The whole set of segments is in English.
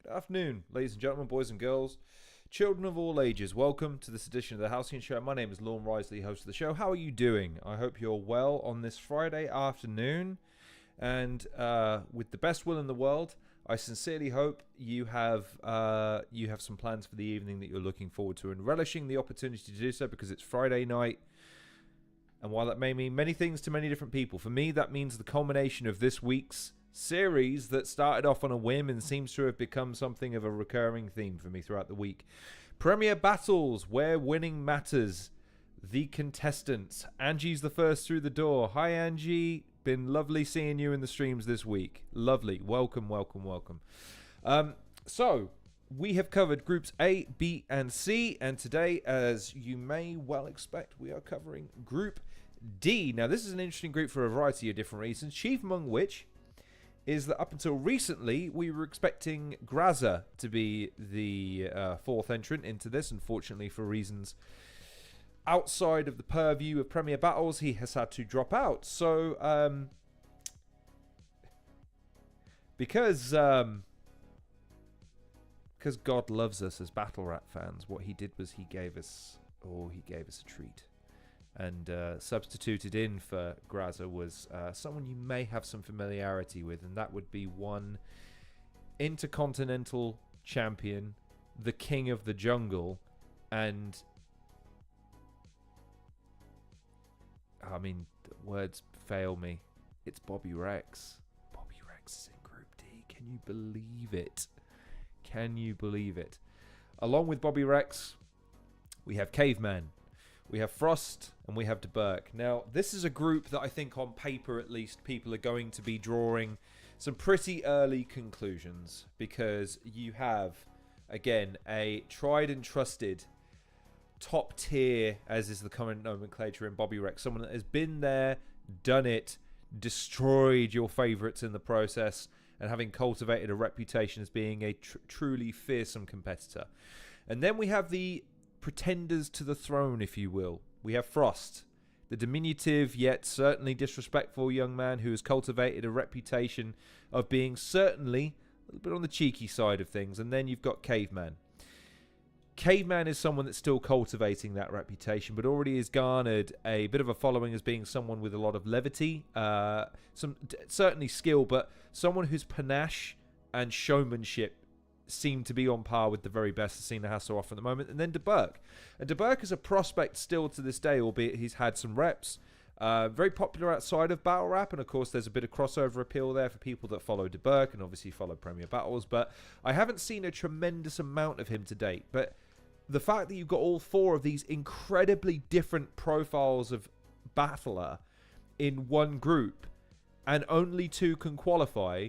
Good afternoon, ladies and gentlemen, boys and girls, children of all ages. Welcome to this edition of the Halcyon Show. My name is Lorne Risley, host of the show. How are you doing? I hope you're well on this Friday afternoon. And with the best will in the world, I sincerely hope you have some plans for the evening that you're looking forward to and relishing the opportunity to do so, because it's Friday night. And while that may mean many things to many different people, for me that means the culmination of this week's series that started off on a whim and seems to have become something of a recurring theme for me throughout the week. Premier Battles, where winning matters. The contestants. Angie's the first through the door. Hi, Angie. Been lovely seeing you in the streams this week. Lovely. Welcome, welcome, welcome. So, we have covered groups A, B, and C. And today, as you may well expect, we are covering Group D. Now, this is an interesting group for a variety of different reasons, chief among which is that up until recently, we were expecting Graza to be the fourth entrant into this. Unfortunately, for reasons outside of the purview of Premier Battles, he has had to drop out. So, because God loves us as Battle Rap fans, what he did was he gave us a treat. And substituted in for Graza was someone you may have some familiarity with, and that would be one intercontinental champion, the king of the jungle, and I mean, words fail me. It's Bobby Rex. Bobby Rex is in Group D. Can you believe it? Can you believe it? Along with Bobby Rex, we have Caveman, we have Frost, and we have Deburke. Now, this is a group that I think on paper at least people are going to be drawing some pretty early conclusions, because you have, again, a tried and trusted top tier, as is the current nomenclature, in Bobby Rex. Someone that has been there, done it, destroyed your favourites in the process, and having cultivated a reputation as being a truly fearsome competitor. And then we have the pretenders to the throne, if you will. We have Frost, the diminutive yet certainly disrespectful young man who has cultivated a reputation of being certainly a little bit on the cheeky side of things. And then you've got Caveman. Caveman is someone that's still cultivating that reputation, but already has garnered a bit of a following as being someone with a lot of levity, certainly skill, but someone whose panache and showmanship seem to be on par with the very best the scene has to offer at the moment. And then Deburke. And Deburke is a prospect still to this day, albeit he's had some reps. Very popular outside of battle rap, and of course there's a bit of crossover appeal there for people that follow Deburke and obviously follow Premier Battles, but I haven't seen a tremendous amount of him to date. But the fact that you've got all four of these incredibly different profiles of battler in one group and only two can qualify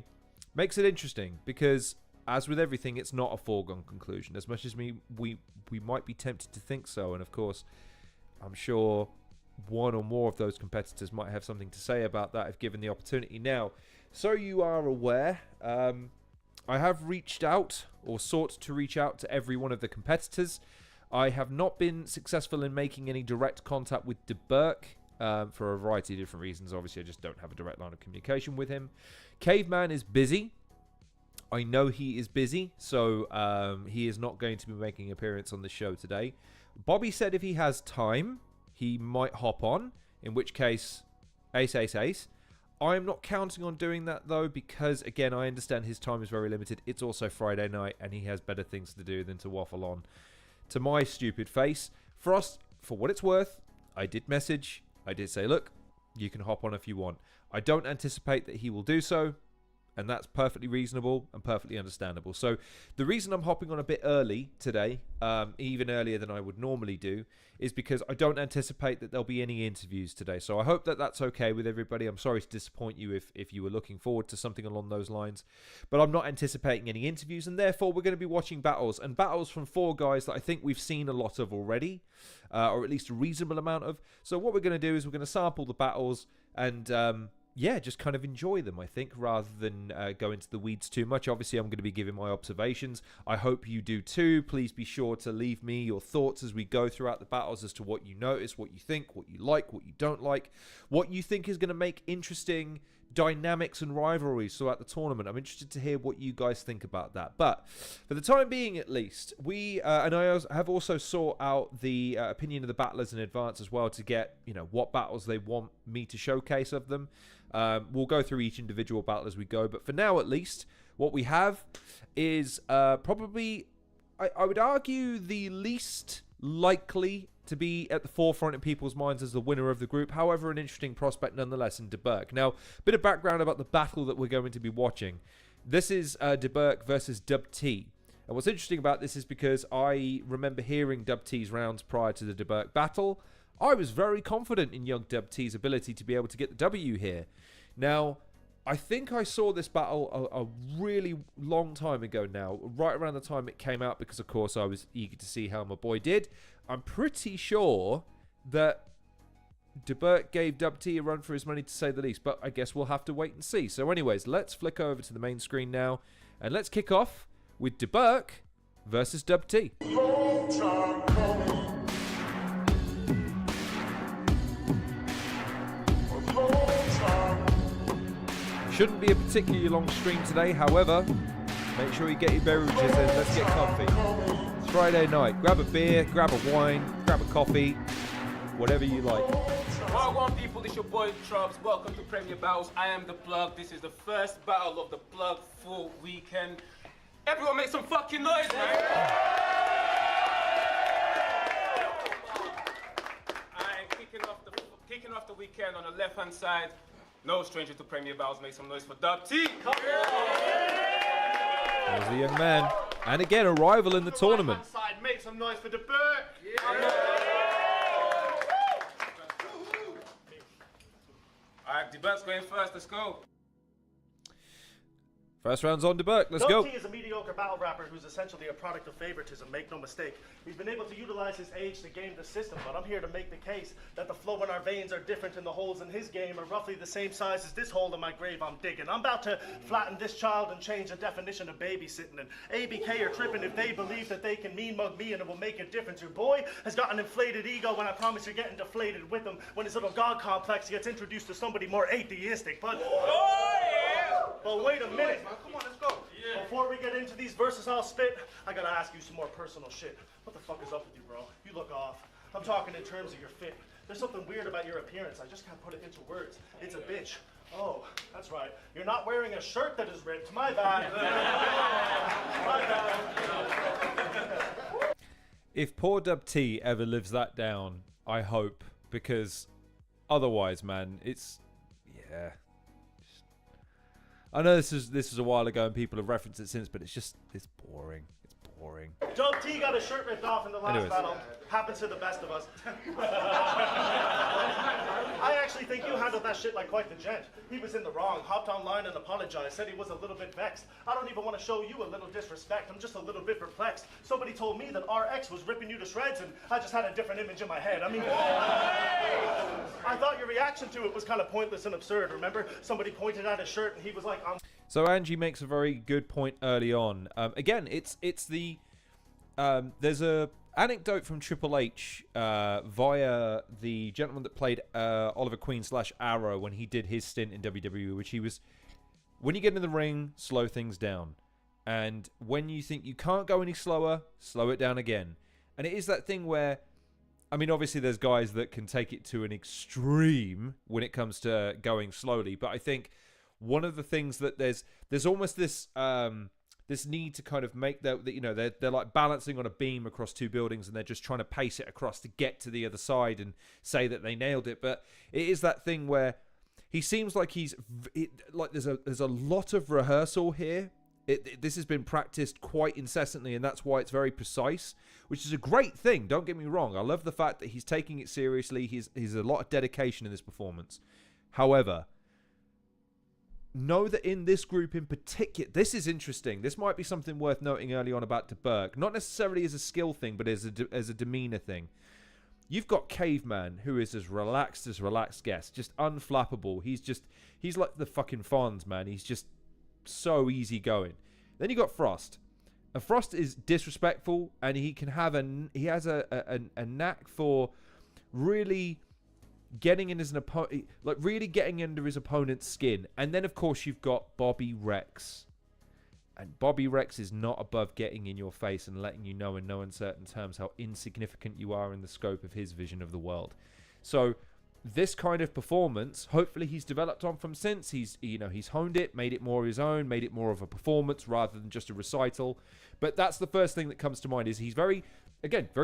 makes it interesting, because as with everything, it's not a foregone conclusion, as much as we might be tempted to think so. And of course, I'm sure one or more of those competitors might have something to say about that if given the opportunity. Now, so you are aware, I have reached out, or sought to reach out, to every one of the competitors. I have not been successful in making any direct contact with Deburke for a variety of different reasons. Obviously, I just don't have a direct line of communication with him. Caveman is busy. I know he is busy, so he is not going to be making an appearance on the show today. Bobby said if he has time, he might hop on, in which case, ace, ace, ace. I'm not counting on doing that, though, because, again, I understand his time is very limited. It's also Friday night, and he has better things to do than to waffle on to my stupid face. Frost, for what it's worth, I did message. I did say, look, you can hop on if you want. I don't anticipate that he will do so, and that's perfectly reasonable and perfectly understandable. So the reason I'm hopping on a bit early today, even earlier than I would normally do, is because I don't anticipate that there'll be any interviews today. So I hope that that's okay with everybody. I'm sorry to disappoint you if you were looking forward to something along those lines. But I'm not anticipating any interviews, and therefore we're going to be watching battles. And battles from four guys that I think we've seen a lot of already, or at least a reasonable amount of. So what we're going to do is we're going to sample the battles and yeah, just kind of enjoy them, I think, rather than go into the weeds too much. Obviously, I'm going to be giving my observations. I hope you do too. Please be sure to leave me your thoughts as we go throughout the battles as to what you notice, what you think, what you like, what you don't like, what you think is going to make interesting dynamics and rivalries throughout the tournament. I'm interested to hear what you guys think about that. But for the time being, at least, we and I have also sought out the opinion of the battlers in advance as well to get, you know, what battles they want me to showcase of them. We'll go through each individual battle as we go, but for now, at least, what we have is probably, I would argue, the least likely to be at the forefront in people's minds as the winner of the group. However, an interesting prospect nonetheless in Deburke. Now, a bit of background about the battle that we're going to be watching. This is Deburke versus Dub T. And what's interesting about this is because I remember hearing Dub T's rounds prior to the Deburke battle. I was very confident in young Dub T's ability to be able to get the W here. Now, I think I saw this battle a really long time ago now, right around the time it came out, because, of course, I was eager to see how my boy did. I'm pretty sure that Deburke gave Dub T a run for his money, to say the least, but I guess we'll have to wait and see. So anyways, let's flick over to the main screen now, and let's kick off with Deburke versus Dub T. Shouldn't be a particularly long stream today, however, make sure you get your beverages in. Let's get comfy. It's Friday night. Grab a beer, grab a wine, grab a coffee, whatever you like. Welcome, people. This your boy Trubs. Welcome to Premier Battles. I am the Plug. This is the first battle of the Plug full weekend. Everyone make some fucking noise, man. I'm kicking off the weekend on the left-hand side. No stranger to Premier Battles. Make some noise for Dub T. There's the young man. And again, a rival in the tournament. Side, make some noise for Deburke. Alright, Deburke's going first. Let's go. First round's on Deburke. Let's go. Dub T is a mediocre battle rapper who's essentially a product of favoritism, make no mistake. He's been able to utilize his age to game the system, but I'm here to make the case that the flow in our veins are different and the holes in his game are roughly the same size as this hole in my grave I'm digging. I'm about to flatten this child and change the definition of babysitting, and ABK are tripping if they believe that they can mean mug me and it will make a difference. Your boy has got an inflated ego, and I promise you're getting deflated with him when his little god complex gets introduced to somebody more atheistic. But wait a minute. Come on, let's go. Yeah. Before we get into these verses I'll spit, I gotta ask you some more personal shit. What the fuck is up with you, bro? You look off. I'm talking in terms of your fit. There's something weird about your appearance. I just can't put it into words. It's a bitch. Oh, that's right. You're not wearing a shirt that is ripped. My bad. My bad. If poor Dub T ever lives that down, I hope, because otherwise, man, it's, yeah. I know this is a while ago and people have referenced it since, but it's boring. It's boring. Dub T got his shirt ripped off in the last battle. Happens to the best of us. I actually think you handled that shit like quite the gent. He was in the wrong, hopped online and apologized, said he was a little bit vexed. I don't even want to show you a little disrespect. I'm just a little bit perplexed. Somebody told me that RX was ripping you to shreds, and I just had a different image in my head. I mean, I thought your reaction to it was kind of pointless and absurd. Remember? Somebody pointed at his shirt and he was like, So Angie makes a very good point early on. Again, it's the there's a anecdote from Triple H via the gentleman that played Oliver Queen / Arrow when he did his stint in WWE, which he was, when you get in the ring, slow things down, and when you think you can't go any slower, slow it down again. And it is that thing where, I mean, obviously there's guys that can take it to an extreme when it comes to going slowly, but I think one of the things that there's almost this this need to kind of make that, you know, they're like balancing on a beam across two buildings and they're just trying to pace it across to get to the other side and say that they nailed it. But it is that thing where he seems like like there's a lot of rehearsal here. This has been practiced quite incessantly, and that's why it's very precise, which is a great thing. Don't get me wrong. I love the fact that he's taking it seriously. He's a lot of dedication in this performance. However, know that in this group in particular, this is interesting. This might be something worth noting early on about Deburke. Not necessarily as a skill thing, but as a demeanor thing. You've got Caveman, who is as relaxed guest, just unflappable. He's like the fucking Fonz, man. He's just so easygoing. Then you got Frost. And Frost is disrespectful, and he has a knack for really getting in as an opponent, like really getting under his opponent's skin. And then, of course, you've got Bobby Rex. And Bobby Rex is not above getting in your face and letting you know in no uncertain terms how insignificant you are in the scope of his vision of the world. So this kind of performance, hopefully he's developed on from since. He's honed it, made it more his own, made it more of a performance rather than just a recital. But that's the first thing that comes to mind is he's very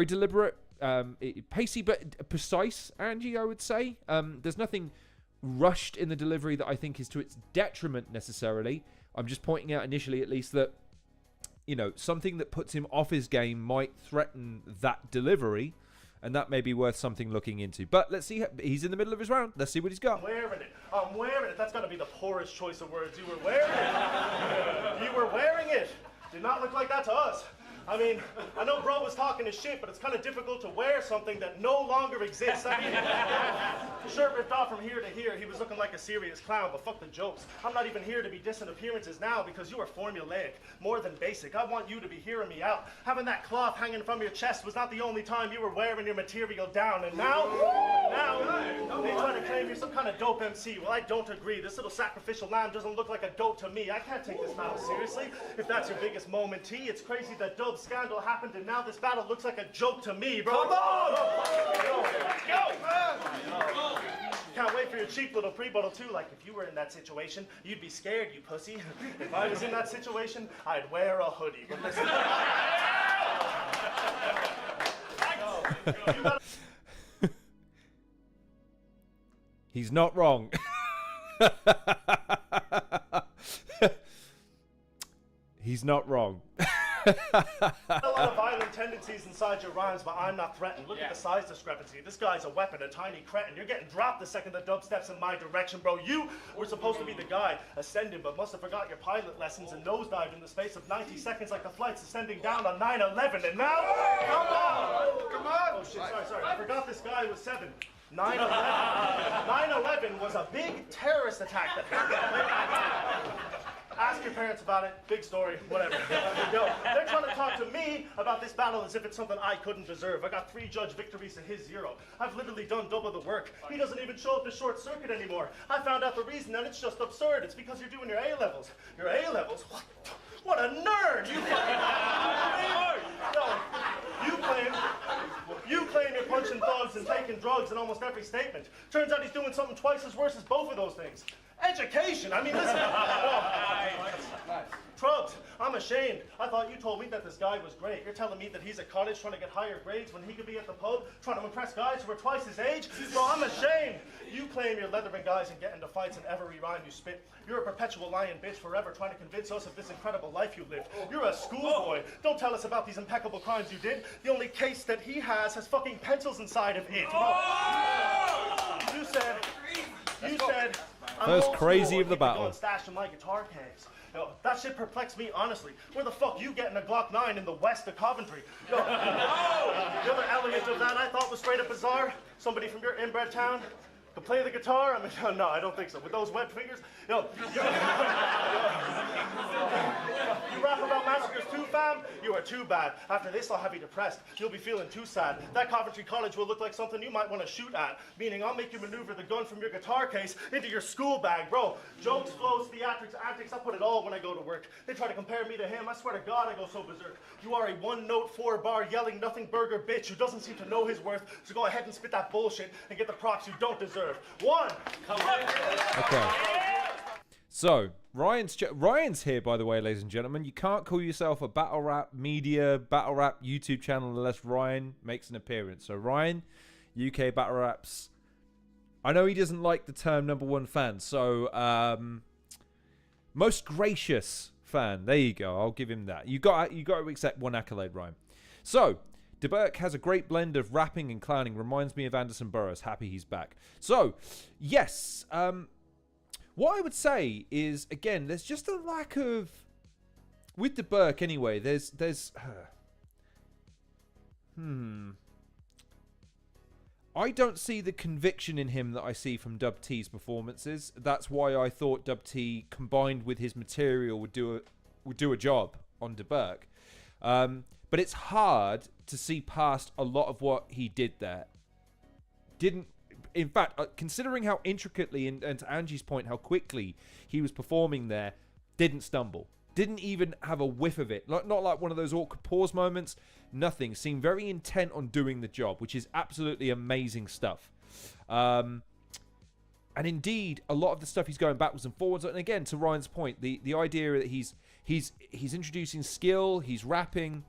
deliberate, pacey but precise, Angie, I would say. There's nothing rushed in the delivery that I think is to its detriment necessarily. I'm just pointing out initially at least that, something that puts him off his game might threaten that delivery. And that may be worth something looking into. But let's see. He's in the middle of his round. Let's see what he's got. I'm wearing it. That's got to be the poorest choice of words. You were wearing it. You were wearing it. Did not look like that to us. I mean, I know bro was talking his shit, but it's kind of difficult to wear something that no longer exists. I mean, the shirt ripped off from here to here. He was looking like a serious clown, but fuck the jokes. I'm not even here to be dissing appearances now because you are formulaic, more than basic. I want you to be hearing me out. Having that cloth hanging from your chest was not the only time you were wearing your material down, and now they try to claim you're some kind of dope MC. Well, I don't agree. This little sacrificial lamb doesn't look like a goat to me. I can't take this battle seriously. If that's your biggest moment, T, it's crazy that Dub scandal happened, and now this battle looks like a joke to me, bro. Come on! Let's go! Can't wait for your cheap little pre-battle too. Like, if you were in that situation, you'd be scared, you pussy. If I was in that situation, I'd wear a hoodie. But listen. He's not wrong. He's not wrong. A lot of violent tendencies inside your rhymes, but I'm not threatened. Look at the size discrepancy. This guy's a weapon, a tiny cretin. You're getting dropped the second the dub steps in my direction, bro. You were supposed to be the guy ascending, but must have forgot your pilot lessons and nosedived in the space of 90 seconds like the flights ascending down on 9/11. And now, come on! Oh shit, sorry. I forgot this guy was 7. 9/11. 9/11 was a big terrorist attack that happened. Ask your parents about it. Big story. Whatever. Yo, they're trying to talk to me about this battle as if it's something I couldn't deserve. I got 3 judge victories to his 0. I've literally done double the work. He doesn't even show up to short circuit anymore. I found out the reason, and it's just absurd. It's because you're doing your A-levels. Your A-levels? What a nerd! You claim you're punching thugs and taking drugs in almost every statement. Turns out he's doing something twice as worse as both of those things. Education. I mean, listen. Trubs, I'm ashamed. I thought you told me that this guy was great. You're telling me that he's at college trying to get higher grades when he could be at the pub trying to impress guys who are twice his age? So I'm ashamed. You claim you're leathering guys and getting into fights in every rhyme you spit. You're a perpetual lying bitch forever trying to convince us of this incredible life you lived. You're a schoolboy. Don't tell us about these impeccable crimes you did. The only case that he has fucking pencils inside of it. You said, First crazy of the battle. Stashed in my guitar case. Yo, that shit perplexed me, honestly. Where the fuck you getting a Glock 9 in the west of Coventry? Yo, the other element of that I thought was straight up bizarre. Somebody from your inbred town could play the guitar? I mean, no, I don't think so. With those wet fingers? Yo, you rap about massacres too, fam? You are too bad. After this, I'll have you depressed. You'll be feeling too sad. That Coventry College will look like something you might want to shoot at. Meaning, I'll make you maneuver the gun from your guitar case into your school bag, bro. Jokes, flows, theatrics, antics, I put it all when I go to work. They try to compare me to him. I swear to God, I go so berserk. You are a one-note, 4-bar, yelling nothing burger bitch who doesn't seem to know his worth. So go ahead and spit that bullshit and get the props you don't deserve. One. Come on. Okay. So, Ryan's here, by the way, ladies and gentlemen. You can't call yourself a battle rap media, battle rap YouTube channel unless Ryan makes an appearance. So, Ryan, UK Battle Raps. I know he doesn't like the term #1 fan. So, most gracious fan. There you go. I'll give him that. You got to accept one accolade, Ryan. So, Deburke has a great blend of rapping and clowning. Reminds me of Anderson Burroughs. Happy he's back. So, yes. What I would say is, again, there's just a lack of... With Deburke, anyway, there's I don't see the conviction in him that I see from Dub T's performances. That's why I thought Dub T, combined with his material, would do a job on Deburke. But it's hard to see past a lot of what he did there. In fact, considering how intricately, and to Angie's point, how quickly he was performing there, didn't stumble. Didn't even have a whiff of it. Not like one of those awkward pause moments. Nothing. Seemed very intent on doing the job, which is absolutely amazing stuff. And indeed, a lot of the stuff he's going backwards and forwards. And again, to Ryan's point, the idea that he's introducing skill, he's rapping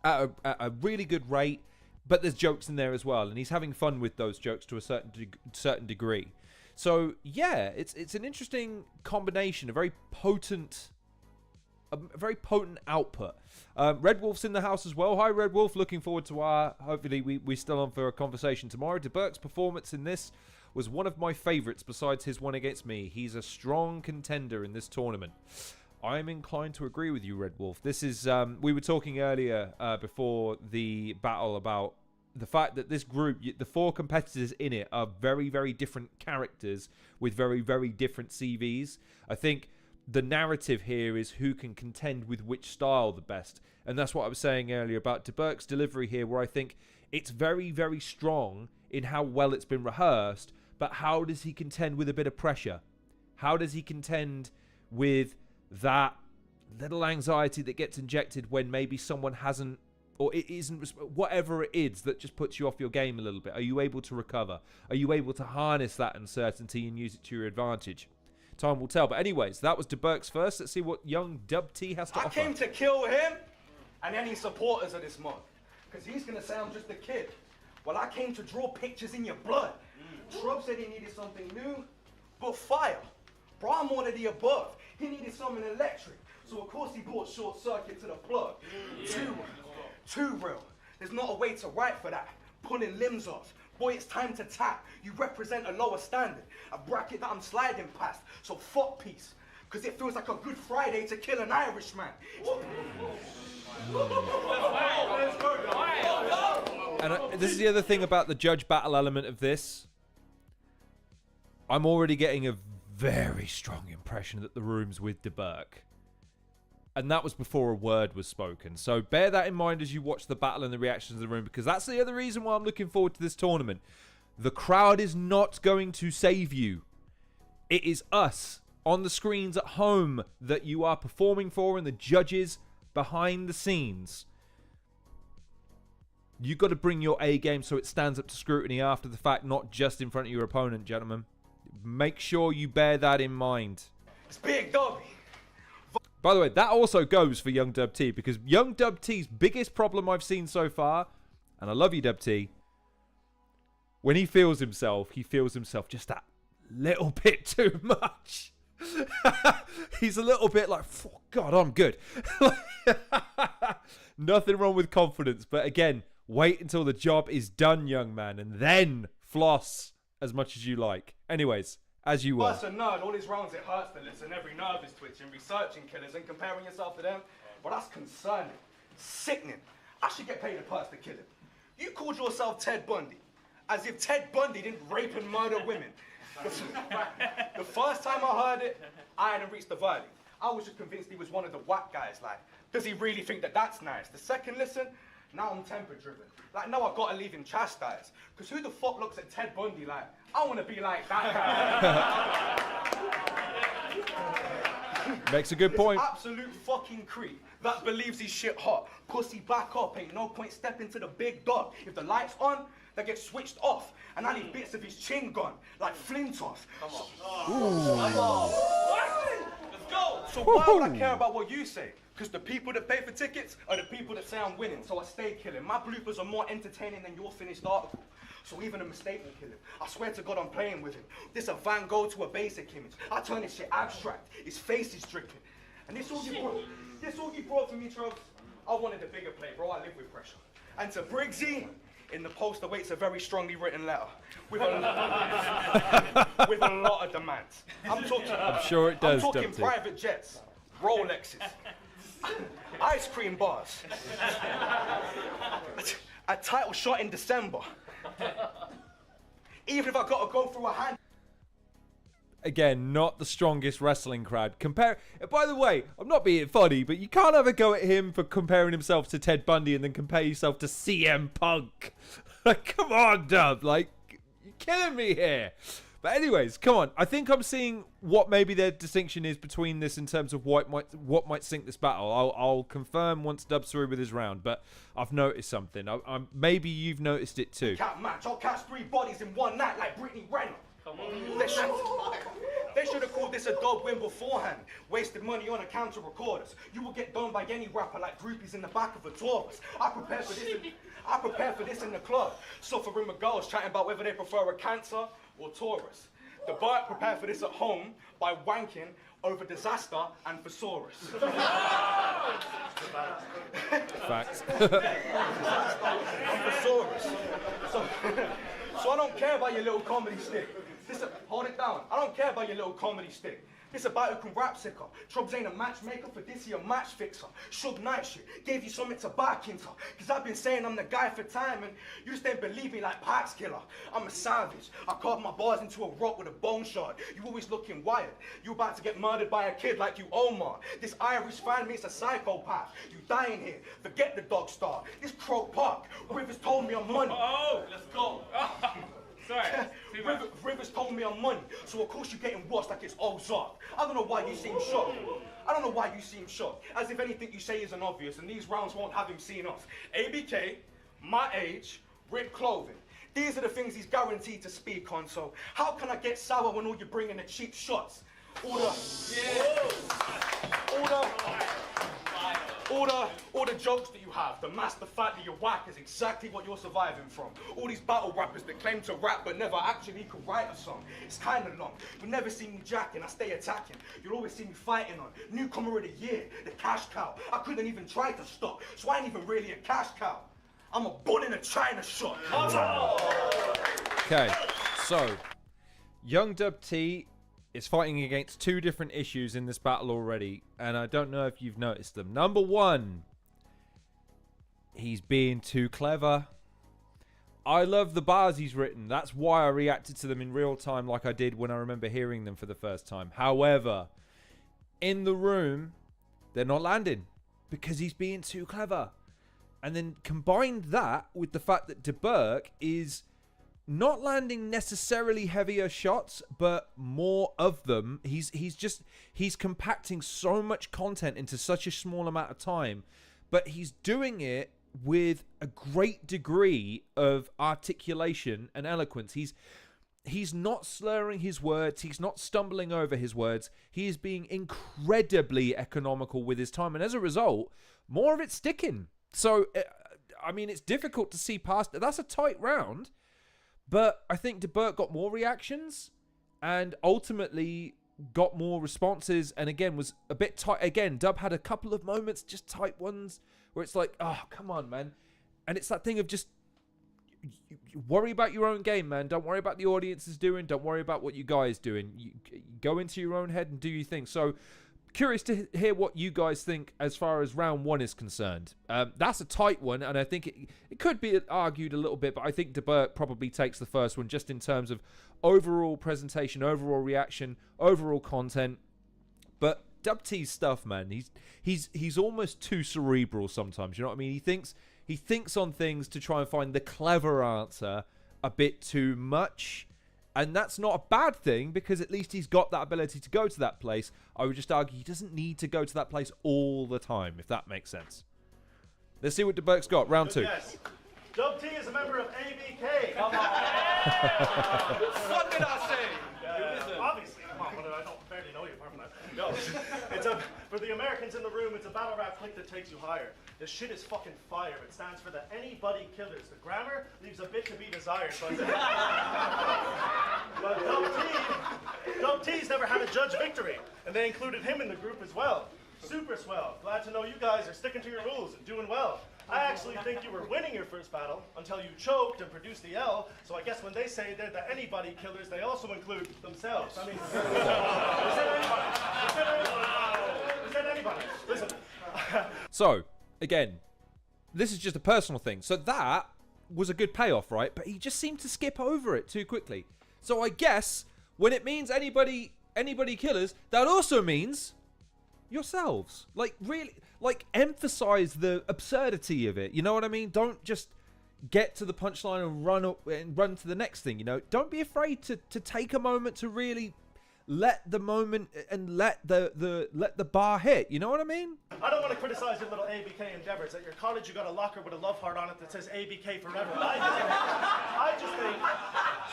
at a really good rate, but there's jokes in there as well, and he's having fun with those jokes to a certain degree. So yeah, it's an interesting combination, a very potent output. Red Wolf's in the house as well. Hi, Red Wolf. Looking forward to hopefully we're still on for a conversation tomorrow. Deburke's performance in this was one of my favourites besides his one against me. He's a strong contender in this tournament. I'm inclined to agree with you, Red Wolf. This is, we were talking earlier before the battle about the fact that this group, the 4 competitors in it, are very, very different characters with very, very different CVs. I think the narrative here is who can contend with which style the best. And that's what I was saying earlier about Deburke's delivery here, where I think it's very, very strong in how well it's been rehearsed, but how does he contend with a bit of pressure? How does he contend with that little anxiety that gets injected when maybe someone hasn't, or it isn't, whatever it is that just puts you off your game a little bit? Are you able to recover? Are you able to harness that uncertainty and use it to your advantage? Time will tell. But anyways, that was Deburke's first. Let's see what young Dub T has to offer. I came to kill him and any supporters of this month, because he's going to say I'm just a kid. Well, I came to draw pictures in your blood. Trub said he needed something new, but fire. Bro, I'm one of the above. He needed something electric, so of course he brought short circuit to the plug. Too real. There's not a way to write for that. Pulling limbs off. Boy, it's time to tap. You represent a lower standard, a bracket that I'm sliding past. So fuck peace, because it feels like a Good Friday to kill an Irishman. And this is the other thing about the judge battle element of this. I'm already getting a very strong impression that the room's with Deburke. And that was before a word was spoken. So bear that in mind as you watch the battle and the reactions of the room, because that's the other reason why I'm looking forward to this tournament. The crowd is not going to save you. It is us on the screens at home that you are performing for, and the judges behind the scenes. You've got to bring your A game so it stands up to scrutiny after the fact, not just in front of your opponent, gentlemen. Make sure you bear that in mind. It's Big Dobby. By the way, that also goes for young Dub T, because young Dub T's biggest problem I've seen so far, and I love you, Dub T, when he feels himself just that little bit too much. He's a little bit like, oh, God, I'm good. Nothing wrong with confidence, but again, wait until the job is done, young man, and then floss as much as you like. Anyways, as you were. Plus a nerd, all these rounds it hurts to listen. Every nerve is twitching, researching killers and comparing yourself to them. But that's concerning, sickening. I should get paid a purse to kill him. You called yourself Ted Bundy, as if Ted Bundy didn't rape and murder women. The first time I heard it, I hadn't reached the verdict. I was just convinced he was one of the whack guys. Like, does he really think that that's nice? The second listen, now I'm temper driven. Like, now I've got to leave him chastised. Because who the fuck looks at Ted Bundy like, I want to be like that guy? Makes a good point. Absolute fucking creep that believes he's shit hot. Pussy back up, ain't no point stepping to the big dog. If the light's on, they get switched off. And I need bits of his chin gone, like flint off. Come on. Let's go. So why would I care about what you say? Because the people that pay for tickets are the people that say I'm winning, so I stay killing. My bloopers are more entertaining than your finished article. So even a mistake will kill him. I swear to God I'm playing with him. This a Van Gogh to a basic image. I turn this shit abstract. His face is dripping. And this all you brought for me, Trubs? I wanted a bigger play, bro. I live with pressure. And to Briggsy, in the post awaits a very strongly written letter. With a lot of demands. I'm sure it does, I'm talking private jets, Rolexes, ice cream bars, a title shot in December. Even if I got to go through a hand. Again, not the strongest wrestling crowd. By the way, I'm not being funny, but you can't have a go at him for comparing himself to Ted Bundy and then compare yourself to CM Punk. Like, come on, Dub. Like, killing me here. But anyways, come on. I think I'm seeing what maybe their distinction is between this in terms of what might sink this battle. I'll confirm once Dub's through with his round, but I've noticed something. Maybe you've noticed it too. Cat match. I'll catch 3 bodies in one night like Brittany Renner. Come on. They should have called this a dub win beforehand. Wasted money on a counter recorders. You will get done by any rapper like groupies in the back of a Taurus. I prepared for this in the club. Suffering with girls chatting about whether they prefer a Cancer or Taurus. Deburke prepared for this at home by wanking over disaster and thesaurus. Facts. Thesaurus. So I don't care about your little comedy stick. Hold it down. I don't care about your little comedy stick. It's about who can rap sicker. Trubs ain't a matchmaker, for this he a match fixer. Shug night shit, gave you something to back into. Cause I've been saying I'm the guy for time and you just ain't believe me like Pax Killer. I'm a savage. I carved my bars into a rock with a bone shard. You always looking wired. You about to get murdered by a kid like you Omar. This Irish fan meets a psychopath. You dying here. Forget the dog star. This Crow Park. Rivers told me I'm money. Oh, let's go. Sorry. Rivers told me I'm money, so of course you're getting washed like it's Ozark. I don't know why you seem shocked. As if anything you say isn't obvious, and these rounds won't have him seen off. ABK, my age, ripped clothing. These are the things he's guaranteed to speak on, so how can I get sour when all you're bringing are cheap shots? All the jokes that you have, the master fact that you're whack is exactly what you're surviving from. All these battle rappers that claim to rap but never actually could write a song. It's kind of long. You'll never see me jacking, I stay attacking. You'll always see me fighting on newcomer of the year, the cash cow. I couldn't even try to stop, so I ain't even really a cash cow. I'm a bull in a China shop. Okay, so Young Dub T is fighting against 2 different issues in this battle already, and I don't know if you've noticed them. Number 1, he's being too clever. I love the bars he's written. That's why I reacted to them in real time like I did when I remember hearing them for the first time. However, in the room, they're not landing because he's being too clever. And then combine that with the fact that Deburke is not landing necessarily heavier shots, but more of them. He's compacting so much content into such a small amount of time, but he's doing it with a great degree of articulation and eloquence. He's not slurring his words. He's not stumbling over his words. He is being incredibly economical with his time, and as a result, more of it's sticking. So, I mean, it's difficult to see past it. That's a tight round. But I think Deburke got more reactions and ultimately got more responses, and again was a bit tight. Again, Dub had a couple of moments, just tight ones, where it's like, oh, come on, man. And it's that thing of just you worry about your own game, man. Don't worry about the audience is doing. Don't worry about what you guys doing. You go into your own head and do your thing. So curious to hear what you guys think as far as round 1 is concerned. That's a tight one, and I think it could be argued a little bit, but I think Deburke probably takes the first one just in terms of overall presentation, overall reaction, overall content. But Dub T's stuff, man, he's almost too cerebral sometimes. You know what I mean? He thinks on things to try and find the clever answer a bit too much. And that's not a bad thing, because at least he's got that ability to go to that place. I would just argue he doesn't need to go to that place all the time, if that makes sense. Let's see what Deburke's got. Round 2. Yes. Dub T is a member of ABK. Come on. What did I say? Obviously, come on, I don't barely know you apart from that. No, for the Americans in the room, it's a battle rap click that takes you higher. This shit is fucking fire. It stands for the anybody killers. The grammar leaves a bit to be desired, but Dub T's never had a judge victory, and they included him in the group as well. Super swell. Glad to know you guys are sticking to your rules and doing well. I actually think you were winning your first battle until you choked and produced the L, so I guess when they say they're the anybody killers, they also include themselves. I mean, is that anybody? Listen. So, again, this is just a personal thing. So that was a good payoff, right? But he just seemed to skip over it too quickly. So I guess when it means anybody killers, that also means yourselves. Like, really, like, emphasize the absurdity of it. You know what I mean? Don't just get to the punchline and run up and run to the next thing. You know, don't be afraid to take a moment to really let the moment and let the bar hit. You know what I mean? I don't want to criticize your little ABK endeavors. At your college, you got a locker with a love heart on it that says ABK forever. I just think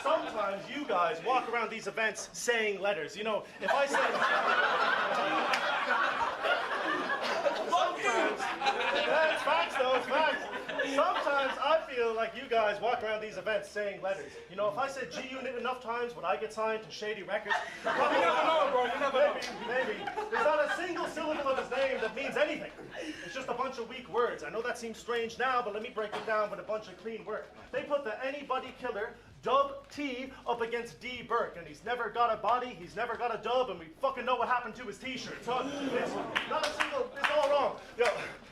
sometimes you guys walk around these events saying letters. You know, if I say sometimes, it's facts though, it's facts. Sometimes I feel like you guys walk around these events saying letters. You know, if I said G-Unit enough times, would I get signed to Shady Records? You never know, bro. You never know. Maybe. There's not a single syllable of his name that means anything. It's just a bunch of weak words. I know that seems strange now, but let me break it down with a bunch of clean work. They put the anybody killer Dub T up against Deburke, and he's never got a body, he's never got a dub, and we fucking know what happened to his t-shirt. So it's not a single, it's all wrong. Yo,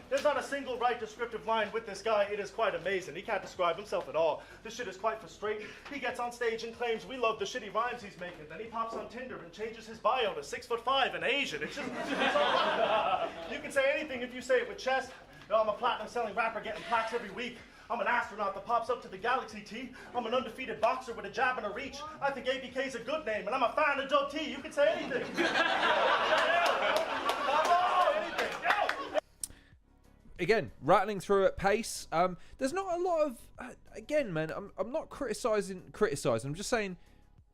there's not a single right descriptive line with this guy. It is quite amazing. He can't describe himself at all. This shit is quite frustrating. He gets on stage and claims we love the shitty rhymes he's making. Then he pops on Tinder and changes his bio to 6'5" and Asian. It's just, it's all wrong. You can say anything if you say it with chest. Yo, I'm a platinum selling rapper getting plaques every week. I'm an astronaut that pops up to the galaxy T. I'm an undefeated boxer with a jab and a reach. I think ABK's a good name, and I'm a fan of Dub T. You can say anything. Again, rattling through at pace. There's not a lot of... again, man, I'm not criticizing. I'm just saying,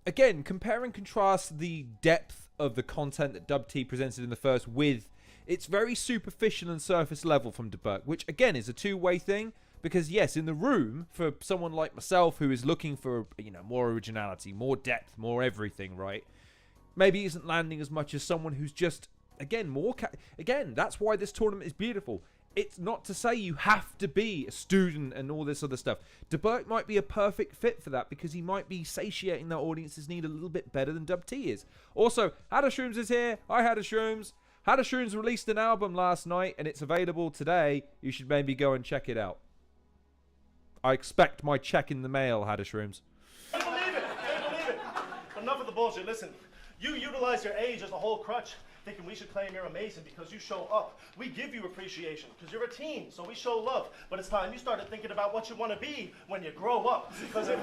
again, compare and contrast the depth of the content that Dub T presented in the first with... It's very superficial and surface level from Deburke, which, again, is a two-way thing. Because, yes, in the room, for someone like myself who is looking for, you know, more originality, more depth, more everything, right? Maybe isn't landing as much as someone who's just, again, more... Again, that's why this tournament is beautiful. It's not to say you have to be a student and all this other stuff. Deburke might be a perfect fit for that because he might be satiating that audience's need a little bit better than Dub T is. Also, Hadashrooms is here. Hi, Hadashrooms. Hadashrooms released an album last night and it's available today. You should maybe go and check it out. I expect my check in the mail, Hadashrooms. I believe it. I believe it. Enough of the bullshit. Listen, you utilize your age as a whole crutch, thinking we should claim you're amazing because you show up. We give you appreciation because you're a teen, so we show love. But it's time you started thinking about what you want to be when you grow up. Because if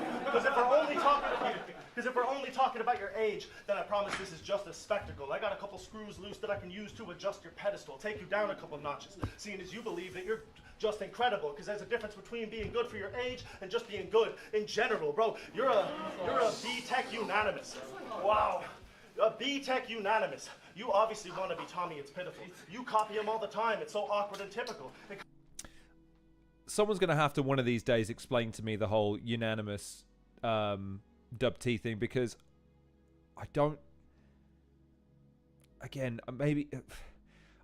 we're only talking about your age, then I promise this is just a spectacle. I got a couple screws loose that I can use to adjust your pedestal, take you down a couple notches, seeing as you believe that you're just incredible, because there's a difference between being good for your age and just being good in general, bro. You're a B-Tech unanimous. Wow. A B-Tech unanimous. You obviously want to be Tommy, it's pitiful. You copy him all the time, it's so awkward and typical. Someone's going to have to one of these days explain to me the whole unanimous Dub T thing, because I don't... Again, maybe...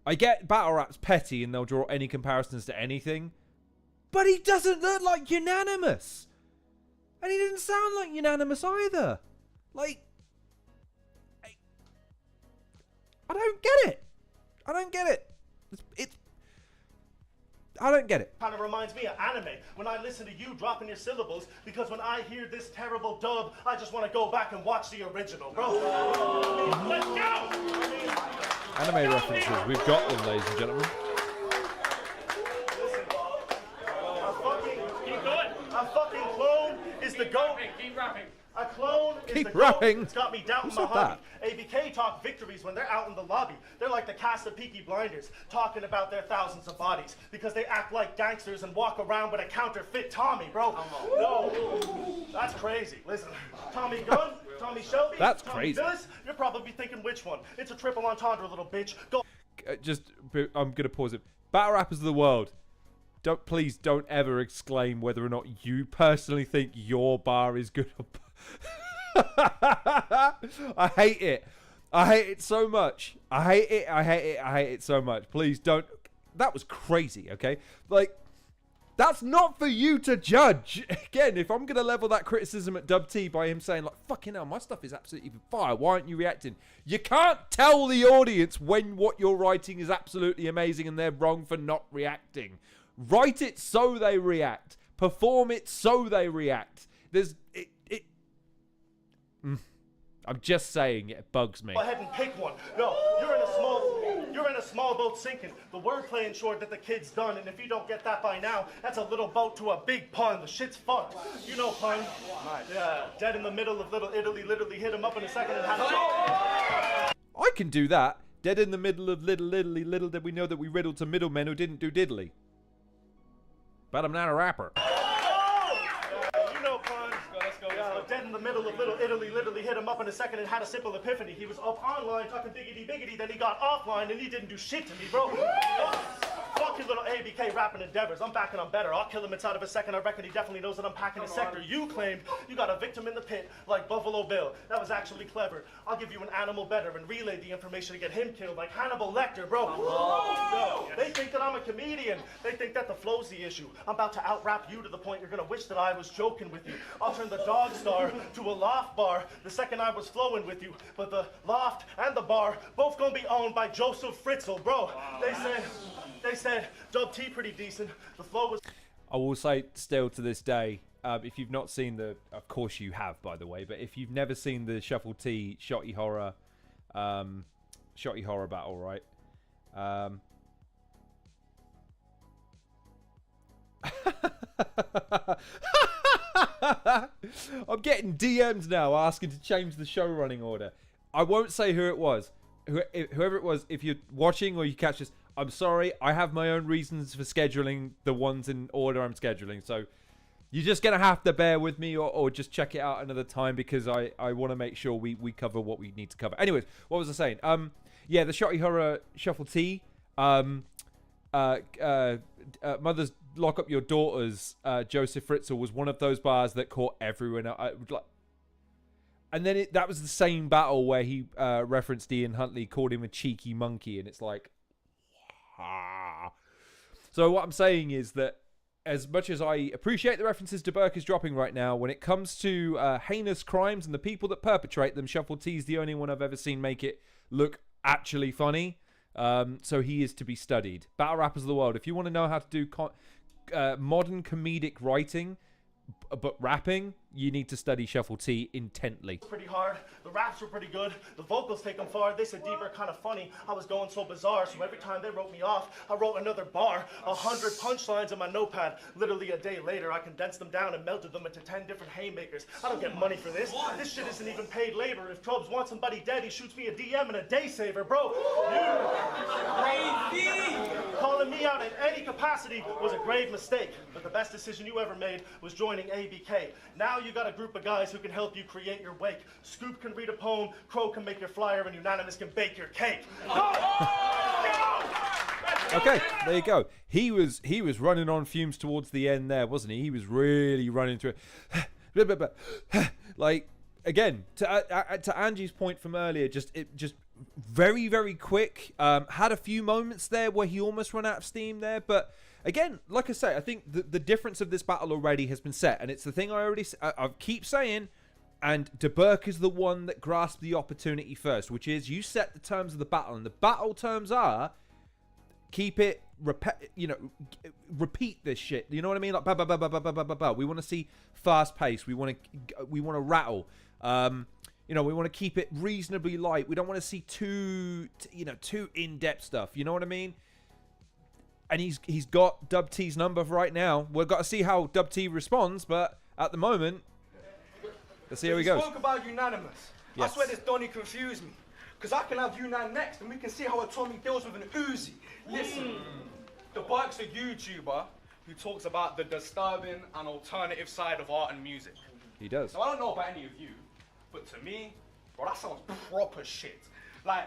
I get battle rap's petty and they'll draw any comparisons to anything, but he doesn't look like unanimous. And he didn't sound like unanimous either. Like... I don't get it. I don't get it. I don't get it. Kind of reminds me of anime when I listen to you dropping your syllables, because when I hear this terrible dub, I just want to go back and watch the original, bro. Let's go! Anime references, we've got them, ladies and gentlemen. Listen, a fucking clone is the GOAT. Keep rapping. A clone is Keep the rapping. GOAT. It's got me doubting Who my said hobby. ABK talk victories when they're out in the lobby. They're like the cast of Peaky Blinders, talking about their thousands of bodies because they act like gangsters and walk around with a counterfeit Tommy, bro. No, that's crazy. Listen, Tommy Gunn, Tommy Shelby, That's Tommy crazy. This, you're probably thinking which one. It's a triple entendre, little bitch. Go. I'm gonna pause it. Battle rappers of the world, please don't ever exclaim whether or not you personally think your bar is good. I hate it. I hate it so much. I hate it so much. Please don't. That was crazy. Okay, like that's not for you to judge. Again, if I'm gonna level that criticism at Dub T by him saying like, "Fucking hell, my stuff is absolutely fire. Why aren't you reacting?" You can't tell the audience when what you're writing is absolutely amazing and they're wrong for not reacting. Write it so they react. Perform it so they react. I'm just saying, it bugs me. Go ahead and pick one. No, you're in a small... You're in a small boat sinking. The wordplay ensured that the kid's done, and if you don't get that by now, that's a little boat to a big pun. The shit's fucked. You know pun. Nice. Yeah, dead in the middle of Little Italy, literally hit him up in a second and had a I can do that. Dead in the middle of Little Italy, little did we know that we riddled some middlemen who didn't do diddly. But I'm not a rapper. You know pun. Let's go. Dead in the middle of Little Italy, literally hit him up in a second and had a simple epiphany. He was up online talking biggity biggity, then he got offline and he didn't do shit to me, bro. Fuck your little ABK rapping endeavors. I'm back and I'm better. I'll kill him inside of a second. I reckon he definitely knows that I'm packing his sector. You claimed you got a victim in the pit like Buffalo Bill. That was actually clever. I'll give you an animal better and relay the information to get him killed like Hannibal Lecter, bro. No, they think that I'm a comedian. They think that the flow's the issue. I'm about to out-rap you to the point you're gonna wish that I was joking with you. I'll turn the Dog Star to a loft bar the second I was flowing with you. But the loft and the bar both gonna be owned by Joseph Fritzl, bro. They said Dub T pretty decent. The flow was. I will say still to this day, if you've not seen the, of course you have, by the way, but if you've never seen the Shuffle T Shotty Horror battle, right? I'm getting DMs now asking to change the show running order. I won't say who it was. Whoever it was, if you're watching or you catch this, I'm sorry. I have my own reasons for scheduling the ones in order I'm scheduling. So you're just going to have to bear with me or just check it out another time because I want to make sure we cover what we need to cover. Anyways, what was I saying? Yeah, the Shotty Horror Shuffle T. Mothers Lock Up Your Daughters, Joseph Fritzl was one of those bars that caught everyone out. And then that was the same battle where he referenced Ian Huntley, called him a cheeky monkey, and it's like, ah. So what I'm saying is that as much as I appreciate the references Deburke is dropping right now, when it comes to heinous crimes and the people that perpetrate them, Shuffle T is the only one I've ever seen make it look actually funny. So he is to be studied. Battle rappers of the world, if you want to know how to do modern comedic writing, but rapping, you need to study Shuffle T intently. Pretty hard. The raps were pretty good. The vocals take them far. They said Deburke kind of funny. I was going so bizarre, so every time they wrote me off, I wrote another bar. 100 punchlines in my notepad. Literally a day later, I condensed them down and melted them into 10 different haymakers. I don't get money for this. This shit isn't even paid labor. If Trubs wants somebody dead, he shoots me a DM and a day saver, bro. Calling me out in any capacity was a grave mistake. But the best decision you ever made was joining ABK. Now you got a group of guys who can help you create your wake. Scoop can read a poem, Crow can make your flyer, and Unanimous can bake your cake. Okay, there you go. He was running on fumes towards the end there, wasn't he? He was really running through it. Like, again, to Angie's point from earlier, just very, very quick. Had a few moments there where he almost ran out of steam there, but again, like I say, I think the difference of this battle already has been set, and it's the thing I keep saying, and Deburke is the one that grasped the opportunity first, which is you set the terms of the battle, and the battle terms are keep it, repeat this shit. You know what I mean? Like, ba ba ba ba ba ba ba ba ba. We want to see fast pace. We want to rattle. We want to keep it reasonably light. We don't want to see too in-depth stuff. You know what I mean? And he's got Dub T's number right now. We've got to see how Dub T responds, but at the moment, let's see how he goes. You spoke about Unanimous. Yes. I swear this Donny confused me. Because I can have Unan next, and we can see how a Tommy deals with an Uzi. Listen, Deburke's a YouTuber who talks about the disturbing and alternative side of art and music. He does. Now, I don't know about any of you, but to me, bro, that sounds proper shit. Like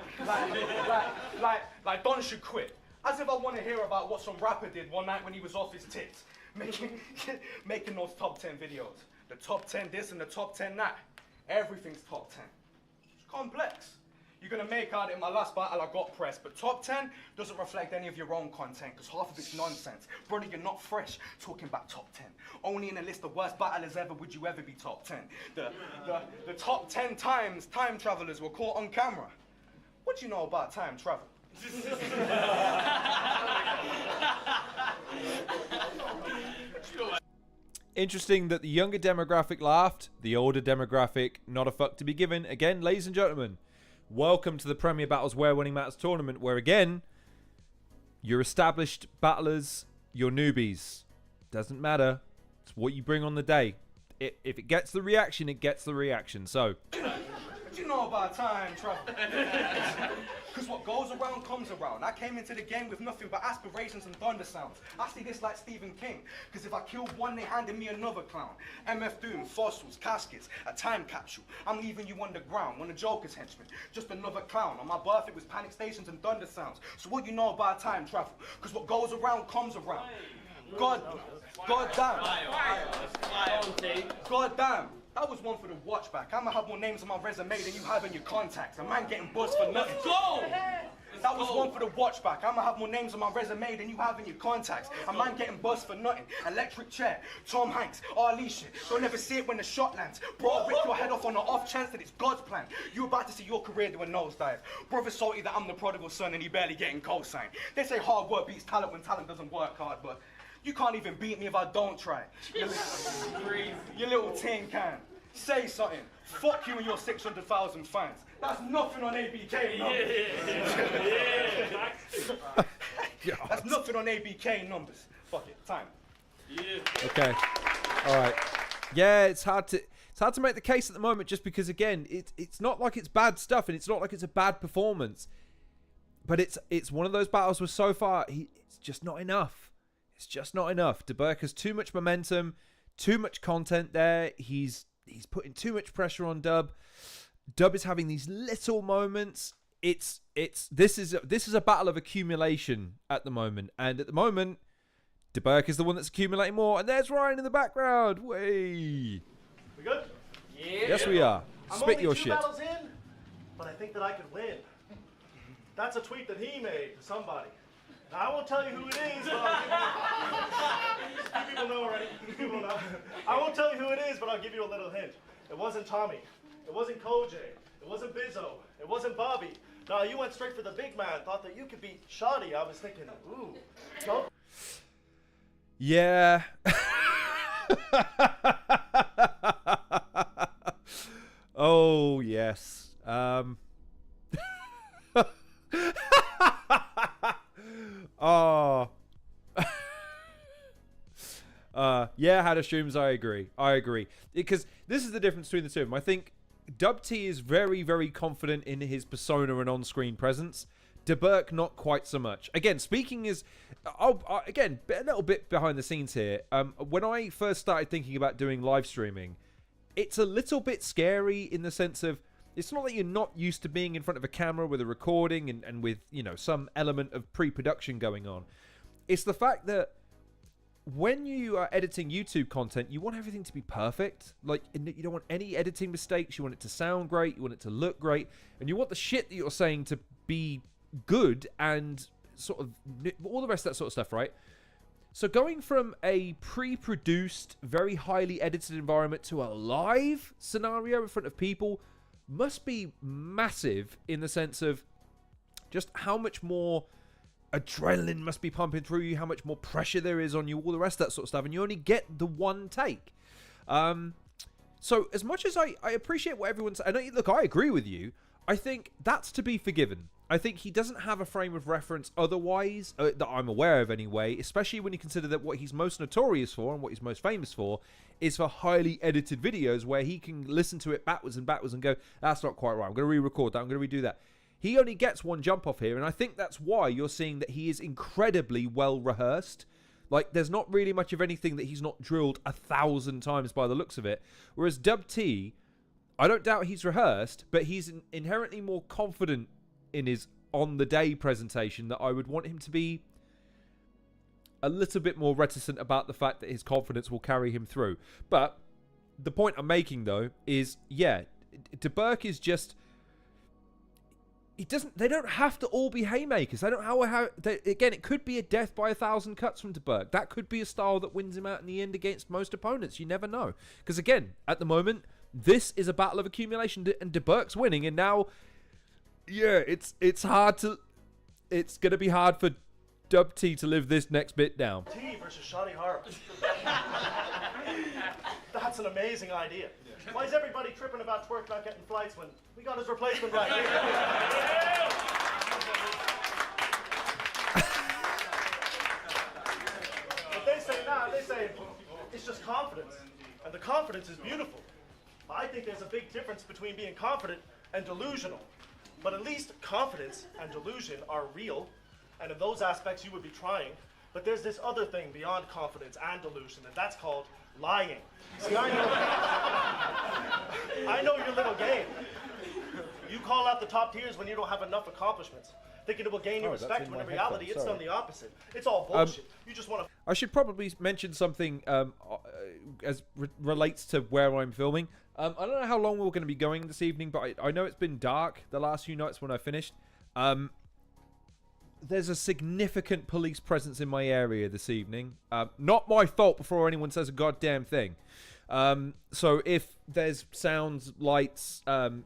Don should quit. As if I want to hear about what some rapper did one night when he was off his tits, making those top 10 videos. The top 10 this and the top 10 that. Everything's top 10. It's complex. You're gonna make out in my last battle I got pressed, but top 10 doesn't reflect any of your own content, because half of it's nonsense. Brother, you're not fresh talking about top 10. Only in a list of worst battlers ever would you ever be top 10. The top 10 times time travelers were caught on camera. What do you know about time travel? Interesting that the younger demographic laughed, the older demographic not a fuck to be given. Again, ladies and gentlemen, Welcome to the Premier Battles Where Winning Matters tournament, where again, you're established battlers, you're newbies. Doesn't matter. It's what you bring on the day. If it gets the reaction, it gets the reaction. So, But you know about time travel. Because what goes around comes around. I came into the game with nothing but aspirations and thunder sounds. I see this like Stephen King. Because if I kill one, they handed me another clown. MF Doom, fossils, caskets, a time capsule. I'm leaving you underground, one of Joker's henchmen. Just another clown. On my birth, it was panic stations and thunder sounds. So what you know about time travel? Because what goes around comes around. God damn. God damn. That was one for the watch back. I'ma have more names on my resume than you have in your contacts. A man getting buzzed for nothing. Go! That was one for the watch back. I'ma have more names on my resume than you have in your contacts. A man getting buzzed for nothing. Electric chair, Tom Hanks, Ali shit. Don't ever see it when the shot lands. Bro, I'll rip your head off on the off chance that it's God's plan. You about to see your career do a nosedive. Brother salty that I'm the prodigal son and he barely getting co-signed. They say hard work beats talent when talent doesn't work hard, but you can't even beat me if I don't try. You little tin can. Say something. Fuck you and your 600,000 fans. That's nothing on ABK numbers. That's nothing on ABK numbers. Fuck it. Time. okay. All right. Yeah, it's hard to make the case at the moment, just because again, it's not like it's bad stuff and it's not like it's a bad performance, but it's one of those battles where so far it's just not enough. It's just not enough. Deburke has too much momentum, too much content there. He's putting too much pressure on Dub. Dub is having these little moments. This is a battle of accumulation at the moment, and at the moment, Deburke is the one that's accumulating more. And there's Ryan in the background. Way. We good? Yeah. Yes, we are. I'm Spit only your two shit. battles in, but I think that I could win. That's a tweet that he made to somebody. Now, I won't tell you who it is, but I'll give you... You people know already. You people know. I won't tell you who it is, but I'll give you a little hint. It wasn't Tommy. It wasn't Koj. It wasn't Bizzo. It wasn't Bobby. No, you went straight for the big man. Thought that you could beat Shoddy. I was thinking, ooh, don't... Yeah. Oh, yes. Oh. Yeah, had streams. I agree. Because this is the difference between the two of them. I think Dub T is very, very confident in his persona and on-screen presence. Deburke, not quite so much. Again, speaking is... again, a little bit behind the scenes here. When I first started thinking about doing live streaming, it's a little bit scary in the sense of, it's not that you're not used to being in front of a camera with a recording and with, you know, some element of pre-production going on. It's the fact that when you are editing YouTube content, you want everything to be perfect. Like, you don't want any editing mistakes. You want it to sound great. You want it to look great. And you want the shit that you're saying to be good and sort of all the rest of that sort of stuff, right? So going from a pre-produced, very highly edited environment to a live scenario in front of people must be massive in the sense of just how much more adrenaline must be pumping through you, how much more pressure there is on you, all the rest of that sort of stuff, and you only get the one take. So as much as I appreciate what everyone's... Look, I agree with you. I think that's to be forgiven. I think he doesn't have a frame of reference otherwise, that I'm aware of anyway, especially when you consider that what he's most notorious for and what he's most famous for is for highly edited videos where he can listen to it backwards and go, that's not quite right, I'm going to re-record that, I'm going to redo that. He only gets one jump off here, and I think that's why you're seeing that he is incredibly well rehearsed. Like, there's not really much of anything that he's not drilled 1,000 times by the looks of it. Whereas Dub T, I don't doubt he's rehearsed, but he's inherently more confident in his on-the-day presentation that I would want him to be a little bit more reticent about the fact that his confidence will carry him through. But the point I'm making, though, is, yeah, Deburke is just... They don't have to all be haymakers. Again, it could be a death by 1,000 cuts from Deburke. That could be a style that wins him out in the end against most opponents. You never know. Because again, at the moment, this is a battle of accumulation, and Deburke's winning. And now, yeah, it's hard to... It's going to be hard for Dub T to live this next bit down. T versus Shoddy Harp. That's an amazing idea. Why is everybody tripping about Twerk not getting flights when we got his replacement right here? But they say it's just confidence. And the confidence is beautiful. I think there's a big difference between being confident and delusional. But at least confidence and delusion are real, and in those aspects you would be trying. But there's this other thing beyond confidence and delusion, and that's called lying. See, I know your little game. You call out the top tiers when you don't have enough accomplishments, thinking it will gain your respect, when in reality it's done the opposite. It's all bullshit. You just want to... I should probably mention something as relates to where I'm filming. I don't know how long we're going to be going this evening, but I know it's been dark the last few nights when I finished. There's a significant police presence in my area this evening. Not my fault before anyone says a goddamn thing. So if there's sounds, lights,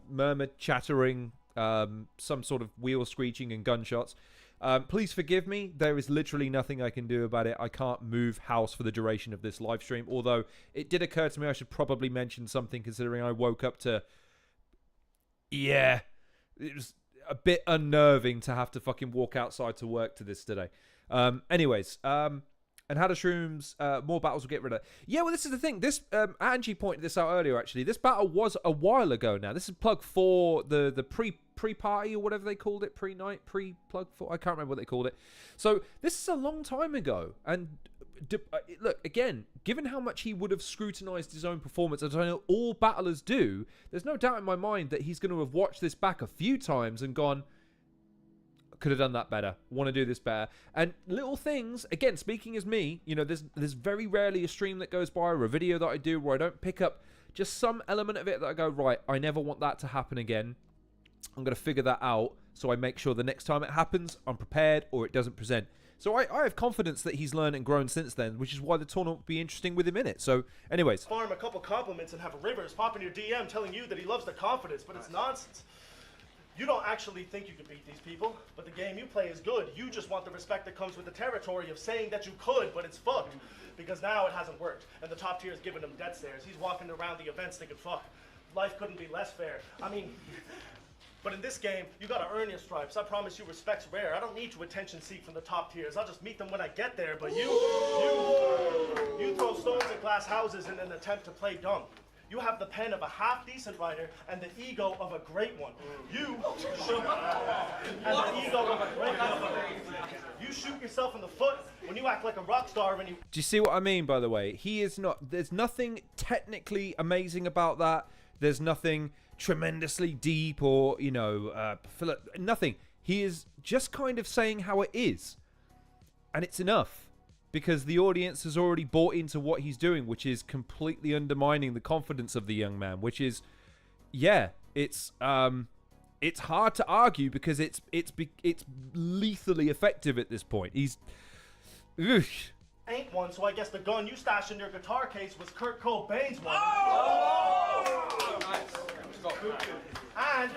murmur, chattering, some sort of wheel screeching and gunshots, please forgive me. There is literally nothing I can do about it. I can't move house for the duration of this live stream. Although it did occur to me I should probably mention something, considering I woke up to... Yeah, it was a bit unnerving to have to fucking walk outside to work to this today. Anyways, and how to shrooms, more battles will get rid of. Yeah, well, this is the thing. This Angie pointed this out earlier, actually. This battle was a while ago now. This is plug for the pre-party or whatever they called it. Pre-night, pre-plug for. I can't remember what they called it. So this is a long time ago. And look, again, given how much he would have scrutinized his own performance, as I know all battlers do, there's no doubt in my mind that he's going to have watched this back a few times and gone, could have done that better, want to do this better. And little things, again, speaking as me, you know, there's very rarely a stream that goes by or a video that I do where I don't pick up just some element of it that I go, right, I never want that to happen again. I'm going to figure that out so I make sure the next time it happens, I'm prepared or it doesn't present. So I have confidence that he's learned and grown since then, which is why the tournament will be interesting with him in it. So, anyways. Farm a couple compliments and have Rivers pop in your DM telling you that he loves the confidence, but it's nonsense. You don't actually think you can beat these people, but the game you play is good. You just want the respect that comes with the territory of saying that you could, but it's fucked. Because now it hasn't worked, and the top tier is giving him death stares. He's walking around the events thinking, fuck, life couldn't be less fair. I mean... But in this game, you gotta earn your stripes. I promise you respect's rare. I don't need to attention seek from the top tiers. I'll just meet them when I get there. But you throw stones at glass houses in an attempt to play dumb. You have the pen of a half-decent writer and the ego of a great one. You shoot yourself in the foot when you act like a rock star when you... Do you see what I mean, by the way? He is not... There's nothing technically amazing about that. There's nothing tremendously deep or, you know, nothing. He is just kind of saying how it is. And it's enough. Because the audience has already bought into what he's doing, which is completely undermining the confidence of the young man. Which is, yeah, it's hard to argue because it's lethally effective at this point. He's... Ugh. Ain't one, so I guess the gun you stashed in your guitar case was Kurt Cobain's one. And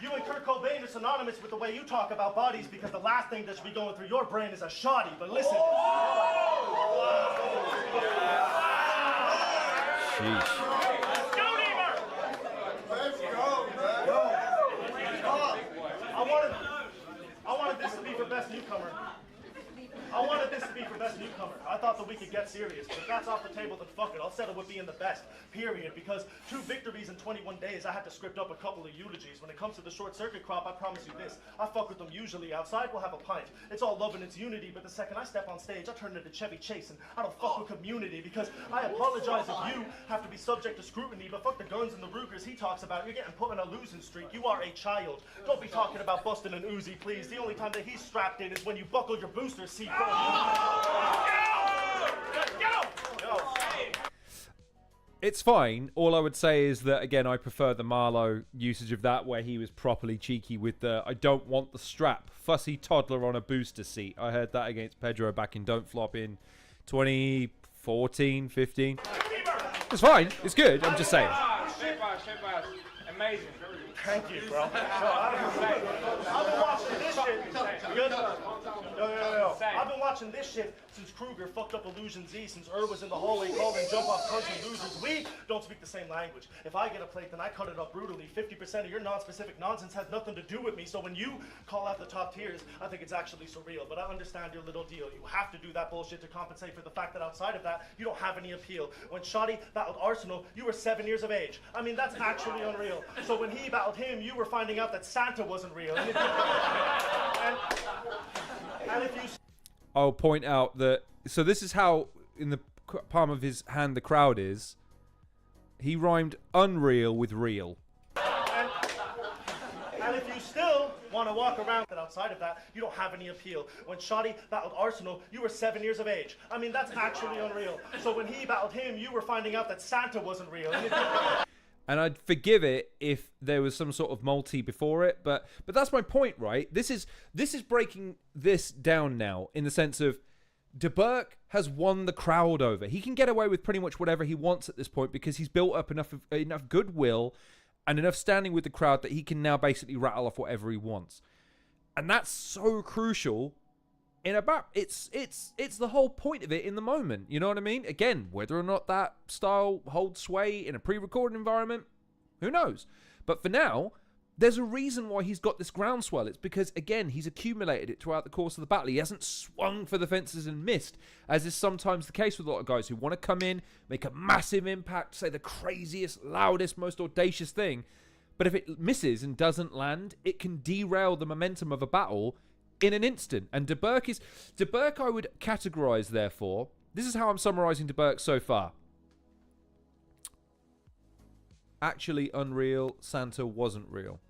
you and Kurt Cobain are synonymous with the way you talk about bodies because the last thing that should be going through your brain is a shoddy. But listen. Sheesh. I wanted this to be for best newcomer. I thought that we could get serious, but if that's off the table, then fuck it. I'll settle with being the best, period. Because 2 victories in 21 days, I had to script up a couple of eulogies. When it comes to the short circuit crop, I promise you this. I fuck with them usually. Outside, we'll have a pint. It's all love and it's unity, but the second I step on stage, I turn into Chevy Chase, and I don't fuck with community. Because I apologize if you have to be subject to scrutiny, but fuck the guns and the Rugers he talks about. You're getting put in a losing streak. You are a child. Don't be talking about busting an Uzi, please. The only time that he's strapped in is when you buckle your booster seat. It's fine. All I would say is that, again, I prefer the Marlowe usage of that, where he was properly cheeky with the I don't want the strap, fussy toddler on a booster seat. I heard that against Pedro back in Don't Flop in 2014, 15. It's fine. It's good. I'm just saying. Amazing. Thank you, bro. I've been watching this shit. Good. Yo. I've been watching this shit since Kruger fucked up Illusion Z, since was in the hallway calling jump off person losers. We don't speak the same language. If I get a plate, then I cut it up brutally. 50% of your non-specific nonsense has nothing to do with me. So when you call out the top tiers, I think it's actually surreal. But I understand your little deal. You have to do that bullshit to compensate for the fact that outside of that, you don't have any appeal. When Shoddy battled Arsenal, you were 7 years of age. I mean, that's actually unreal. So when he battled him, you were finding out that Santa wasn't real. And if you... I'll point out that, so this is how, in the palm of his hand, the crowd is. He rhymed unreal with real. And if you still want to walk around that outside of that, you don't have any appeal. When Shoddy battled Arsenal, you were 7 years of age. I mean, that's actually unreal. So when he battled him, you were finding out that Santa wasn't real. And I'd forgive it if there was some sort of multi before it, but that's my point, right? This is breaking this down now in the sense of Deburke has won the crowd over. He can get away with pretty much whatever he wants at this point because he's built up enough goodwill and enough standing with the crowd that he can now basically rattle off whatever he wants. And that's so crucial in about it's the whole point of it in the moment. You know what I mean? Again, whether or not that style holds sway in a pre-recorded environment, who knows? But for now, there's a reason why he's got this groundswell. It's because, again, he's accumulated it throughout the course of the battle. He hasn't swung for the fences and missed, as is sometimes the case with a lot of guys who want to come in, make a massive impact, say the craziest, loudest, most audacious thing. But if it misses and doesn't land, it can derail the momentum of a battle in an instant. And Deburke I would categorize, therefore, this is how I'm summarizing Deburke so far. Actually unreal, Santa wasn't real.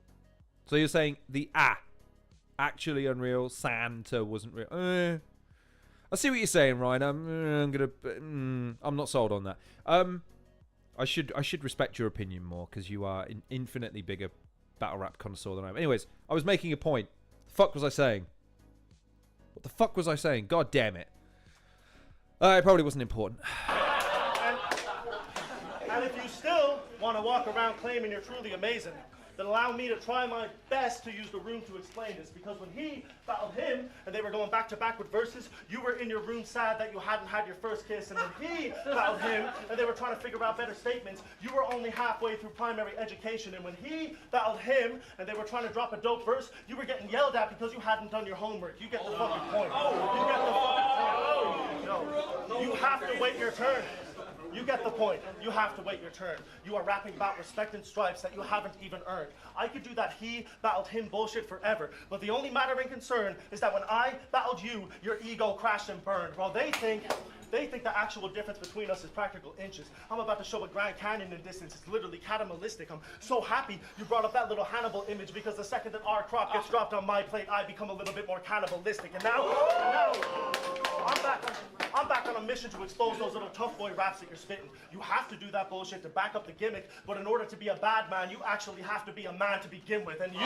So you're saying the actually unreal, Santa wasn't real. I see what you're saying, Ryan. I'm not sold on that. I should respect your opinion more because you are an infinitely bigger battle rap connoisseur than I am. Anyways, I was making a point. The fuck was I saying? What the fuck was I saying? God damn it. It probably wasn't important. And if you still want to walk around claiming you're truly amazing, then allow me to try my best to use the room to explain this. Because when he battled him, and they were going back to back with verses, you were in your room sad that you hadn't had your first kiss. And when he battled him, and they were trying to figure out better statements, you were only halfway through primary education. And when he battled him, and they were trying to drop a dope verse, you were getting yelled at because you hadn't done your homework. You get the fucking point. You get the fucking point. No. You have to wait your turn. You get the point. You have to wait your turn. You are rapping about respect and stripes that you haven't even earned. I could do that he battled him bullshit forever, but the only matter in concern is that when I battled you, your ego crashed and burned. While they think the actual difference between us is practical inches. I'm about to show a Grand Canyon in distance. It's literally catamalistic. I'm so happy you brought up that little Hannibal image because the second that our crop gets dropped on my plate, I become a little bit more cannibalistic. And now I'm back on a mission to expose those little tough boy raps that you're spitting. You have to do that bullshit to back up the gimmick, but in order to be a bad man, you actually have to be a man to begin with. And you...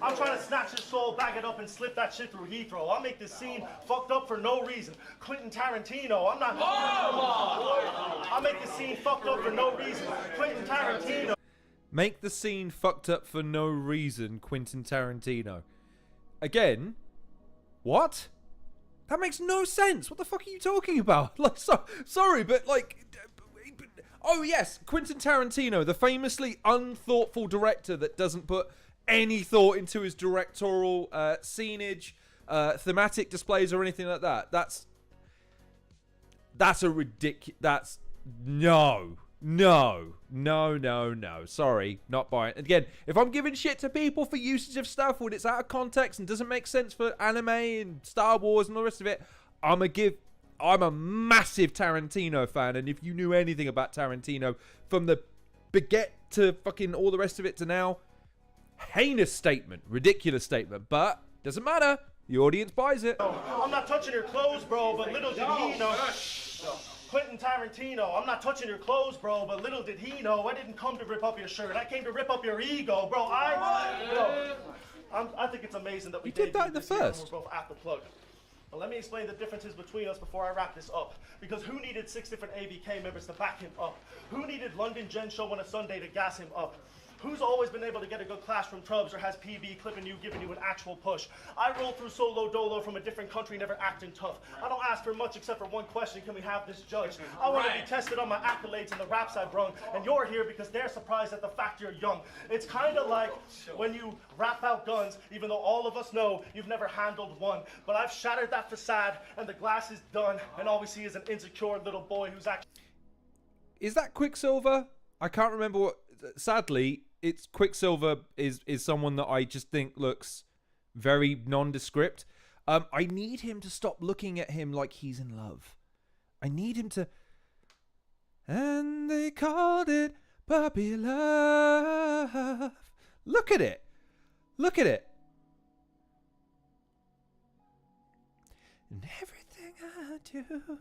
I'm trying to snatch his soul, bag it up, and slip that shit through Heathrow. I'll make this scene fucked up for no reason. Quentin Tarantino, I'm not... I'll make this scene fucked up for no reason. Quentin Tarantino. Make the scene fucked up for no reason, Quentin Tarantino. Again, what? That makes no sense. What the fuck are you talking about? Like, sorry, but like... Oh yes, Quentin Tarantino, the famously unthoughtful director that doesn't put any thought into his directorial scenage, thematic displays or anything like that. That's a ridiculous... That's... No. Sorry, not buying. Again, if I'm giving shit to people for usage of stuff when it's out of context and doesn't make sense for anime and Star Wars and all the rest of it, I'm a massive Tarantino fan, and if you knew anything about Tarantino from the baguette to fucking all the rest of it to now, heinous statement, ridiculous statement, but doesn't matter. The audience buys it. I'm not touching your clothes, bro, but little did he know. Quentin Tarantino, I'm not touching your clothes, bro, but little did he know I didn't come to rip up your shirt. I came to rip up your ego, bro. I think it's amazing that we did that in the first. We're both at the plug. But let me explain the differences between us before I wrap this up. Because who needed 6 different ABK members to back him up? Who needed London Gen Show on a Sunday to gas him up? Who's always been able to get a good clash from Trubs or has PB clipping you, giving you an actual push? I roll through solo dolo from a different country, never acting tough. I don't ask for much except for one question, can we have this judge? I want to be tested on my accolades and the raps I brung, and you're here because they're surprised at the fact you're young. It's kind of like when you rap out guns, even though all of us know you've never handled one. But I've shattered that facade, and the glass is done, and all we see is an insecure little boy who's actually... Is that Quicksilver? I can't remember what... Sadly, it's Quicksilver is someone that I just think looks very nondescript. I need him to stop looking at him like he's in love. I need him to... And they called it puppy love. Look at it. Look at it. And everything I do...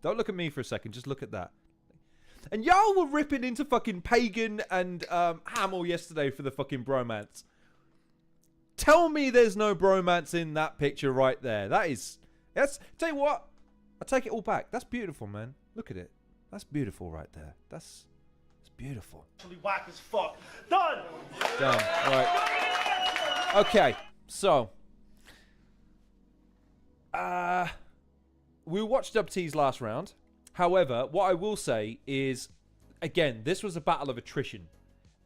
Don't look at me for a second. Just look at that. And y'all were ripping into fucking Pagan and Hamill yesterday for the fucking bromance. Tell me there's no bromance in that picture right there. That's... Tell you what. I take it all back. That's beautiful, man. Look at it. That's beautiful right there. It's beautiful. Actually whack as fuck. Done! Done. Right. Okay. So. We watched Dub T's last round. However, what I will say is, again, this was a battle of attrition.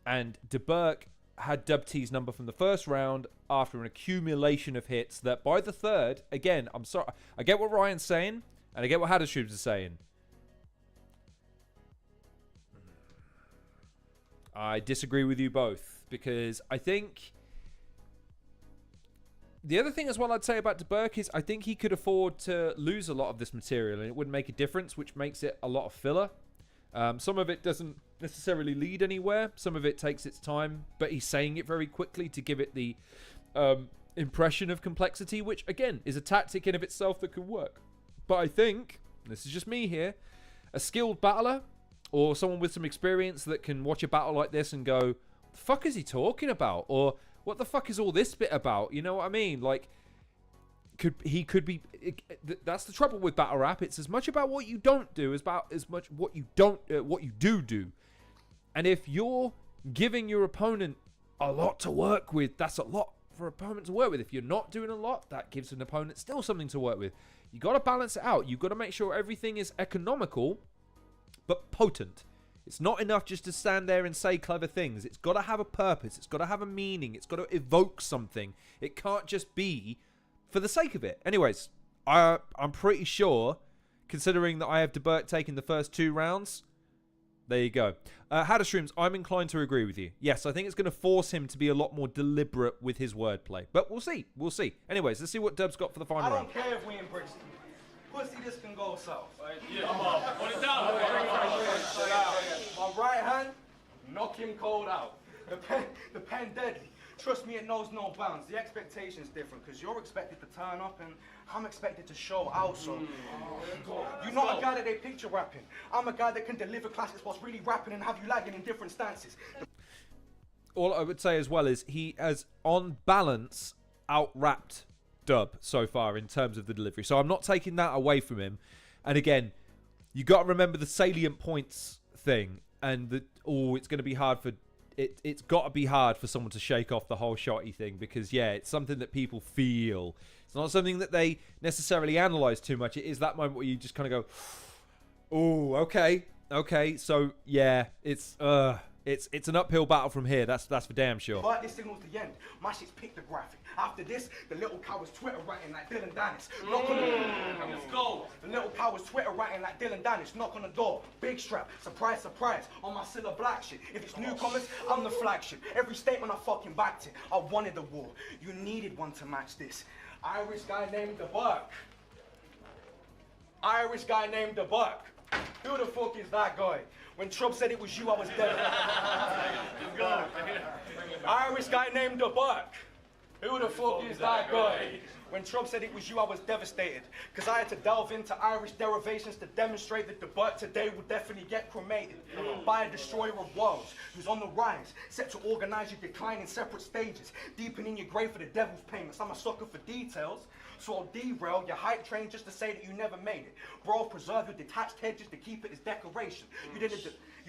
And Deburke had Dub T's number from the first round after an accumulation of hits that by the third, again, I'm sorry, I get what Ryan's saying, and I get what Hadderstreams is saying. I disagree with you both, because I think... The other thing as well I'd say about Deburke is I think he could afford to lose a lot of this material and it wouldn't make a difference, which makes it a lot of filler. Some of it doesn't necessarily lead anywhere. Some of it takes its time, but he's saying it very quickly to give it the impression of complexity, which, again, is a tactic in of itself that could work. But I think, this is just me here, a skilled battler or someone with some experience that can watch a battle like this and go, what the fuck is he talking about? Or... what the fuck is all this bit about? You know what I mean? Like, he could be... that's the trouble with battle rap. It's as much about what you don't do as about as much what you do. And if you're giving your opponent a lot to work with, that's a lot for an opponent to work with. If you're not doing a lot, that gives an opponent still something to work with. You got to balance it out. You've got to make sure everything is economical, but potent. It's not enough just to stand there and say clever things. It's got to have a purpose. It's got to have a meaning. It's got to evoke something. It can't just be for the sake of it. Anyways, I'm pretty sure, considering that I have Deburke taking the first 2 rounds, there you go. Hadderstreams, I'm inclined to agree with you. Yes, I think it's going to force him to be a lot more deliberate with his wordplay. But we'll see. We'll see. Anyways, let's see what Dub's got for the final round. I don't care if we in Brixton. Pussy, this can go south. Yeah, come on. Put it down. My right hand, knock him cold out. The pen deadly. Trust me, it knows no bounds. The expectation's different because you're expected to turn up and I'm expected to show out. So you're not a guy that they picture rapping. I'm a guy that can deliver classics whilst really rapping and have you lagging in different stances. All I would say as well is he has, on balance, out-rapped Dub so far in terms of the delivery. So I'm not taking that away from him. And again, you got to remember the salient points thing. And it's going to be hard for... It's got to be hard for someone to shake off the whole shotty thing because, yeah, it's something that people feel. It's not something that they necessarily analyze too much. It is that moment where you just kind of go, oh, okay. So, yeah, it's an uphill battle from here. That's for damn sure. But this signals the end. My shit's pictographic. After this, the little cow was Twitter writing like Dylan Dennis. Knock on the door. Let's go. The little cow was Twitter writing like Dylan Dennis. Knock on the door. Big strap. Surprise, surprise. On my Silla Black shit. If it's newcomers, I'm the flagship. Every statement I fucking backed it. I wanted the war. You needed one to match this. Irish guy named Deburke. Irish guy named Deburke. Who the fuck is that guy? When Trump said it was you, I was dead. Irish guy named Deburke. Who would have thought he was that guy? When Trump said it was you, I was devastated. Because I had to delve into Irish derivations to demonstrate that Deburke today will definitely get cremated by a destroyer of worlds who's on the rise, set to organize your decline in separate stages, deepening your grave for the devil's payments. I'm a sucker for details, so I'll derail your hype train just to say that you never made it. Bro, I'll preserve your detached head just to keep it as decoration. You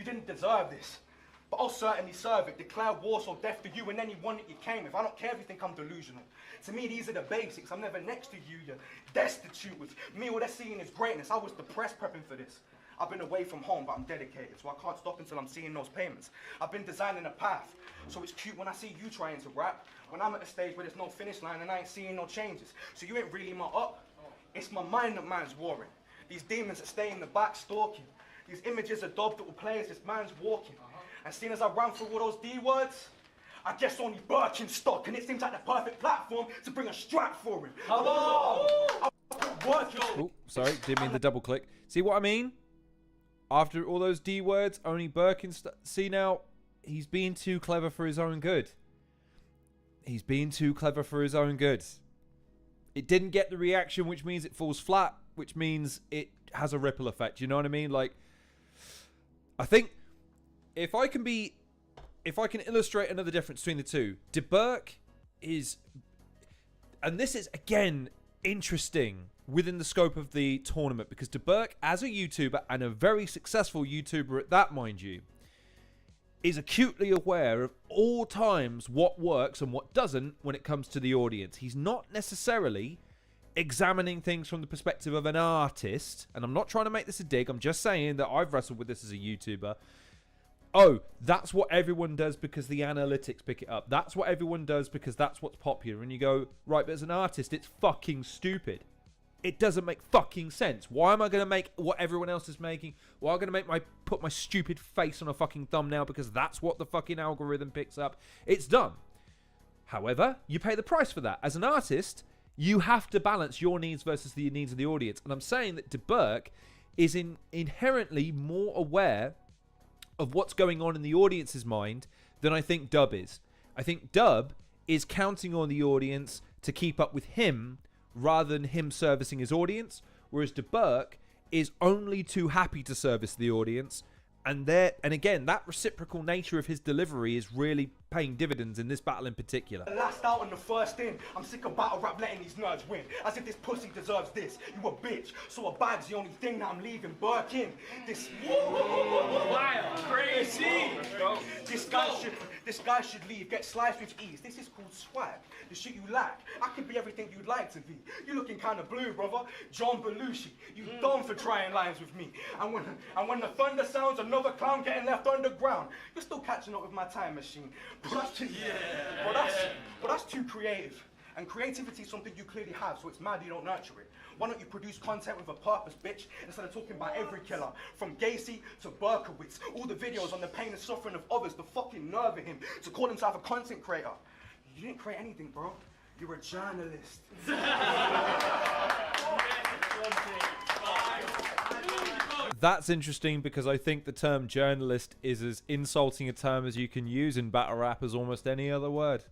didn't deserve this. But I'll certainly serve it. Declare war so death to you and anyone that you came with. I don't care if you think I'm delusional. To me, these are the basics. I'm never next to you. You're destitute with me. All they're seeing is greatness. I was depressed prepping for this. I've been away from home, but I'm dedicated, so I can't stop until I'm seeing those payments. I've been designing a path, so it's cute when I see you trying to rap, when I'm at a stage where there's no finish line and I ain't seeing no changes. So you ain't really my up. It's my mind that man's warring. These demons that stay in the back stalking. These images of dub that will play as this man's walking. And seeing as I ran through all those D words, I guess only Burke in stock, and it seems like the perfect platform to bring a strap for him. Hello! Oh, sorry, didn't mean the double click. See what I mean? After all those D words, only Burke in stock. See now, he's being too clever for his own good. He's being too clever for his own good. It didn't get the reaction, which means it falls flat, which means it has a ripple effect. You know what I mean? Like, I think if I can illustrate another difference between the two, Deburke is, and this is again interesting within the scope of the tournament, because Deburke, as a YouTuber and a very successful YouTuber at that, mind you, is acutely aware of all times what works and what doesn't when it comes to the audience. He's not necessarily examining things from the perspective of an artist, and I'm not trying to make this a dig, I'm just saying that I've wrestled with this as a YouTuber. Oh, that's what everyone does because the analytics pick it up. That's what everyone does because that's what's popular. And you go, right, but as an artist, it's fucking stupid. It doesn't make fucking sense. Why am I going to make what everyone else is making? Why am I going to put my stupid face on a fucking thumbnail because that's what the fucking algorithm picks up? It's dumb. However, you pay the price for that. As an artist, you have to balance your needs versus the needs of the audience. And I'm saying that Deburke is inherently more aware of what's going on in the audience's mind than I think Dub is. I think Dub is counting on the audience to keep up with him rather than him servicing his audience, whereas Deburke is only too happy to service the audience. And again, that reciprocal nature of his delivery is really paying dividends in this battle in particular. Last out and the first in. I'm sick of battle rap letting these nerds win. As if this pussy deserves this. You a bitch, so a bag's the only thing that I'm leaving Burke in. This Wild, crazy. This guy should leave. Get sliced with ease. This is called swag. The shit you lack. I could be everything you'd like to be. You looking kind of blue, brother. John Belushi. You dumb for trying lines with me. And when the thunder sounds, another clown getting left underground. You're still catching up with my time machine. But that's too creative. And creativity is something you clearly have, so it's mad you don't nurture it. Why don't you produce content with a purpose, bitch, instead of talking about every killer, from Gacy to Berkowitz, all the videos on the pain and suffering of others, the fucking nerve of him, to call himself a content creator. You didn't create anything, bro. You're a journalist. That's interesting because I think the term journalist is as insulting a term as you can use in battle rap as almost any other word.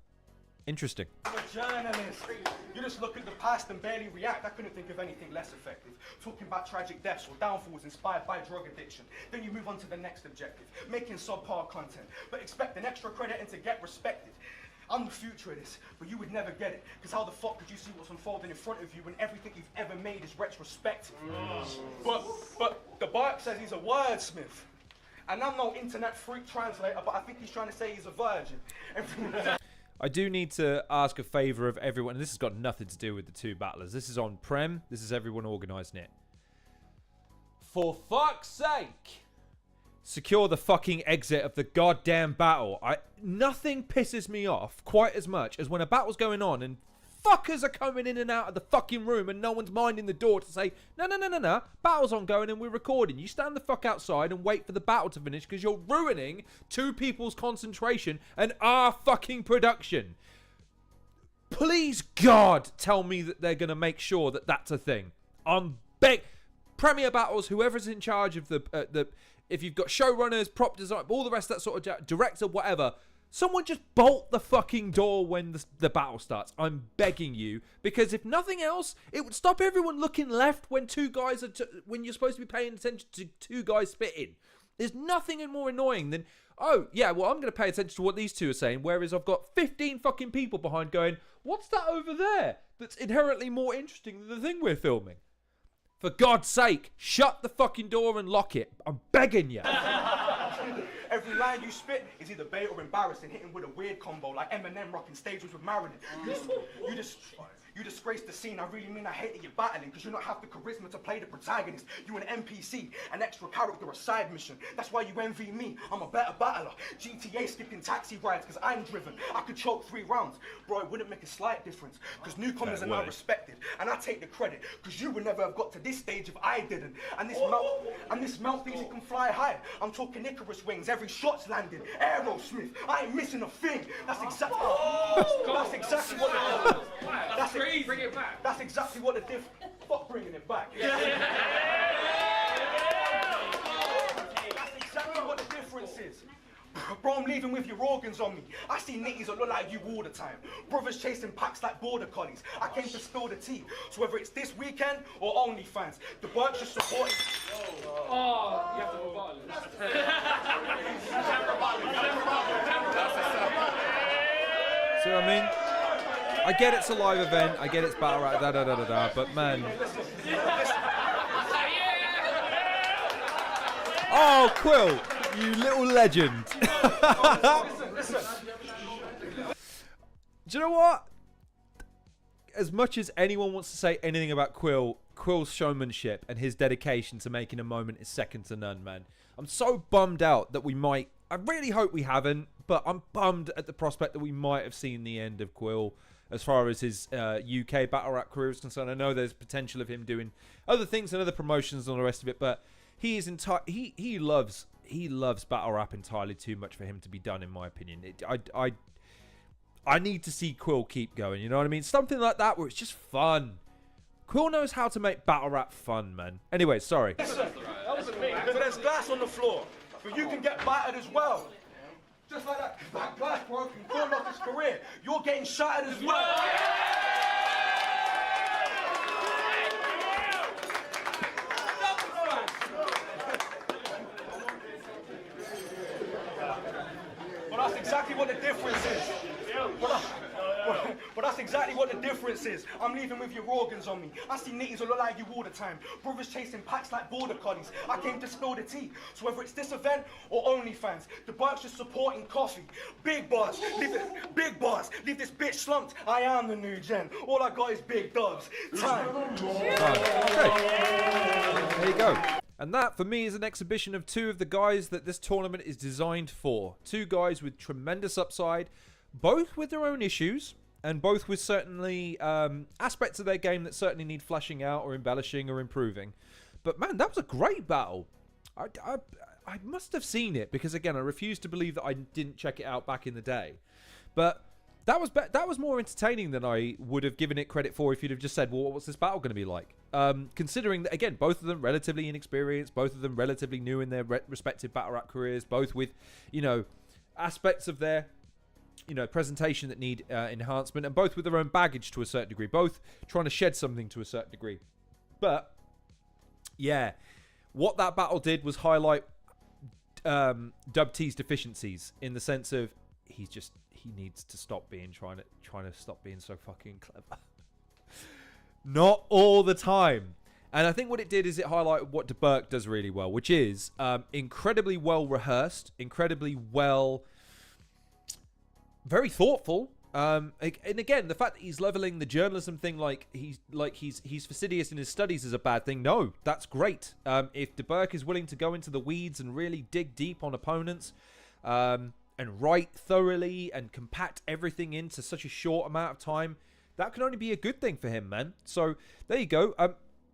Interesting. I'm a journalist. You just look at the past and barely react. I couldn't think of anything less effective. Talking about tragic deaths or downfalls inspired by drug addiction. Then you move on to the next objective, making subpar content, but expect an extra credit and to get respected. I'm the future of this, but you would never get it. Because how the fuck could you see what's unfolding in front of you when everything you've ever made is retrospective? But Deburke says he's a wordsmith. And I'm no internet freak translator, but I think he's trying to say he's a virgin. I do need to ask a favour of everyone, and this has got nothing to do with the two battlers. This is on Prem. This is everyone organising it. For fuck's sake, secure the fucking exit of the goddamn battle. Nothing pisses me off quite as much as when a battle's going on and fuckers are coming in and out of the fucking room and no one's minding the door to say, no, battle's ongoing and we're recording. You stand the fuck outside and wait for the battle to finish because you're ruining two people's concentration and our fucking production. Please, God, tell me that they're going to make sure that that's a thing. Premier Battles, whoever's in charge of the if you've got showrunners, prop design, all the rest of that sort of director, whatever, Someone just bolt the fucking door when the battle starts. I'm begging you, because if nothing else, it would stop everyone looking left when when you're supposed to be paying attention to two guys spitting. There's nothing more annoying than, oh yeah, well I'm going to pay attention to what these two are saying, whereas I've got 15 fucking people behind going, what's that over there? That's inherently more interesting than the thing we're filming. For God's sake, shut the fucking door and lock it. I'm begging you. Every line you spit is either bait or embarrassing, hitting with a weird combo like Eminem rocking stages with Marilyn. You disgrace the scene. I really mean I hate that you're battling, because you don't have the charisma to play the protagonist. You an NPC, an extra character, a side mission. That's why you envy me. I'm a better battler. GTA skipping taxi rides because I'm driven. I could choke 3 rounds. Bro, it wouldn't make a slight difference, because newcomers are now respected. And I take the credit, because you would never have got to this stage if I didn't. And this mouth thinks it can fly high. I'm talking Icarus wings. Every shot's landing. Aerosmith. I ain't missing a thing. That's exactly what Bring it back. That's exactly what the fuck bringing it back. That's exactly what the difference is. Bro, I'm leaving with your organs on me. I see nitties that look like you all the time. Brothers chasing packs like border collies. I came to spill the tea. So whether it's this weekend or OnlyFans, Deburke just supporting. Oh, you have to move on. See what I mean? I get it's a live event, I get it's battle rap, but man. Oh, Quill, you little legend. Do you know what? As much as anyone wants to say anything about Quill's showmanship and his dedication to making a moment is second to none, man. I'm so bummed out that I really hope we haven't, but I'm bummed at the prospect that we might have seen the end of Quill as far as his UK battle rap career is concerned. I know there's potential of him doing other things and other promotions and all the rest of it, but he is he loves battle rap entirely too much for him to be done, in my opinion. I need to see Quill keep going, you know what I mean? Something like that where it's just fun. Quill knows how to make battle rap fun, man. Anyway, sorry. Listen, so there's glass on the floor, but you can get battered as well. Just like that glass broke and Quill off his career. You're getting shattered as well. Well, that's exactly what the difference is. But that's exactly what the difference is. I'm leaving with your organs on me. I see nitties that look like you all the time. Brothers chasing packs like border collies. I came to spill the tea. So whether it's this event or OnlyFans, Deburke's just supporting coffee. Big bars, leave this bitch slumped. I am the new gen. All I got is big dubs. Time. Okay. There you go. And that, for me, is an exhibition of two of the guys that this tournament is designed for. Two guys with tremendous upside, both with their own issues, and both with certainly aspects of their game that certainly need fleshing out or embellishing or improving. But man, that was a great battle. I must have seen it, because again, I refuse to believe that I didn't check it out back in the day. But that was more entertaining than I would have given it credit for if you'd have just said, well, what's this battle going to be like? Considering that, again, both of them relatively inexperienced, both of them relatively new in their respective battle rap careers, both with, aspects of their presentation that need enhancement, and both with their own baggage to a certain degree, both trying to shed something to a certain degree. But yeah, what that battle did was highlight Dub T's deficiencies, in the sense of he needs to stop being trying to stop being so fucking clever. Not all the time. And I think what it did is it highlighted what Deburke does really well, which is incredibly well rehearsed, incredibly well, very thoughtful. And again, the fact that he's leveling the journalism thing like he's fastidious in his studies is a bad thing. No, that's great. If Deburke is willing to go into the weeds and really dig deep on opponents, and write thoroughly and compact everything into such a short amount of time, that can only be a good thing for him, man. So there you go.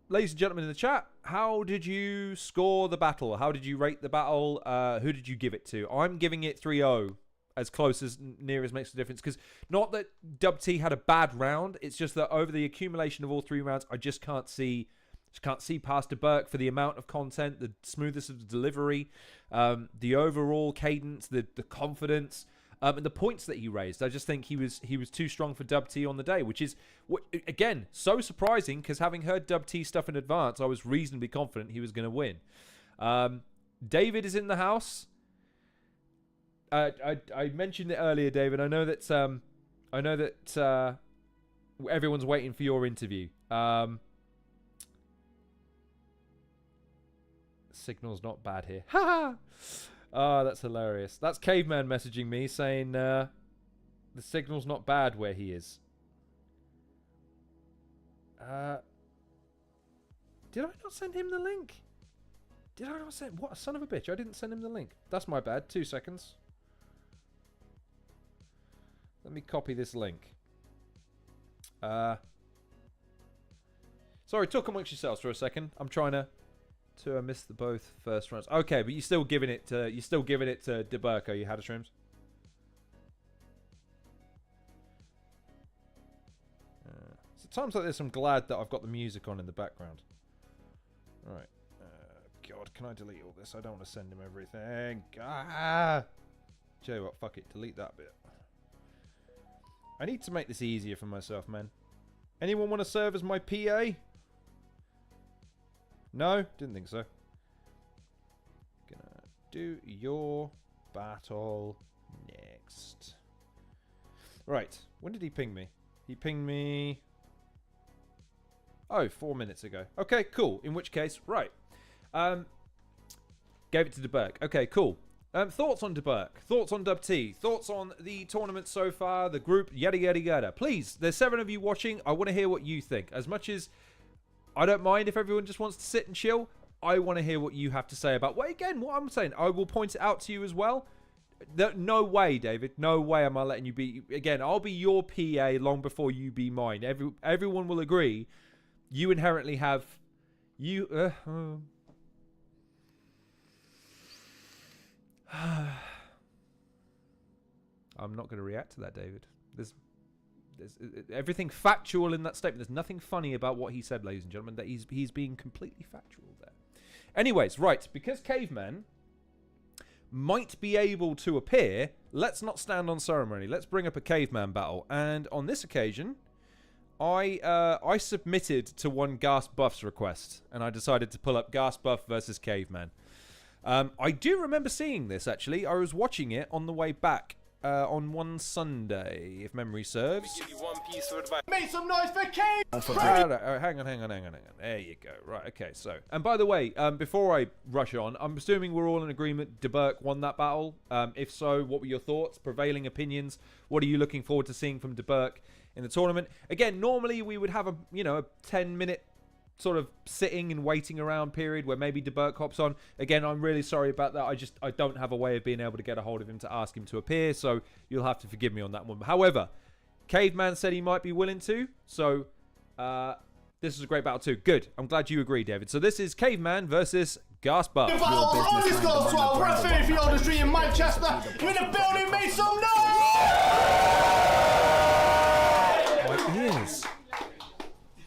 Ladies and gentlemen in the chat, how did you score the battle? How did you rate the battle? Who did you give it to? I'm giving it 3-0. As close as near as makes a difference, because not that Dub T had a bad round, it's just that over the accumulation of all 3 rounds, I just can't see past Deburke for the amount of content, the smoothness of the delivery, the overall cadence, the confidence. and the points that he raised. I just think he was too strong for Dub T on the day, which is, again, so surprising because having heard Dub T stuff in advance, I was reasonably confident he was going to win. David is in the house. I mentioned it earlier, David. I know that everyone's waiting for your interview. Signal's not bad here. Ha! Oh, that's hilarious. That's Caveman messaging me saying the signal's not bad where he is. Did I not send him the link? Did I not send... What a son of a bitch. I didn't send him the link. That's my bad. 2 seconds. Let me copy this link. Sorry, talk amongst yourselves for a second. I'm trying to... I missed the both first rounds. Okay, but you're still giving it to Deburke, you had a streams. So times like this, I'm glad that I've got the music on in the background. All right. God, can I delete all this? I don't want to send him everything. Tell you what, fuck it, delete that bit. I need to make this easier for myself, man. Anyone want to serve as my PA? No? Didn't think so. Gonna do your battle next. Right. When did he ping me? He pinged me... Oh, 4 minutes ago. Okay, cool. In which case, right. Gave it to Deburke. Okay, cool. Thoughts on Deburke? Thoughts on Dub T? Thoughts on the tournament so far? The group? Yada, yada, yada. Please, there's 7 of you watching. I want to hear what you think. As much as... I don't mind if everyone just wants to sit and chill. I want to hear what you have to say about... Well, again, what I'm saying, I will point it out to you as well. No way, David. No way am I letting you be... Again, I'll be your PA long before you be mine. Everyone will agree. You inherently have... I'm not going to react to that, David. There's everything factual in that statement. There's nothing funny about what he said, ladies and gentlemen. That he's being completely factual there. Anyways, right, because Caveman might be able to appear, let's not stand on ceremony. Let's bring up a Caveman battle. And on this occasion, I submitted to one Gas Buff's request, and I decided to pull up Gas Buff versus Caveman. I do remember seeing this, actually. I was watching it on the way back. On one Sunday, if memory serves. Give you one piece of advice. Make some noise for Cave! Hang on. There you go. Right, okay, so. And by the way, before I rush on, I'm assuming we're all in agreement Deburke won that battle. If so, what were your thoughts, prevailing opinions? What are you looking forward to seeing from Deburke in the tournament? Again, normally we would have a 10-minute sort of sitting and waiting around period where maybe Deburke hops on. Again, I'm really sorry about that. I don't have a way of being able to get a hold of him to ask him to appear, so you'll have to forgive me on that one. However, Caveman said he might be willing to, so this is a great battle too. Good. I'm glad you agree, David. So this is Caveman versus Gas Buff. If I always go to our referee for the street in Manchester, in the building, make some noise! My ears.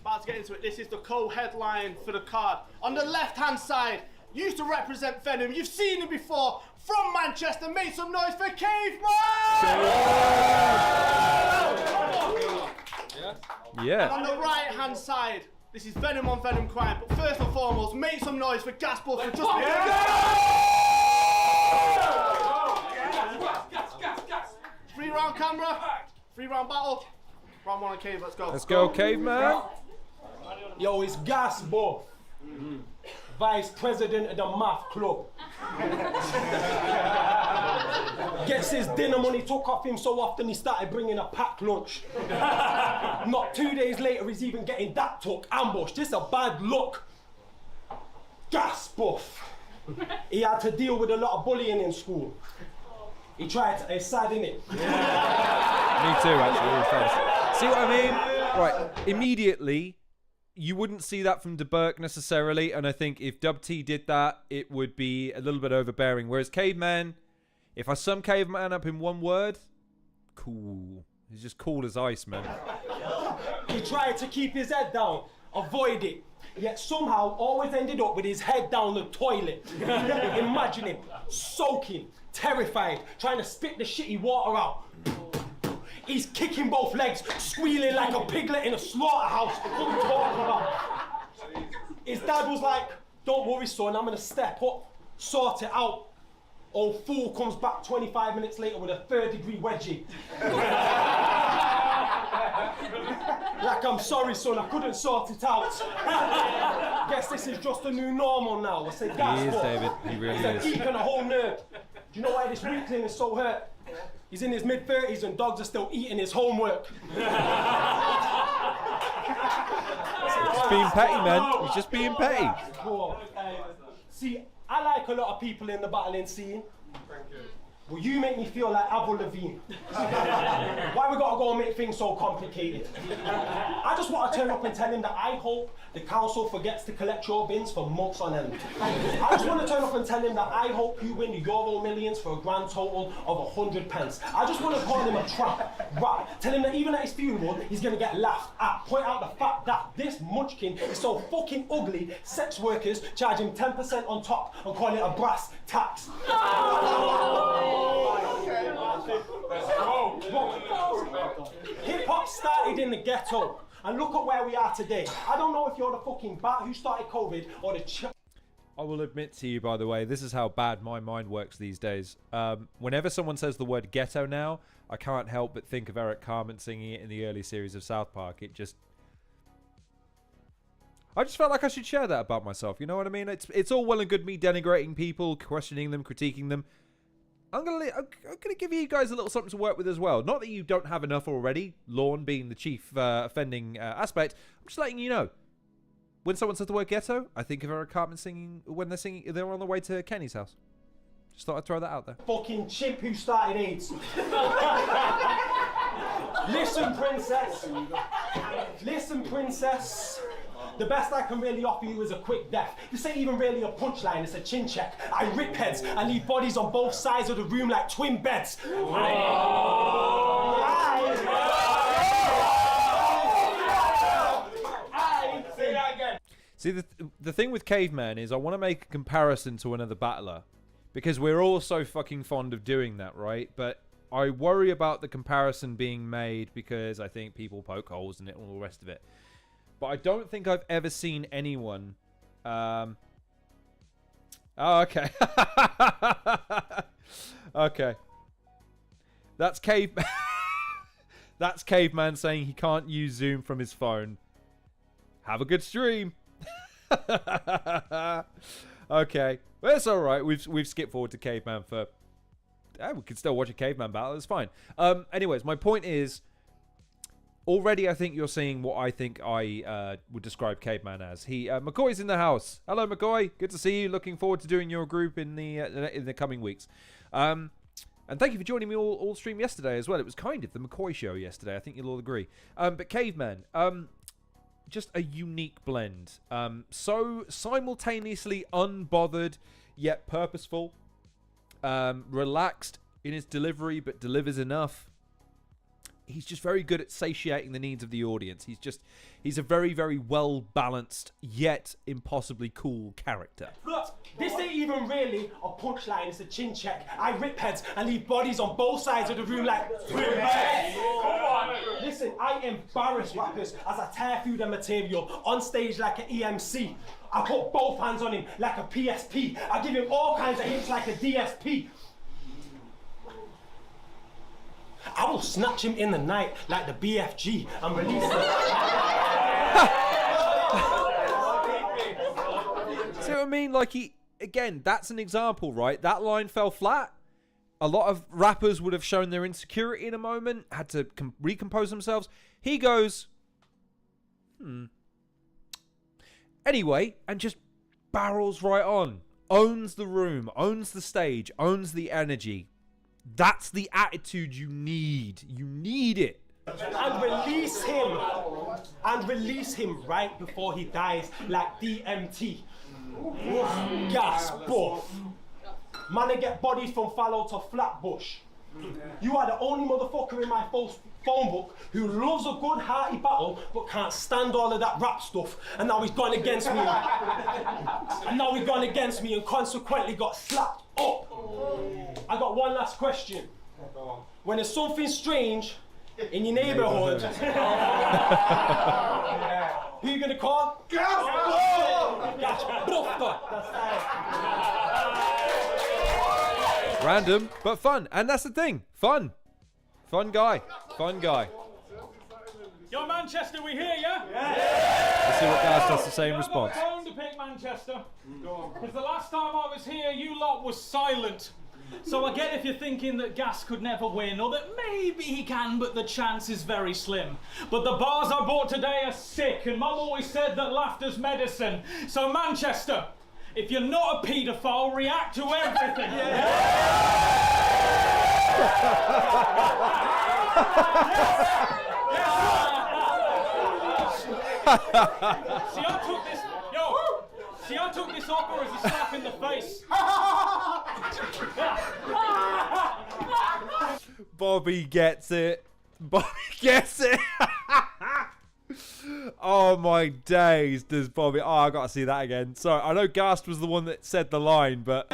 About to get into it. This is the co-headline for the card. On the left-hand side, used to represent Venom. You've seen him before. From Manchester, make some noise for Caveman! Yeah. And on the right-hand side, this is Venom on Venom crime. But first and foremost, make some noise for Gas Buff for just... Three-round camera, 3-round battle. Round 1 on Cave, let's go. Let's go, Caveman. Yo, it's Gas Buff, Vice President of the Math Club. Gets his dinner money took off him so often he started bringing a packed lunch. Not 2 days later, he's even getting that took. Ambush, this is a bad look. Gas Buff. He had to deal with a lot of bullying in school. He tried to, it's sad, innit? Me too, actually. See what I mean? Right, immediately, you wouldn't see that from Deburke necessarily, and I think if Dub T did that, it would be a little bit overbearing. Whereas Caveman, if I sum Caveman up in one word, cool. He's just cool as ice, man. He tried to keep his head down, avoid it, yet somehow always ended up with his head down the toilet. Imagine him soaking, terrified, trying to spit the shitty water out. He's kicking both legs, squealing like a piglet in a slaughterhouse. What are we talking about? His dad was like, don't worry, son, I'm gonna step up, sort it out. Old fool comes back 25 minutes later with a 3rd-degree wedgie. Like, I'm sorry, son, I couldn't sort it out. Guess this is just a new normal now. I said, that's He is, David. He really He's a is. geek and a whole nerd. Do you know why this weakling is so hurt? He's in his mid-30s and dogs are still eating his homework. Just being petty, man. He's just being petty. Cool. See, I like a lot of people in the battling scene. Well, you make me feel like Avril Lavigne. Why we gotta go and make things so complicated? I just want to turn up and tell him that I hope the council forgets to collect your bins for months on end. I just want to turn up and tell him that I hope you win the Euro Millions for a grand total of 100 pence. I just want to call him a tramp. Right, tell him that even at his funeral, he's gonna get laughed at. Point out the fact that this munchkin is so fucking ugly, sex workers charge him 10% on top and call it a brass tax. Hip hop started in the ghetto, and look at where we are today. I don't know if you're the fucking bat who started COVID or the I will admit to you, by the way, this is how bad my mind works these days. Whenever someone says the word ghetto now, I can't help but think of Eric Carmen singing it in the early series of South Park. I just felt like I should share that about myself. You know what I mean? It's all well and good me denigrating people, questioning them, critiquing them. I'm gonna give you guys a little something to work with as well. Not that you don't have enough already, Lorne being the chief offending aspect. I'm just letting you know. When someone says the word ghetto, I think of Eric Cartman singing when they're on the way to Kenny's house. Just thought I'd throw that out there. fucking chimp who started AIDS. Listen, princess. Listen, princess. The best I can really offer you is a quick death. This ain't even really a punchline, it's a chin check. I rip heads, I leave bodies on both sides of the room like twin beds. Say that again. See, the thing with Caveman is I want to make a comparison to another battler. Because we're all so fucking fond of doing that, right? But I worry about the comparison being made because I think people poke holes in it and all the rest of it. But I don't think I've ever seen anyone... Oh, okay. Okay. That's That's Caveman saying he can't use Zoom from his phone. Have a good stream. Okay. Well, it's alright. We've skipped forward to Caveman for... we can still watch a Caveman battle. It's fine. Anyways, my point is... Already, I think you're seeing what I think I would describe Caveman as. McCoy's in the house. Hello, McCoy. Good to see you. Looking forward to doing your group in the coming weeks. And thank you for joining me all stream yesterday as well. It was kind of the McCoy show yesterday. I think you'll all agree. But Caveman, just a unique blend. So simultaneously unbothered yet purposeful. Relaxed in his delivery, but delivers enough. He's just very good at satiating the needs of the audience. He's a very, very well-balanced, yet impossibly cool character. Look, this ain't even really a punchline, it's a chin check. I rip heads and leave bodies on both sides of the room like twin beds. Listen, I embarrass rappers as I tear through the material on stage like an EMC. I put both hands on him like a PSP. I give him all kinds of hits like a DSP. I will snatch him in the night like the BFG and release him. See what I mean? Like again, that's an example, right? That line fell flat. A lot of rappers would have shown their insecurity in a moment, had to recompose themselves. He goes, Anyway, and just barrels right on. Owns the room, owns the stage, owns the energy. That's the attitude you need. You need it. And release him right before he dies like DMT. Woof, gas, buff. Man, they get bodies from Fallow to Flatbush. You are the only motherfucker in my phone book who loves a good hearty battle but can't stand all of that rap stuff. And now he's gone against me. And consequently got slapped up. I got one last question. When there's something strange in your neighborhood, who you gonna call? Gas Buster. Random, but fun. And that's the thing. Fun. Fun guy. Fun guy. Yo, Manchester, we here, yeah? Let's see what Gas has to say in response. I've got a bone to pick, Manchester. Because the last time I was here, you lot was silent. So I get if you're thinking that Gas could never win, or that maybe he can, but the chance is very slim. But the bars I bought today are sick, and Mum always said that laughter's medicine. So Manchester, if you're not a paedophile, react to everything. See, I took this offer as a slap in the face. Bobby gets it. Bobby gets it. Oh my days, does Bobby. Oh, I gotta see that again. Sorry, I know Gast was the one that said the line, but.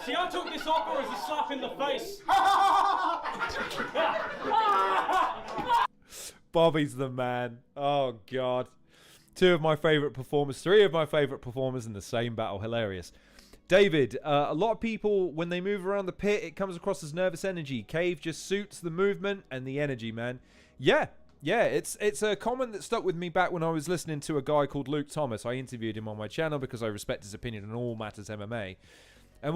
See, I took this offer as a slap in the face. Bobby's the man. Oh, God. Three of my favourite performers in the same battle. Hilarious. David, a lot of people, when they move around the pit, it comes across as nervous energy. Cave just suits the movement and the energy, man. Yeah, it's a comment that stuck with me back when I was listening to a guy called Luke Thomas. I interviewed him on my channel because I respect his opinion on all matters MMA. And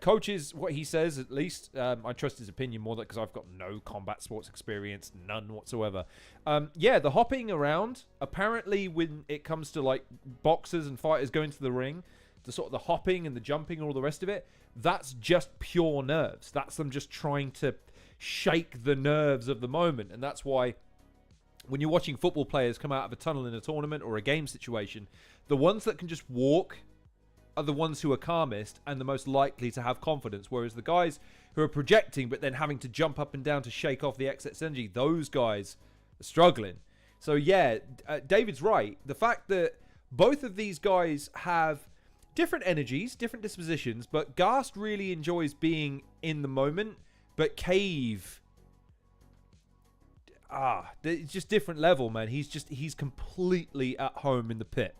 coaches, what he says, at least, I trust his opinion more because I've got no combat sports experience, none whatsoever. The hopping around, apparently when it comes to like boxers and fighters going to the ring, the sort of the hopping and the jumping and all the rest of it, that's just pure nerves. That's them just trying to shake the nerves of the moment. And that's why when you're watching football players come out of a tunnel in a tournament or a game situation, the ones that can just walk are the ones who are calmest and the most likely to have confidence, whereas the guys who are projecting but then having to jump up and down to shake off the excess energy, those guys are struggling. So yeah, David's right. The fact that both of these guys have different energies, different dispositions, but Gast really enjoys being in the moment, but Cave, it's just different level, man. He's completely at home in the pit.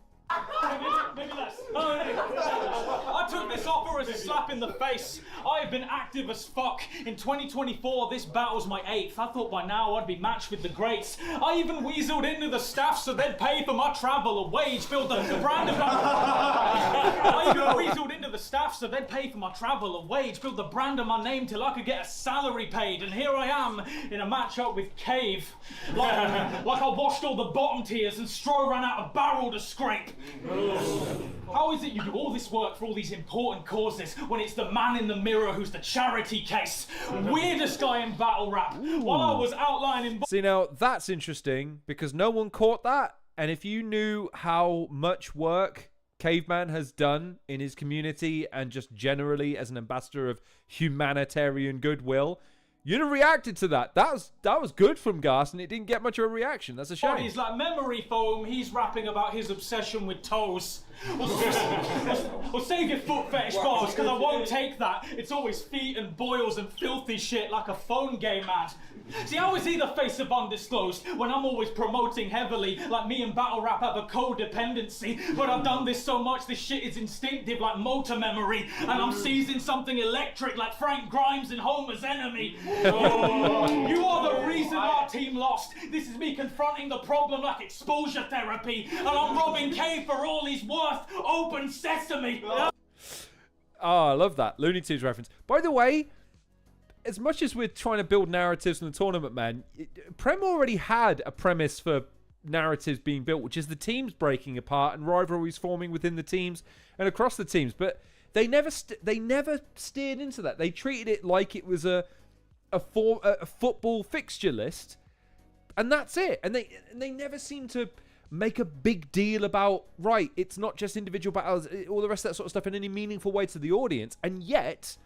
Maybe less. I took this offer as a slap in the face. I have been active as fuck. In 2024, this battle's my 8th. I thought by now I'd be matched with the greats. I even weaseled into the staff so they'd pay for my travel, a wage, build the brand of my... I even weaseled into the staff so they'd pay for my travel, a wage, build the brand of my name till I could get a salary paid. And here I am in a matchup with Cave. Like I washed all the bottom tiers and Straw ran out a barrel to scrape. How is it you do all this work for all these important causes when it's the man in the mirror who's the charity case? Weirdest guy in battle rap. While I was outlining... See, now, that's interesting because no one caught that. And if you knew how much work Caveman has done in his community and just generally as an ambassador of humanitarian goodwill, you'd have reacted to that. That was good from Gas, and it didn't get much of a reaction. That's a shame. He's like memory foam. He's rapping about his obsession with toes. Well, save your foot fetish bars, because I won't take that. It's always feet and boils and filthy shit like a phone game ad. See, how is he the face of undisclosed when I'm always promoting heavily like me and battle rap have a codependency? But I've done this so much, this shit is instinctive like motor memory, and I'm seizing something electric like Frank Grimes and Homer's enemy. You are the reason our team lost. This is me confronting the problem like exposure therapy, and I'm robbing Cave for all he's worth. Open sesame. Oh, I love that Looney Tunes reference. By the way, as much as we're trying to build narratives in the tournament, man, Prem already had a premise for narratives being built, which is the teams breaking apart and rivalries forming within the teams and across the teams. But they never steered into that. They treated it like it was a football fixture list, and that's it. And they never seem to make a big deal about, right, it's not just individual battles, all the rest of that sort of stuff in any meaningful way to the audience. And yet,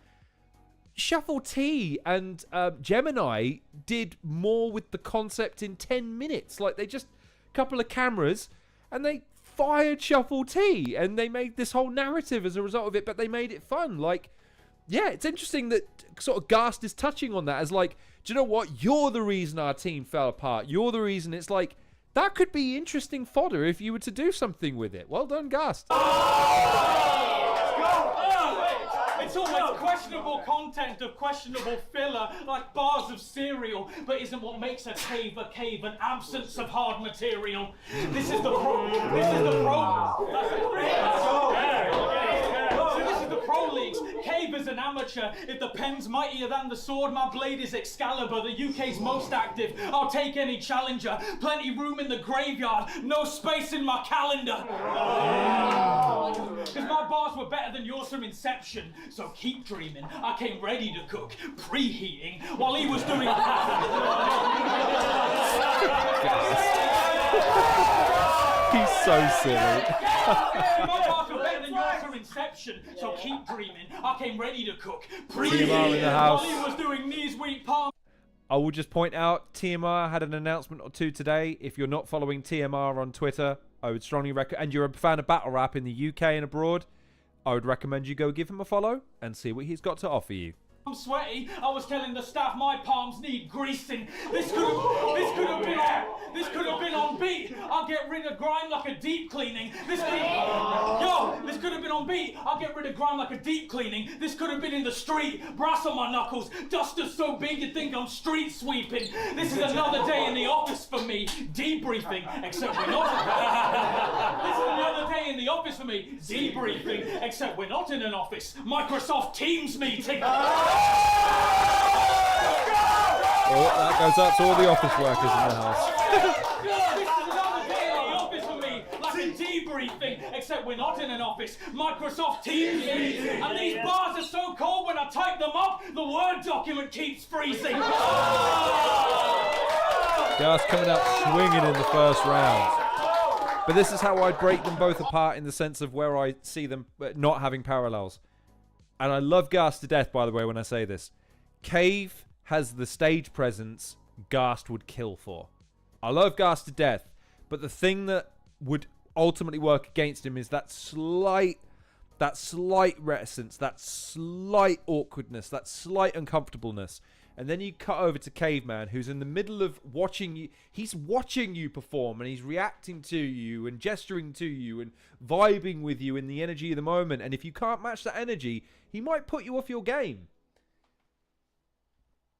Shuffle T and Gemini did more with the concept in 10 minutes. Like, they just, couple of cameras, and they fired Shuffle T, and they made this whole narrative as a result of it, but they made it fun. Like, yeah, it's interesting that sort of Gast is touching on that as like, do you know what? You're the reason our team fell apart. You're the reason. It's like, that could be interesting fodder if you were to do something with it. Well done, Gast. It's almost questionable content of questionable filler, like bars of cereal, but isn't what makes a cave an absence of hard material. This is the pro leagues. Cave is an amateur. If the pen's mightier than the sword, my blade is Excalibur, the UK's most active. I'll take any challenger. Plenty room in the graveyard, no space in my calendar. Because my bars were better than yours from inception. So keep dreaming. I came ready to cook, preheating, while he was doing... He's so silly. My bars were better than yours from inception. So keep dreaming. I came ready to cook, preheating, TMR in the house. while he was doing knees, weak palms. I will just point out, TMR had an announcement or two today. If you're not following TMR on Twitter, I would strongly recommend, and you're a fan of battle rap in the UK and abroad, I would recommend you go give him a follow and see what he's got to offer you. I'm sweaty. I was telling the staff my palms need greasing. This could have been on beat. I'll get rid of grime like a deep cleaning. This could have been on beat. I'll get rid of grime like a deep cleaning. This could have been in the street. Brass on my knuckles. Dusters so big you'd think I'm street sweeping. This is another day in the office for me. Debriefing, except we're not. This is another day in the office for me. Debriefing, except we're not in an office. Microsoft Teams meeting. Oh, that goes out to all the office workers in the house. This is another day in the office for me, like a debriefing, except we're not in an office. Microsoft Teams meeting, and these bars are so cold when I type them up, the Word document keeps freezing. Gus coming out swinging in the first round. But this is how I'd break them both apart in the sense of where I see them not having parallels. And I love Ghast to death, by the way, when I say this. Cave has the stage presence Ghast would kill for. I love Ghast to death, but the thing that would ultimately work against him is that slight reticence, that slight awkwardness, that slight uncomfortableness. And then you cut over to Caveman, who's in the middle of watching you. He's watching you perform, and he's reacting to you and gesturing to you and vibing with you in the energy of the moment. And if you can't match that energy, he might put you off your game.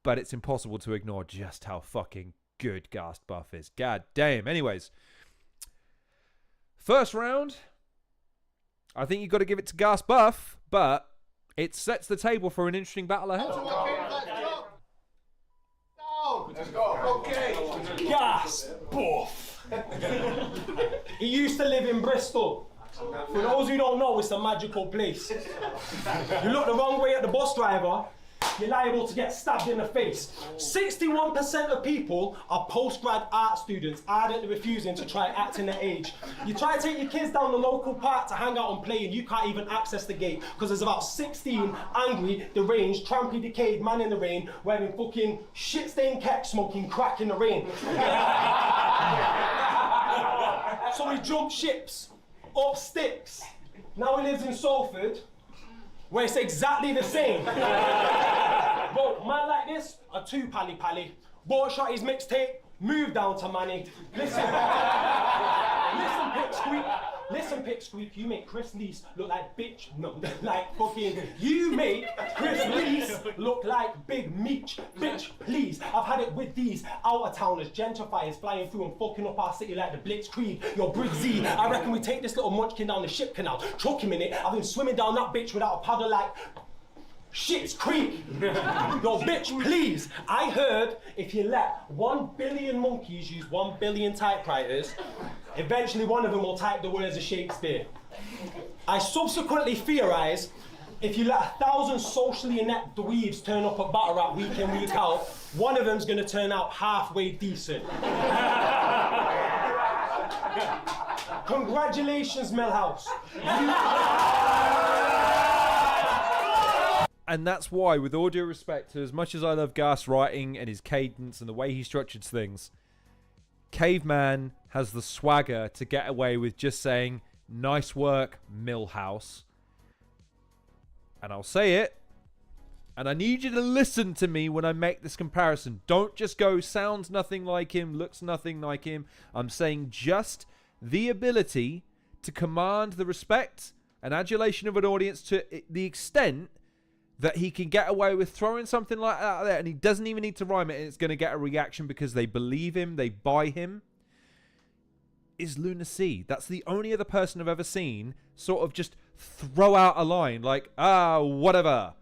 But it's impossible to ignore just how fucking good Ghast Buff is. God damn. Anyways, first round, I think you've got to give it to Ghast Buff, but it sets the table for an interesting battle ahead. Let's go. Okay. Ghast Buff. He used to live in Bristol. For those who don't know, it's a magical place. You look the wrong way at the bus driver, you're liable to get stabbed in the face. 61% of people are post-grad art students, ardently refusing to try acting their age. You try to take your kids down the local park to hang out and play, and you can't even access the gate because there's about 16 angry, deranged, trampy, decayed man in the rain wearing fucking shit-stained kecks smoking crack in the rain. So he jumped ships, up sticks. Now he lives in Salford, where it's exactly the same. But man like this, a two pally. Bought shot his mixtape, moved down to Manny. Listen, Pipsqueak, you make Chris Lees look like bitch. No, like fucking, you make Chris Lees look like Big Meech. Bitch, please. I've had it with these out-of-towners, gentrifiers flying through and fucking up our city like the Blitzkrieg. Yo, Brig Z, I reckon we take this little munchkin down the ship canal, chuck him in it. I've been swimming down that bitch without a paddle like Shit's Creek. Yo, bitch, please. I heard if you let 1 billion monkeys use 1 billion typewriters, eventually one of them will type the words of Shakespeare. I subsequently theorize if you let 1,000 socially inept dweebs turn up at battle rap week in, week out, one of them's gonna turn out halfway decent. Congratulations, Millhouse. And that's why, with all due respect to as much as I love Gas writing and his cadence and the way he structures things, Caveman has the swagger to get away with just saying, nice work, Millhouse. And I'll say it, and I need you to listen to me when I make this comparison. Don't just go, sounds nothing like him, looks nothing like him. I'm saying just the ability to command the respect and adulation of an audience to the extent that he can get away with throwing something like that out there, and he doesn't even need to rhyme it, and it's going to get a reaction because they believe him, they buy him, is Lunacy. That's the only other person I've ever seen sort of just throw out a line like, whatever,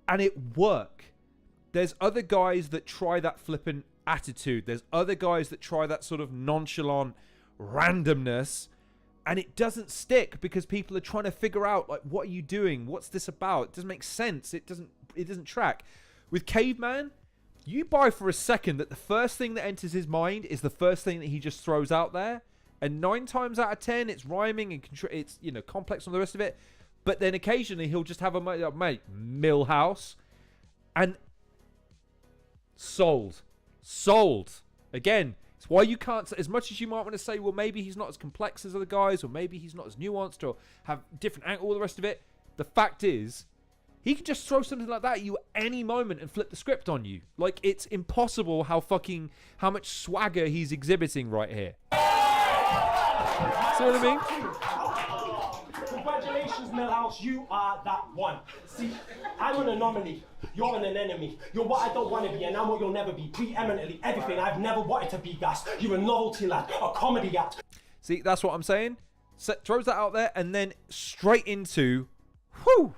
and it work. There's other guys that try that flippant attitude. There's other guys that try that sort of nonchalant randomness, and it doesn't stick because people are trying to figure out, like, what are you doing? What's this about? It doesn't make sense. It doesn't track. With Caveman, you buy for a second that the first thing that enters his mind is the first thing that he just throws out there, and 9 times out of 10 it's rhyming and it's, you know, complex on the rest of it. But then occasionally he'll just have a mate, Millhouse, and sold. Again, it's why you can't, as much as you might want to say, well, maybe he's not as complex as other guys, or maybe he's not as nuanced, or have different angle, all the rest of it. The fact is, he can just throw something like that at you at any moment and flip the script on you. Like, it's impossible how much swagger he's exhibiting right here. See what I mean? Congratulations, Millhouse, you are that one. See, I'm an anomaly. You're an enemy. You're what I don't want to be, and I'm what you'll never be. Preeminently everything I've never wanted to be, Gas. You're a novelty lad, a comedy act. See, that's what I'm saying. Throws that out there, and then straight into, whew.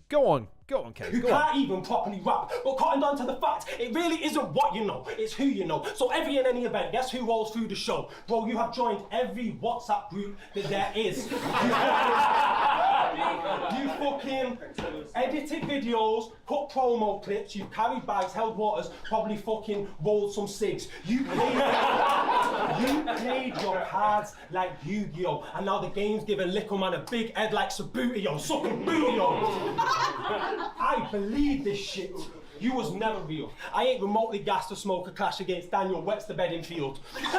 Go on, Kate. You can't even properly rap, but cotton down to the fact, it really isn't what you know, it's who you know. So every and any event, guess who rolls through the show? Bro, you have joined every WhatsApp group that there is. You fucking edited videos, put promo clips, you carried bags, held waters, probably fucking rolled some cigs. You played your cards like Yu-Gi-Oh! And now the game's giving Little Man a big head like Sabutio, sucking bootio. I believe this shit. You was never real. I ain't remotely gassed to smoke a clash against Daniel Webster Bedingfield. But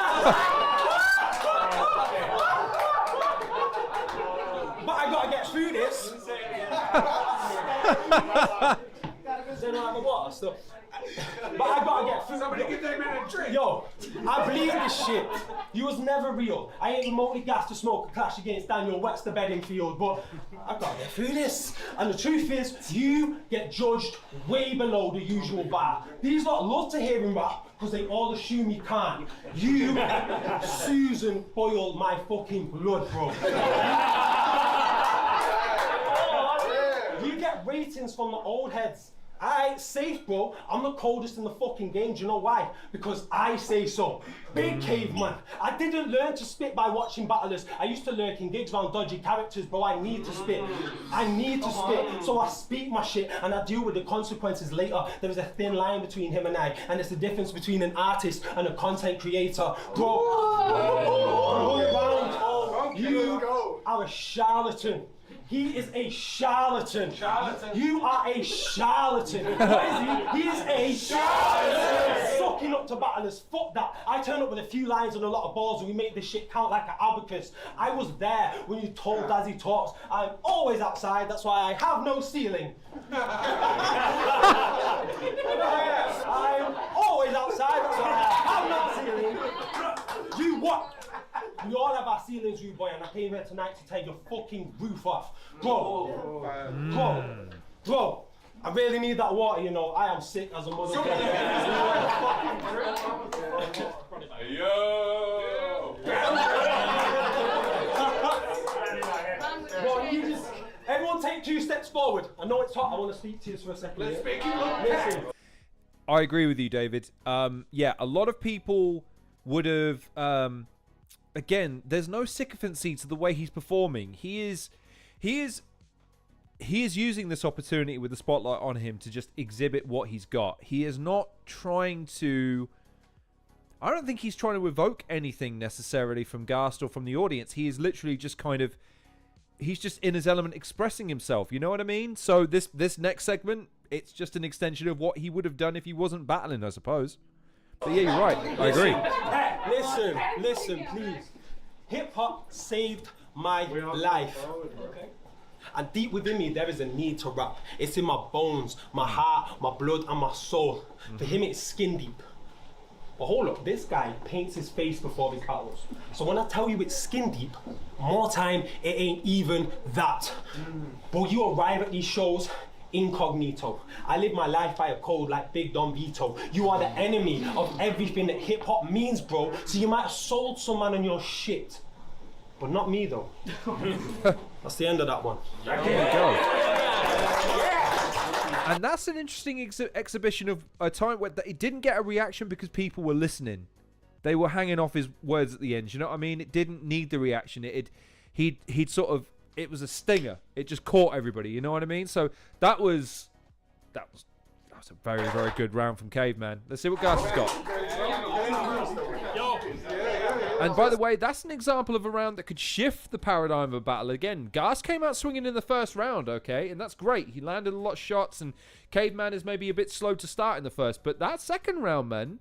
I gotta get through this. They don't have a water, so. But I gotta get through. Somebody get that man a drink. Yo, I believe this shit. You was never real. I ain't remotely gassed to smoke a clash against Daniel Webster Bedingfield, but I gotta get through this. And the truth is, you get judged way below the usual bar. These lot love to hear him rap because they all assume he can't. You, Susan, boiled my fucking blood, bro. You get ratings from the old heads. Alright, safe, bro. I'm the coldest in the fucking game. Do you know why? Because I say so. Big Caveman. I didn't learn to spit by watching battlers. I used to lurk in gigs around dodgy characters, bro. I need to spit. I need to spit. So I speak my shit and I deal with the consequences later. There is a thin line between him and I, and it's the difference between an artist and a content creator. Bro, you are a charlatan. He is a charlatan. You are a charlatan. What is he? He is a charlatan. Sucking up to battlers. Fuck that. I turn up with a few lines and a lot of balls and we make this shit count like an abacus. I was there when you told Dazzy talks. I'm always outside, that's why I have no ceiling. I'm always outside, that's why I have no ceiling. You what? We all have our ceilings, rude boy, and I came here tonight to take your fucking roof off. Bro, I really need that water, you know. I am sick as a motherfucker. Yo! Bro, you just, everyone take 2 steps forward. I know it's hot, I want to speak to you for a second. Let's make it look Listen. I agree with you, David. Yeah, a lot of people would have... again, there's no sycophancy to the way he's performing. He is using this opportunity with the spotlight on him to just exhibit what he's got. He is not trying to... I don't think he's trying to evoke anything necessarily from Gast or from the audience. He is literally just kind of he's just in his element expressing himself. You know what I mean? So this next segment, it's just an extension of what he would have done if he wasn't battling, I suppose. But yeah, you're right. I agree. Listen, please. Hip hop saved my life. And deep within me, there is a need to rap. It's in my bones, my heart, my blood, and my soul. For him, it's skin deep. But hold up, this guy paints his face before his battles. So when I tell you it's skin deep, more time, it ain't even that. But you arrive at these shows incognito. I live my life by a code like Big Don Vito. You are the enemy of everything that hip hop means, bro. So you might have sold some man on your shit. But not me, though. That's the end of that one. There we go. And that's an interesting exhibition of a time where it didn't get a reaction because people were listening. They were hanging off his words at the end. You know what I mean? It didn't need the reaction. He'd sort of, it was a stinger. It just caught everybody. You know what I mean? So that was a very, very good round from Caveman. Let's see what Gas has got. And by the way, that's an example of a round that could shift the paradigm of a battle. Again, Gas came out swinging in the first round, okay? And that's great. He landed a lot of shots, and Caveman is maybe a bit slow to start in the first. But that second round, man,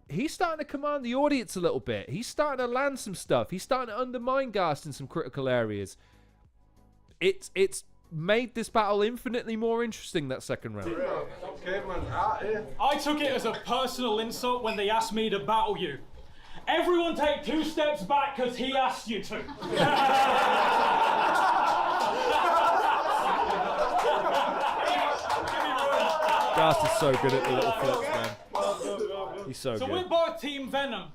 he's starting to command the audience a little bit. He's starting to land some stuff. He's starting to undermine Gas in some critical areas. It's made this battle infinitely more interesting, that second round. I took it as a personal insult when they asked me to battle you. Everyone take 2 steps back because he asked you to. Gas is so good at the little flips, man. He's so good. So we're both Team Venom.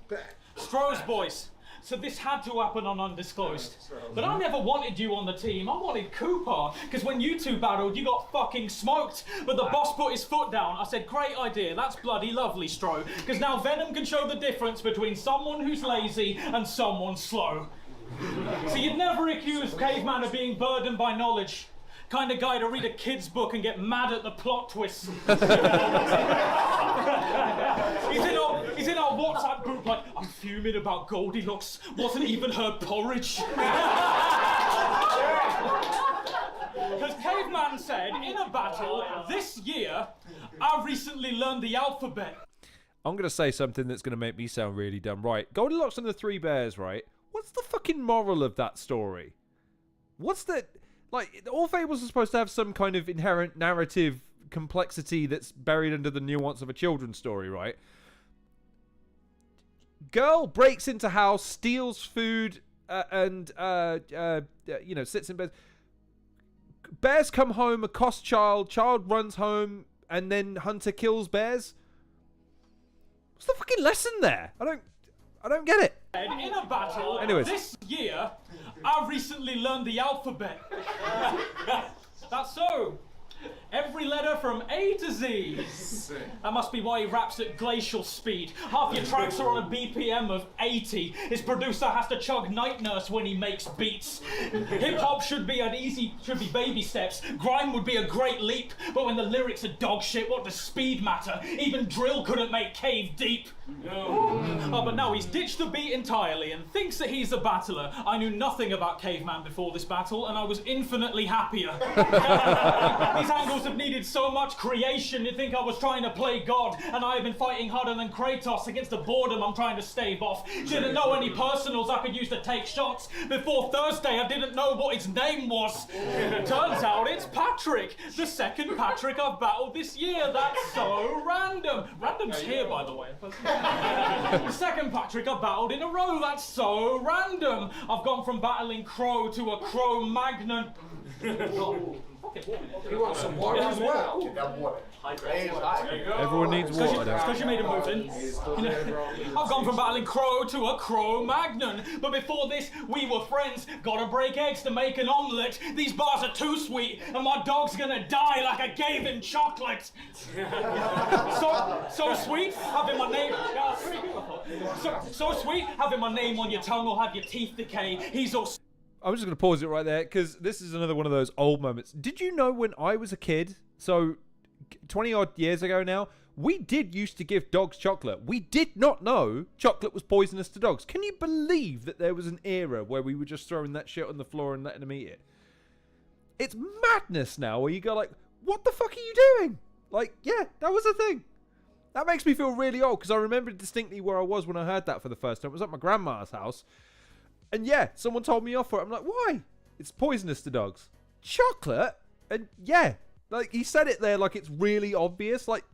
Stroh's boys. So this had to happen on Undisclosed. But I never wanted you on the team. I wanted Cooper. Because when you two battled, you got fucking smoked. But the boss put his foot down. I said, great idea. That's bloody lovely, Stroh. Because now Venom can show the difference between someone who's lazy and someone slow. So you'd never accuse Caveman of being burdened by knowledge. Kind of guy to read a kid's book and get mad at the plot twists. He's in our WhatsApp group like, I'm fuming about Goldilocks. Wasn't even her porridge. Because Caveman said, in a battle this year, I recently learned the alphabet. I'm going to say something that's going to make me sound really dumb. Right, Goldilocks and the Three Bears, right? What's the fucking moral of that story? What's the... Like, all fables are supposed to have some kind of inherent narrative complexity that's buried under the nuance of a children's story, right? Girl breaks into house, steals food, and sits in bed. Bears come home, accost child runs home, and then hunter kills bears. What's the fucking lesson there? I don't get it. In a battle this year, I recently learned the alphabet. That's so. Every letter from A to Z. That must be why he raps at glacial speed. Half your tracks are on a BPM of 80. His producer has to chug Night Nurse when he makes beats. Hip-hop should be baby steps. Grime would be a great leap. But when the lyrics are dog shit, what does speed matter? Even drill couldn't make Cave Deep. Oh, but now he's ditched the beat entirely and thinks that he's a battler. I knew nothing about Caveman before this battle, and I was infinitely happier. These angles have needed so much creation, you'd think I was trying to play God, and I have been fighting harder than Kratos against the boredom I'm trying to stave off. Didn't know any personals I could use to take shots. Before Thursday, I didn't know what his name was. Turns out it's Patrick, the second Patrick I've battled this year. That's so random. Random's here, by the way. The second Patrick I've battled in a row. That's so random. I've gone from battling Crow to a Cro-Magnon. You want some water as well? Everyone needs water. It's because you made a move in. I've gone from battling Crow to a Cro-Magnon. But before this, we were friends. Gotta break eggs to make an omelette. These bars are too sweet, and my dog's gonna die like a Caveman chocolate. So sweet, having my name. So sweet, having my name on your tongue will have your teeth decay. He's all. I'm just going to pause it right there because this is another one of those old moments. Did you know when I was a kid, so 20 odd years ago now, we did used to give dogs chocolate. We did not know chocolate was poisonous to dogs. Can you believe that there was an era where we were just throwing that shit on the floor and letting them eat it? It's madness now where you go like, what the fuck are you doing? Like, yeah, that was a thing. That makes me feel really old because I remember distinctly where I was when I heard that for the first time. It was at my grandma's house. And yeah, someone told me off for it. I'm like, why? It's poisonous to dogs. Chocolate? And yeah, like he said it there like it's really obvious. Like,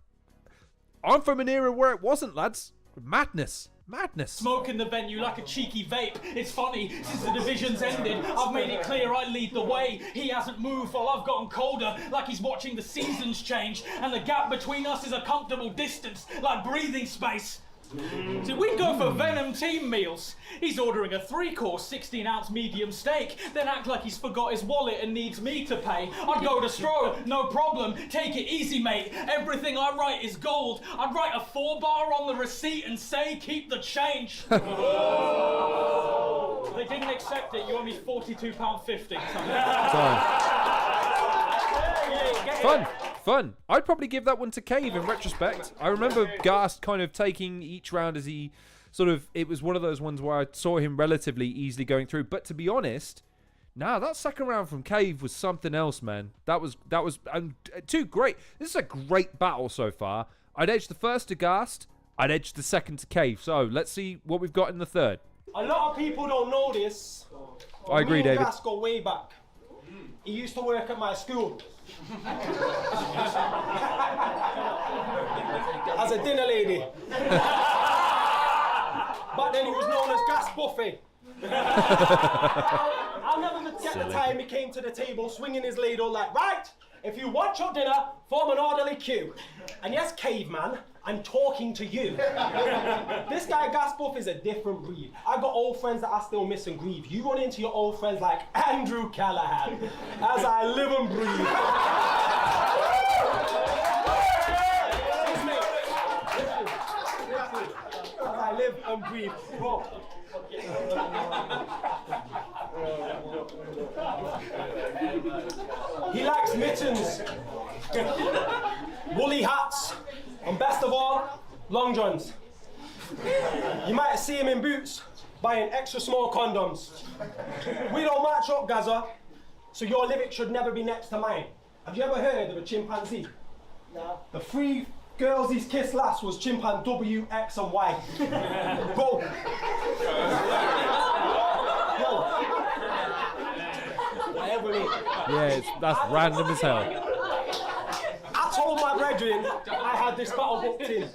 I'm from an era where it wasn't, lads. Madness. Madness. Smoke in the venue like a cheeky vape. It's funny, since the division's ended, I've made it clear I lead the way. He hasn't moved while I've gotten colder, like he's watching the seasons change. And the gap between us is a comfortable distance, like breathing space. See, we go for Venom team meals. He's ordering a 3-course, 16-ounce medium steak, then act like he's forgot his wallet and needs me to pay. I'd go to Stro, no problem. Take it easy, mate. Everything I write is gold. I'd write a 4-bar on the receipt and say, keep the change. They didn't accept it. You owe me £42.50. Fun. I'd probably give that one to Cave in retrospect. I remember Gast kind of taking each round as he sort of... It was one of those ones where I saw him relatively easily going through. But to be honest, that second round from Cave was something else, man. That was two great... This is a great battle so far. I'd edge the first to Gast. I'd edge the second to Cave. So let's see what we've got in the third. A lot of people don't know this. I agree, David. Gast go way back. He used to work at my school. As a dinner lady. But then he was known as Gas Buffet. I'll never forget the time he came to the table swinging his ladle like, right, if you want your dinner, form an orderly queue. And yes, Caveman, I'm talking to you. This guy, Gas Buff, is a different breed. I've got old friends that I still miss and grieve. You run into your old friends like Andrew Callahan, as I live and breathe. As I live and breathe. Bro. He likes mittens, woolly hats, and best of all, long johns. You might see him in boots, buying extra small condoms. We don't match up, Gaza, so your lyric should never be next to mine. Have you ever heard of a chimpanzee? No. The 3 girls he's kissed last was chimpan W, X, and Y. Bro. Whatever it is. Yeah, that's random as hell. I told my brethren I had this battle booked in.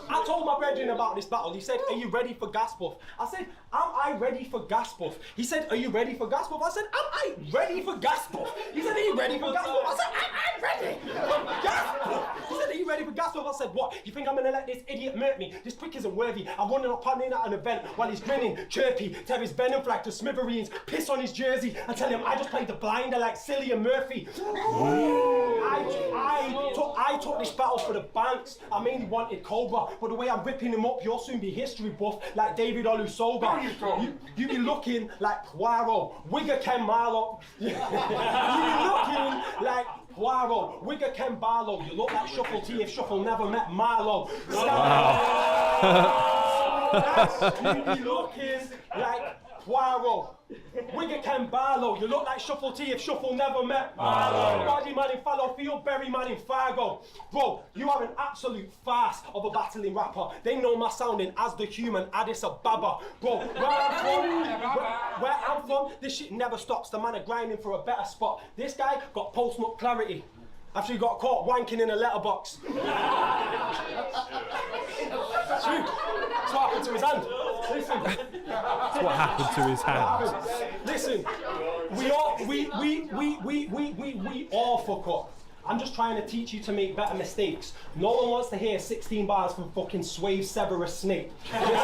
I told my brethren about this battle. He said, are you ready for Gas Buff? I said, am I ready for Gas Buff? He said, are you ready for Gas Buff? I said, am I ready for Gas Buff? He said, are you ready for Gas Buff? I said, am I ready for Gas Buff? He said, are you ready for Gas Buff? I said, what? You think I'm gonna let this idiot murk me? This prick isn't worthy. I'm running up on him at an event while he's grinning, chirpy, tear his venom flag to smithereens, piss on his jersey, and tell him I just played the blinder like Cillian Murphy. I took this battle for the banks. I mainly wanted Cobra, but the way I'm ripping him up, you'll soon be history buff like David Olusoga. You be looking like Poirot, Wigger Ken Marlowe. You be looking like Poirot, Wigger Ken Barlow. You look like Shuffle T if Shuffle never met Marlowe. You be looking like Poirot, Wigger Ken Barlow. You look like Shuffle T if Shuffle never met Marlowe. Body man in Fallowfield, Berry man in Fargo. Bro, you are an absolute farce of a battling rapper. They know my sounding as the human Addis Ababa. Bro, where I'm from, this shit never stops. The man are grinding for a better spot. This guy got post-nut clarity after he got caught wanking in a letterbox. That's what happened to his hand. Listen. That's what happened to his hand. Listen, we all fuck up. I'm just trying to teach you to make better mistakes. No one wants to hear 16 bars from fucking Swave Severus Snape. Listen.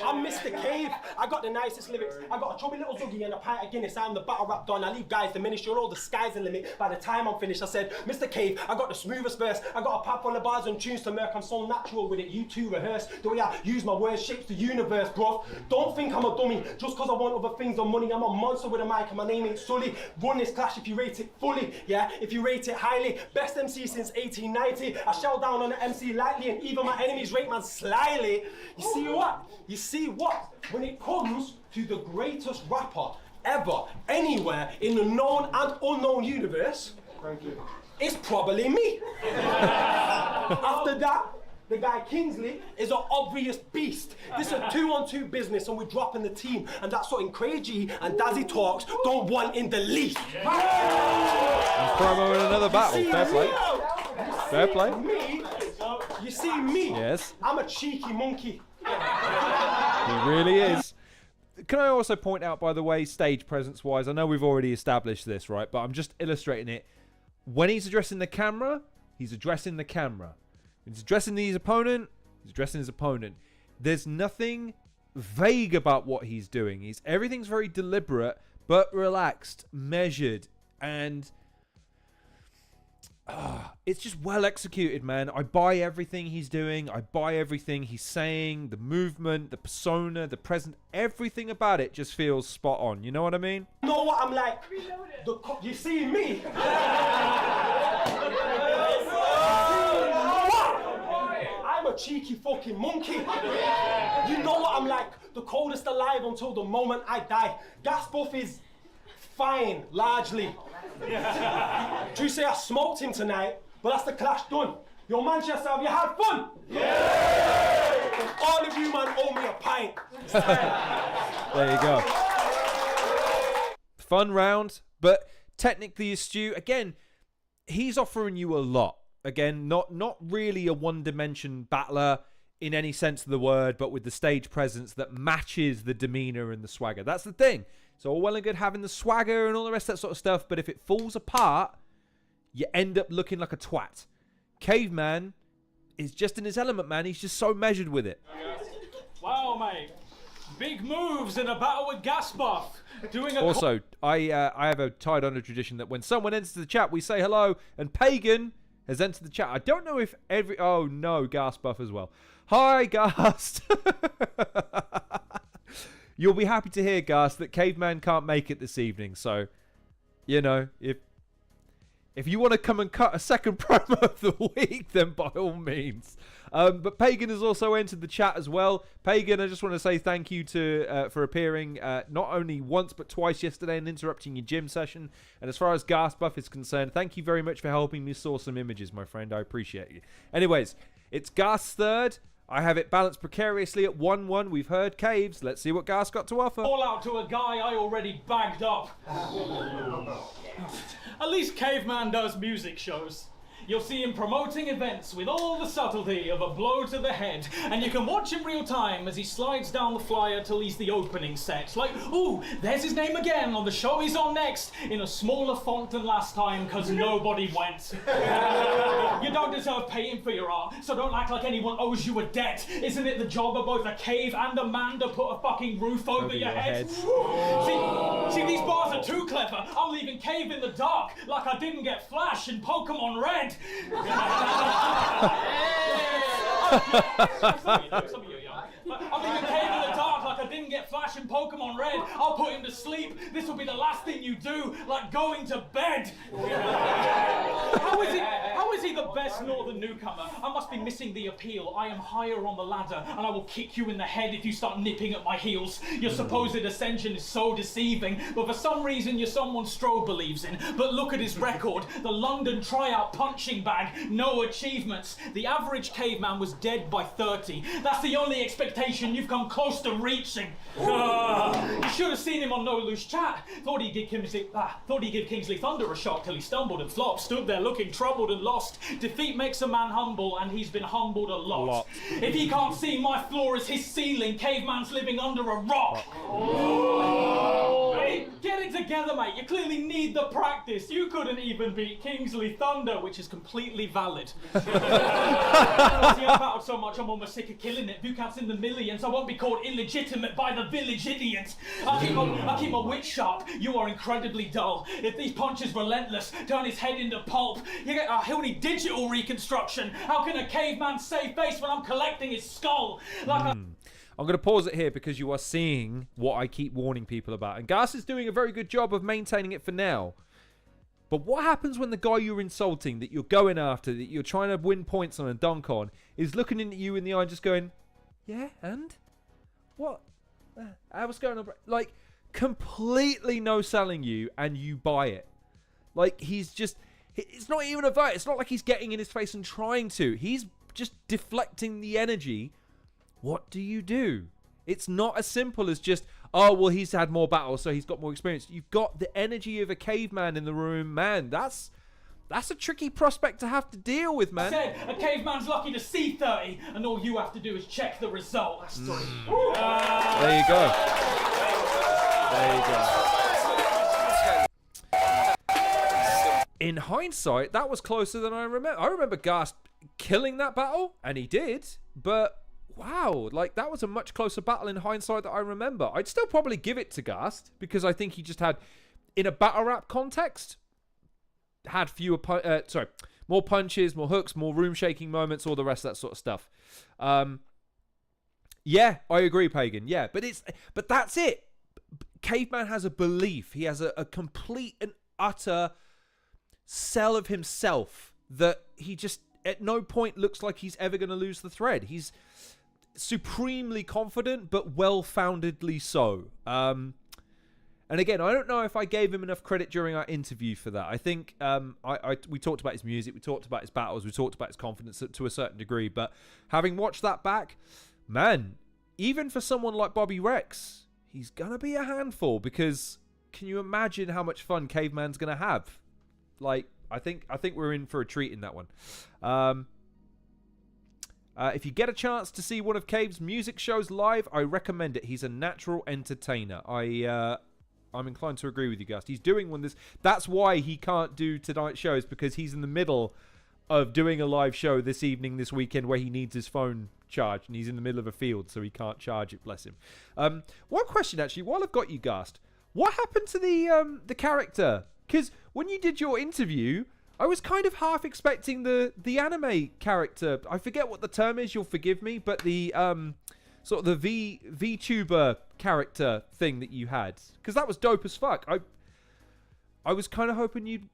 I'm Mr. Cave. I got the nice racist lyrics. I got a chubby little zuggy and a pint of Guinness. I'm the battle rap don. I leave guys diminished. You're all the sky's the limit. By the time I'm finished, I said, Mr. Cave, I got the smoothest verse. I got a pad full of bars and tunes to murk. I'm so natural with it. You two rehearse. The way I use my words shapes the universe, bro. Don't think I'm a dummy just because I want other things than money. I'm a monster with a mic and my name ain't Sully. Run this clash if you rate it fully, yeah? If you rate it highly. Best MC since 1890. I shell down on the MC lightly and even my enemies rate man slyly. You see what? You see what? When it comes to the greatest rapper ever, anywhere in the known and unknown universe, it's probably me. After that, the guy Kingsley is an obvious beast. This is a 2-on-2 business and we're dropping the team. And that's something Crazy and Dazzy Talks don't want in the least. And promo in another battle. Fair play. Fair play. You see me? Yes. I'm a cheeky monkey. He really is. Can I also point out, by the way, stage presence-wise, I know we've already established this, right? But I'm just illustrating it. When he's addressing the camera, he's addressing the camera. He's addressing his opponent, he's addressing his opponent. There's nothing vague about what he's doing. Everything's very deliberate, but relaxed, measured, and it's just well executed, man. I buy everything he's doing. I buy everything he's saying. The movement, the persona, the present, everything about it just feels spot on. You know what I mean? You know what I'm like? You see me? I'm a cheeky fucking monkey. You know what I'm like? The coldest alive until the moment I die. Gas Buff is fine, largely. True say I smoked him tonight, but that's the clash done. Yo, Manchester, have you had fun? Yeah! All of you, man, owe me a pint. There you go. Fun round, but technically astute. Again, he's offering you a lot. Again, not really a one-dimension battler in any sense of the word, but with the stage presence that matches the demeanor and the swagger. That's the thing. So all well and good having the swagger and all the rest of that sort of stuff, but if it falls apart, you end up looking like a twat. Caveman is just in his element, man. He's just so measured with it. Wow, mate. Big moves in a battle with Gas Buff. Also, I have a tied under tradition that when someone enters the chat, we say hello, and Pagan has entered the chat. I don't know if oh no, Gas Buff as well. Hi, Gast. You'll be happy to hear, Gas, that Caveman can't make it this evening. So, you know, if you want to come and cut a second promo of the week, then by all means. But Pagan has also entered the chat as well. Pagan, I just want to say thank you for appearing not only once but twice yesterday and interrupting your gym session. And as far as Gas Buff is concerned, thank you very much for helping me source some images, my friend. I appreciate you. Anyways, it's Gas third. I have it balanced precariously at 1-1. We've heard Caves. Let's see what Gas got to offer. All out to a guy I already bagged up. At least Caveman does music shows. You'll see him promoting events with all the subtlety of a blow to the head, and you can watch in real time as he slides down the flyer till he's the opening set. Like, ooh, there's his name again on the show he's on next, in a smaller font than last time, because nobody went. You don't deserve paying for your art, so don't act like anyone owes you a debt. Isn't it the job of both a cave and a man to put a fucking roof over your head? See, these bars are too clever. I'm leaving Cave in the dark, like I didn't get Flash in Pokemon Red. Some of you, yeah. I'm leaving Cave in the dark like I didn't get Flash in Pokemon Red. I'll put him to sleep. This will be the last thing you do, like going to bed. How is he the best northern newcomer? I must be missing the appeal. I am higher on the ladder, and I will kick you in the head if you start nipping at my heels. Your supposed ascension is so deceiving, but for some reason you're someone Stroh believes in. But look at his record. The London tryout punching bag. No achievements. The average caveman was dead by 30. That's the only expectation you've come close to reaching. You should have seen him on No Loose Chat. Thought he'd give Kingsley Thunder a shot till he stumbled and flopped. Stood there looking troubled and lost. Defeat makes a man humble, and he's been humbled a lot. If he can't see my floor as his ceiling, Caveman's living under a rock. Hey, get it together, mate. You clearly need the practice. You couldn't even beat Kingsley Thunder, which is completely valid. See, I've battled so much, I'm almost sick of killing it. Bukat's in the millions. I won't be called illegitimate by the village idiots. I keep my wit sharp. You are incredibly dull. If these punches relentless, turn his head into pulp. He'll need digital reconstruction. How can a caveman save face when I'm collecting his skull? I'm going to pause it here because you are seeing what I keep warning people about. And Gas is doing a very good job of maintaining it for now. But what happens when the guy you're insulting, that you're going after, that you're trying to win points on and dunk on, is looking at you in the eye and just going, yeah, and? What? What's going on? Like, completely no-selling you, and you buy it. Like, he's just... It's not even a vote. It's not like he's getting in his face and trying to. He's just deflecting the energy. What do you do? It's not as simple as just, oh, well, he's had more battles, so he's got more experience. You've got the energy of a caveman in the room. Man, that's a tricky prospect to have to deal with, man. I said, a caveman's lucky to see 30, and all you have to do is check the result. That's There you go. There you go. In hindsight, that was closer than I remember. I remember Gast killing that battle, and he did, but... Wow, like that was a much closer battle in hindsight that I remember. I'd still probably give it to Gast because I think he just had, in a battle rap context, had more punches, more hooks, more room shaking moments, all the rest of that sort of stuff. Yeah, I agree, Pagan. Yeah, but that's it. Caveman has a belief. He has a complete and utter sell of himself that he just at no point looks like he's ever going to lose the thread. He's supremely confident, but well-foundedly so. And again, I don't know if I gave him enough credit during our interview for that. I think we talked about his music, we talked about his battles, we talked about his confidence to a certain degree. But having watched that back, man, even for someone like Bobby Rex, he's gonna be a handful. Because can you imagine how much fun Caveman's gonna have? Like, I think we're in for a treat in that one. If you get a chance to see one of Cave's music shows live, I recommend it. He's a natural entertainer. I'm inclined to agree with you, Gust. He's doing one this. That's why he can't do tonight's shows, because he's in the middle of doing a live show this evening, this weekend, where he needs his phone charged, and he's in the middle of a field, so he can't charge it. Bless him. One question, actually, while I've got you, Gust, what happened to the character? Because when you did your interview, I was kind of half expecting the anime character. I forget what the term is. You'll forgive me, but the sort of the VTuber character thing that you had, because that was dope as fuck. I was kind of hoping you'd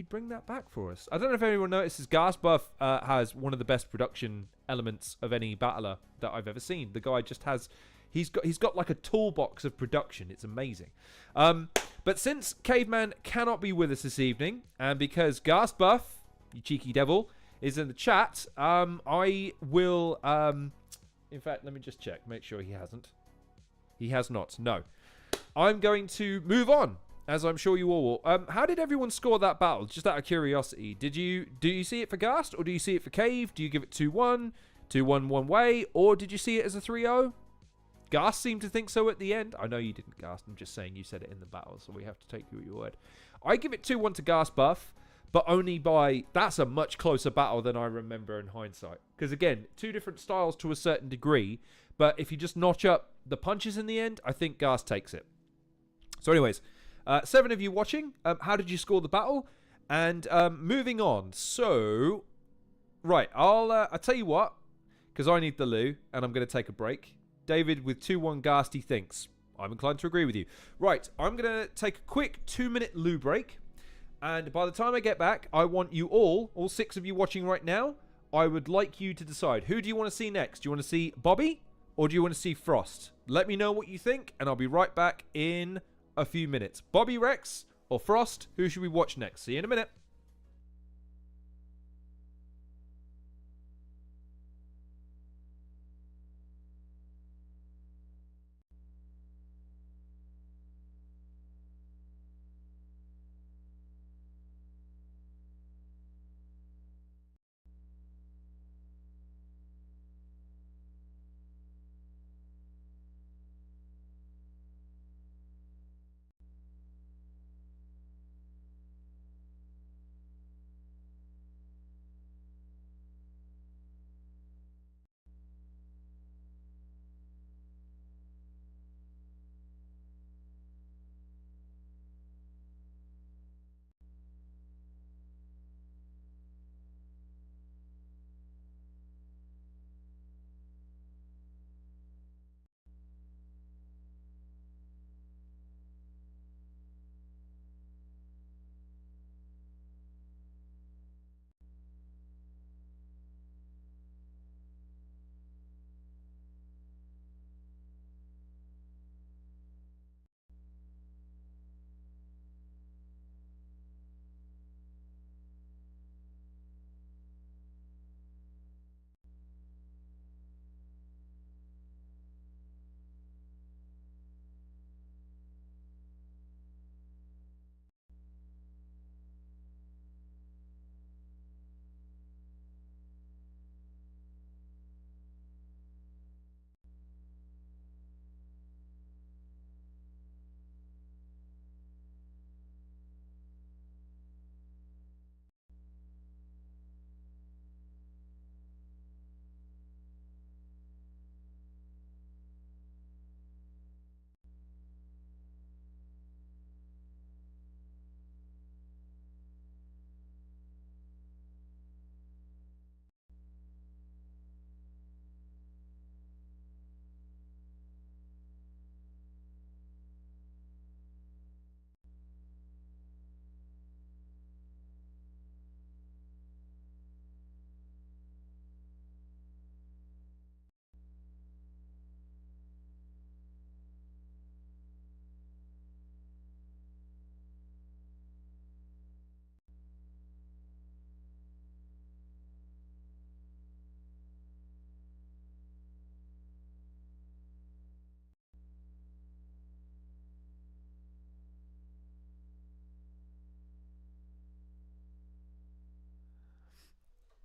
bring that back for us. I don't know if anyone notices, Gasbuff has one of the best production elements of any battler that I've ever seen. The guy just has. He's got like a toolbox of production. It's amazing. But since Caveman cannot be with us this evening, and because Gasbuff, you cheeky devil, is in the chat, I will... in fact, let me just check. Make sure he hasn't. He has not. No. I'm going to move on, as I'm sure you all will. How did everyone score that battle? Just out of curiosity. Do you see it for Gast, or do you see it for Cave? Do you give it 2-1? 2-1 one way? Or did you see it as a 3-0? Gast seemed to think so at the end. I know you didn't, Gast. I'm just saying you said it in the battle, so we have to take you at your word. I give it 2-1 to Gasbuff, but only by... That's a much closer battle than I remember in hindsight. Because, again, two different styles to a certain degree, but if you just notch up the punches in the end, I think Gast takes it. So anyways, 7 of you watching, how did you score the battle? And moving on. So, right, I'll tell you what, because I need the loo, and I'm going to take a break. David with 2-1 Gasty thinks. I'm inclined to agree with you. Right, I'm going to take a quick 2-minute loo break. And by the time I get back, I want you all 6 of you watching right now, I would like you to decide. Who do you want to see next? Do you want to see Bobby or do you want to see Frost? Let me know what you think and I'll be right back in a few minutes. Bobby Rex or Frost? Who should we watch next? See you in a minute.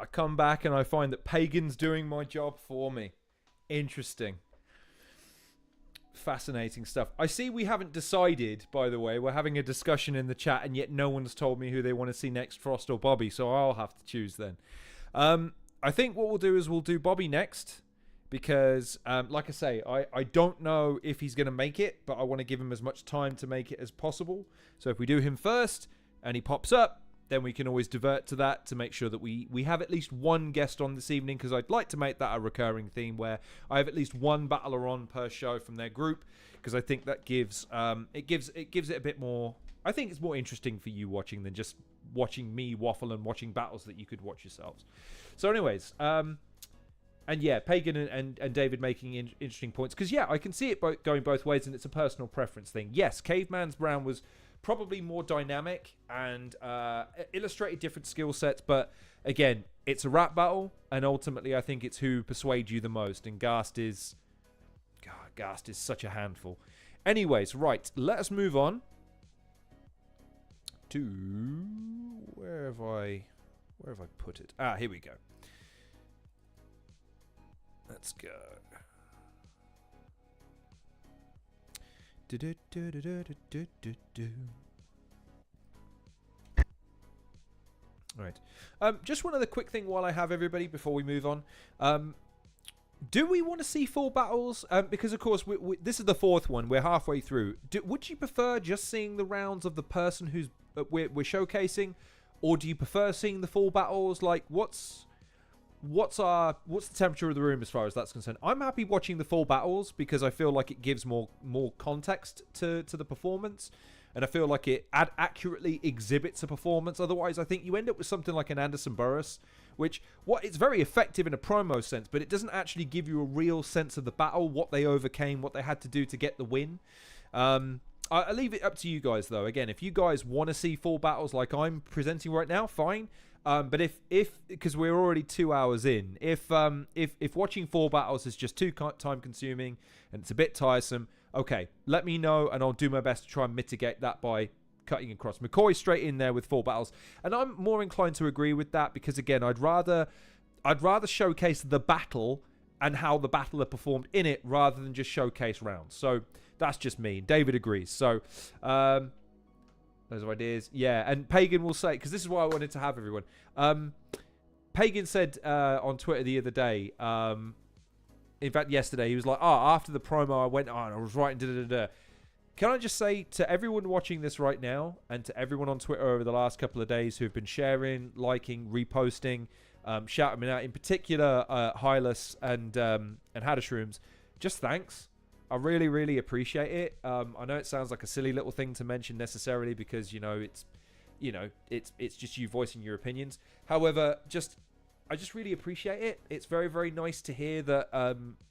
I come back and I find that Pagan's doing my job for me. Interesting. Fascinating stuff. I see we haven't decided, by the way. We're having a discussion in the chat, and yet no one's told me who they want to see next, Frost or Bobby, so I'll have to choose then. I think what we'll do is we'll do Bobby next, because, like I say, I don't know if he's going to make it, but I want to give him as much time to make it as possible. So if we do him first, and he pops up, then we can always divert to that to make sure that we have at least one guest on this evening, because I'd like to make that a recurring theme where I have at least one battler on per show from their group, because I think that gives it a bit more. I think it's more interesting for you watching than just watching me waffle and watching battles that you could watch yourselves. So anyways, and yeah, Pagan and David making interesting points, because yeah, I can see it going both ways, and it's a personal preference thing. Yes, Caveman's round was probably more dynamic and illustrated different skill sets, but again, it's a rap battle, and ultimately I think it's who persuades you the most, and Ghast is such a handful. Anyways, right, let us move on to where have I put it? Here we go. Let's go. Right. Just one other quick thing while I have everybody before we move on. Do we want to see full battles? Because of course this is the fourth one. We're halfway through. Would you prefer just seeing the rounds of the person who's we're showcasing, or do you prefer seeing the full battles? Like, what's the temperature of the room as far as that's concerned? I'm happy watching the full battles because I feel like it gives more context to the performance, and I feel like it accurately exhibits a performance. Otherwise, I think you end up with something like an Anderson Burris, which it's very effective in a promo sense, but it doesn't actually give you a real sense of the battle, what they overcame, what they had to do to get the win. I leave it up to you guys, though. Again, if you guys want to see full battles like I'm presenting right now, fine. But if because we're already 2 hours in, if watching full battles is just too time consuming and it's a bit tiresome, okay, let me know and I'll do my best to try and mitigate that by cutting across. McCoy straight in there with full battles, and I'm more inclined to agree with that because again, I'd rather showcase the battle and how the battler performed in it rather than just showcase rounds. So that's just me. David agrees. So those are ideas. Yeah, and Pagan will say, because this is why I wanted to have everyone. Pagan said on Twitter the other day, in fact yesterday, he was like, after the promo I went on, I was writing da-da-da-da. Can I just say to everyone watching this right now, and to everyone on Twitter over the last couple of days who've been sharing, liking, reposting, shouting me out, in particular Hylas and Hadashrooms, just thanks. I really, really appreciate it. I know it sounds like a silly little thing to mention necessarily because, it's just you voicing your opinions. However, I just really appreciate it. It's very, very nice to hear that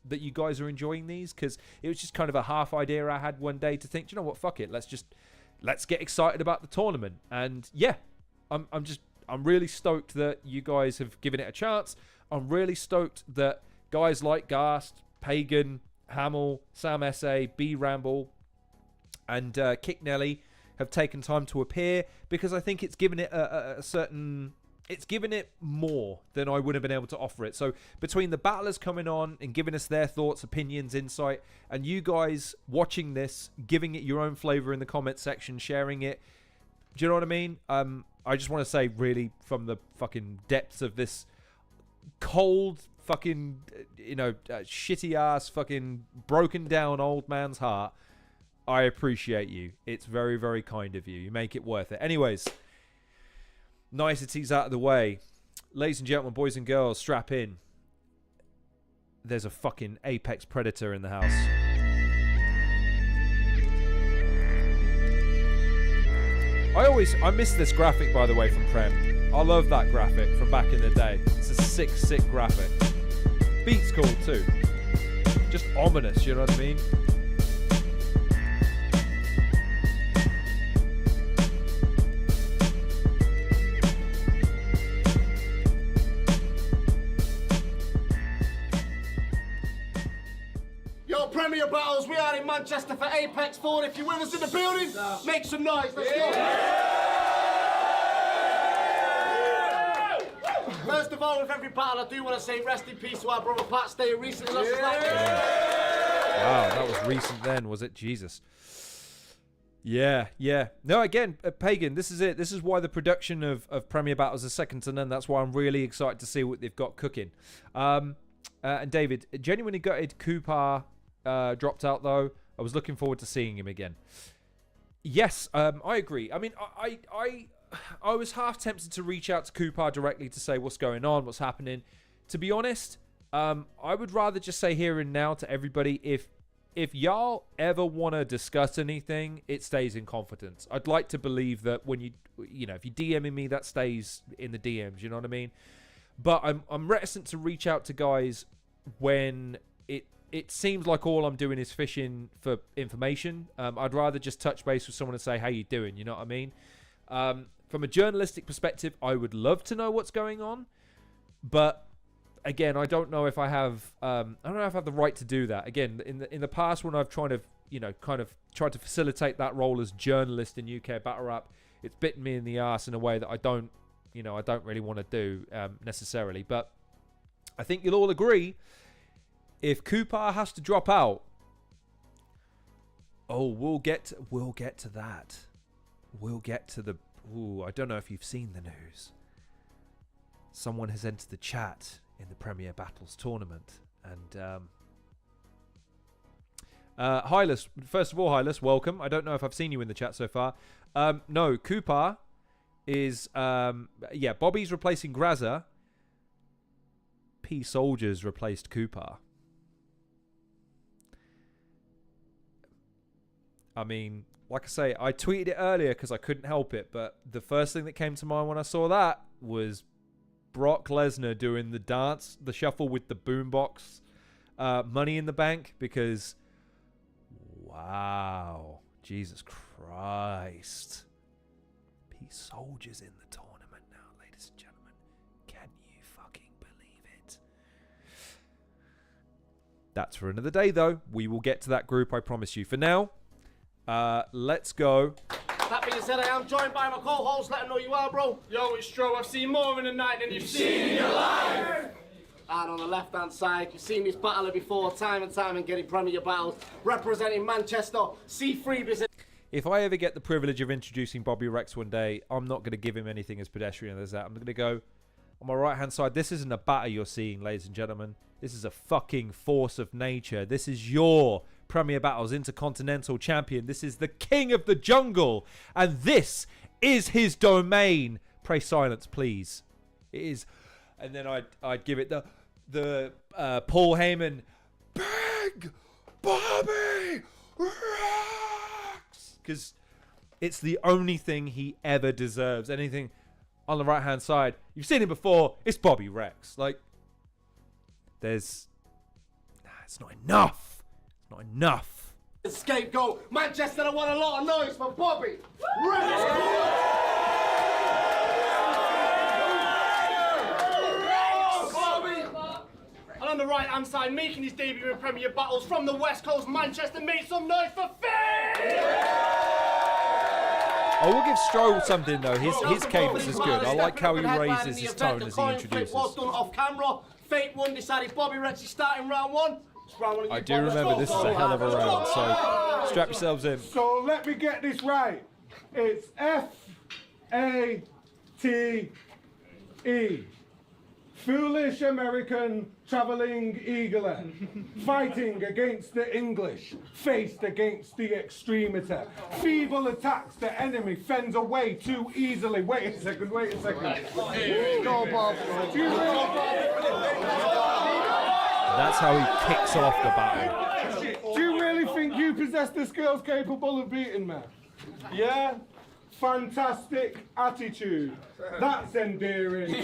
that you guys are enjoying these, because it was just kind of a half idea I had one day to think, you know what, fuck it, let's get excited about the tournament. And yeah, I'm really stoked that you guys have given it a chance. I'm really stoked that guys like Ghast, Pagan, Hamill, Sam S.A., B Ramble, and Kick Nelly have taken time to appear, because I think it's given it a certain... It's given it more than I would have been able to offer it. So between the battlers coming on and giving us their thoughts, opinions, insight, and you guys watching this, giving it your own flavor in the comment section, sharing it, do you know what I mean? I just want to say, really, from the fucking depths of this cold fucking, shitty ass fucking broken down old man's heart, I appreciate you. It's very, very kind of you. You make it worth it. Anyways, niceties out of the way. Ladies and gentlemen, boys and girls, strap in. There's a fucking apex predator in the house. I miss this graphic, by the way, from Prem. I love that graphic from back in the day. It's a sick graphic. Beat's cool too. Just ominous, you know what I mean? Yo, Premier Battles, we are in Manchester for Apex 4. If you're with us in the building, make some noise. Let's go. First of all, with every battle, I do want to say rest in peace to our brother Pat. Stay recently lost his life. Wow, that was recent then, was it? Jesus. Yeah. No, again, Pagan, this is it. This is why the production of Premier Battles is second to none. That's why I'm really excited to see what they've got cooking. And David, genuinely gutted Cooper dropped out, though. I was looking forward to seeing him again. Yes, I agree. I mean, I was half tempted to reach out to Cooper directly to say what's going on, what's happening. To be honest, I would rather just say here and now to everybody, if y'all ever want to discuss anything, it stays in confidence. I'd like to believe that when if you DMing me, that stays in the DMs, you know what I mean? But I'm reticent to reach out to guys when it seems like all I'm doing is fishing for information. I'd rather just touch base with someone and say, how you doing? You know what I mean? From a journalistic perspective, I would love to know what's going on, but again, I don't know if I have the right to do that. Again, in the past, when I've tried to facilitate that role as journalist in UK battle rap, it's bitten me in the ass in a way that I don't really want to do necessarily. But I think you'll all agree, if Cooper has to drop out, we'll get to that. We'll get to the. I don't know if you've seen the news. Someone has entered the chat in the Premier Battles tournament, and Hylas. First of all, Hylas, welcome. I don't know if I've seen you in the chat so far. No, Cooper is Bobby's replacing Grazza. P Soldiers replaced Cooper. I mean, like I say, I tweeted it earlier because I couldn't help it, but the first thing that came to mind when I saw that was Brock Lesnar doing the dance, the shuffle with the boombox, Money in the Bank, because, wow, Jesus Christ. P Soldiers in the tournament now, ladies and gentlemen. Can you fucking believe it? That's for another day, though. We will get to that group, I promise you. For now, let's go. That being said, I am joined by my co-host. Let them know you are, bro. Yo, it's Stro. I've seen more in the night than you've seen in your life. And on the left-hand side, you've seen this battler before, time and time, and getting Premier Battles, representing Manchester, C3. If I ever get the privilege of introducing Bobby Rex one day, I'm not going to give him anything as pedestrian as that. I'm going to go on my right-hand side. This isn't a batter you're seeing, ladies and gentlemen. This is a fucking force of nature. This is your Premier Battles Intercontinental Champion. This is the King of the Jungle. And this is his domain. Pray silence, please. It is. And then I'd give it the Paul Heyman, Big Bobby Rex. Because it's the only thing he ever deserves. Anything on the right-hand side, you've seen him before, it's Bobby Rex. Like, it's not enough. It's not enough. Scapegoat. Manchester, I want a lot of noise for Bobby Rex. And on the right-hand side, making his debut in Premier Battles from the West Coast, Manchester, make some noise for Finn! I will give Stroll something though. His cadence is good. I like how he raises his tone as he introduces. Was done off camera. Fate 1 decided Bobby Rex is starting round 1. I do remember this is a hell of a round, so strap yourselves in. So let me get this right. It's F-A-T-E. Foolish American traveling eagle, fighting against the English, faced against the extremity. Feeble attacks the enemy, fends away too easily. Wait a second. Go, Bob. That's how he kicks off the battle. Do you really think you possess the skills capable of beating me? Yeah? Fantastic attitude. That's endearing.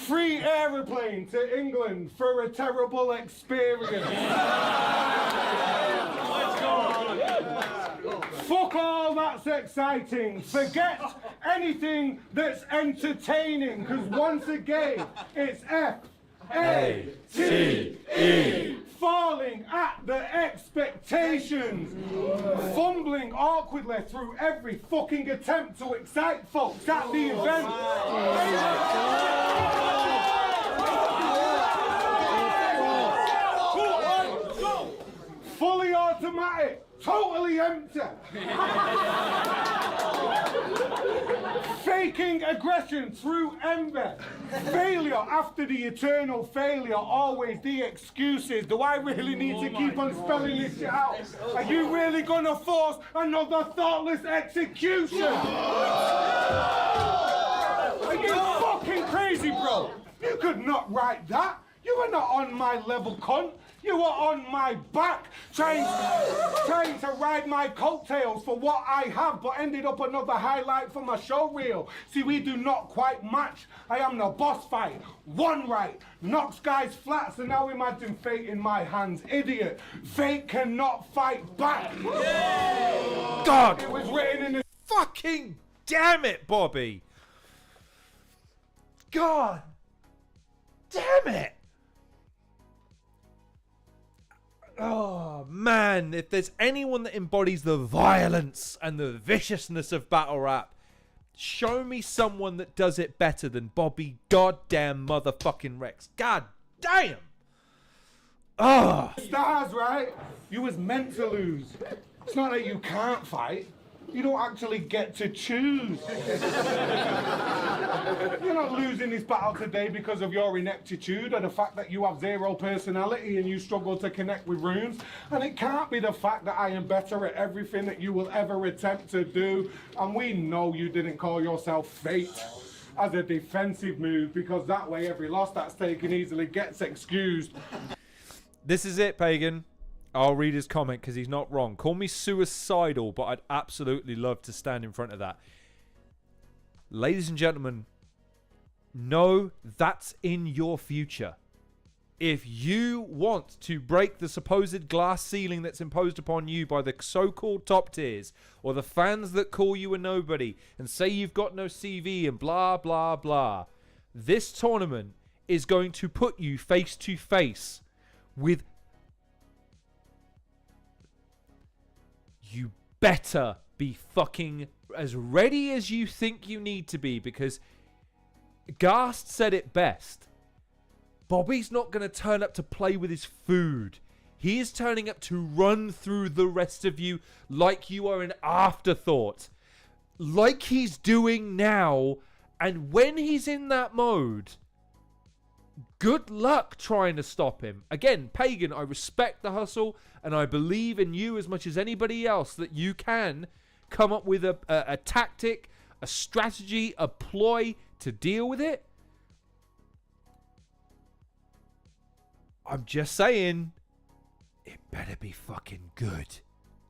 Free aeroplane to England for a terrible experience. Fuck all that's exciting. Forget anything that's entertaining, because once again, it's KOTD. Falling at the expectations. Fumbling awkwardly through every fucking attempt to excite folks at the event. Fully automatic, totally empty. Faking aggression through envy. Failure after the eternal failure, always the excuses. Do I really need to keep on spelling this shit out? Are you really gonna force another thoughtless execution? Are you fucking crazy, bro? You could not write that. You were not on my level, cunt. You were on my back, trying to ride my coattails for what I have, but ended up another highlight for my show reel. See, we do not quite match. I am the boss fight. One right, knocks guys flat, so now imagine fate in my hands. Idiot. Fate cannot fight back. God! It was written in the... Fucking damn it, Bobby! God! Damn it! Oh, man, if there's anyone that embodies the violence and the viciousness of battle rap, show me someone that does it better than Bobby goddamn motherfucking Rex. God damn! Ah! Stars, right? You was meant to lose. It's not that you can't fight. You don't actually get to choose. You're not losing this battle today because of your ineptitude or the fact that you have zero personality and you struggle to connect with runes. And it can't be the fact that I am better at everything that you will ever attempt to do. And we know you didn't call yourself Fate as a defensive move, because that way every loss that's taken easily gets excused. This is it, Pagan. I'll read his comment because he's not wrong. Call me suicidal, but I'd absolutely love to stand in front of that. Ladies and gentlemen, no, that's in your future. If you want to break the supposed glass ceiling that's imposed upon you by the so-called top tiers, or the fans that call you a nobody and say you've got no CV and blah, blah, blah, this tournament is going to put you face to face with... You better be fucking as ready as you think you need to be, because Gast said it best. Bobby's not going to turn up to play with his food. He is turning up to run through the rest of you like you are an afterthought. Like he's doing now. And when he's in that mode, good luck trying to stop him. Again, Pagan, I respect the hustle, and I believe in you as much as anybody else that you can come up with a tactic, a strategy, a ploy to deal with it. I'm just saying, it better be fucking good.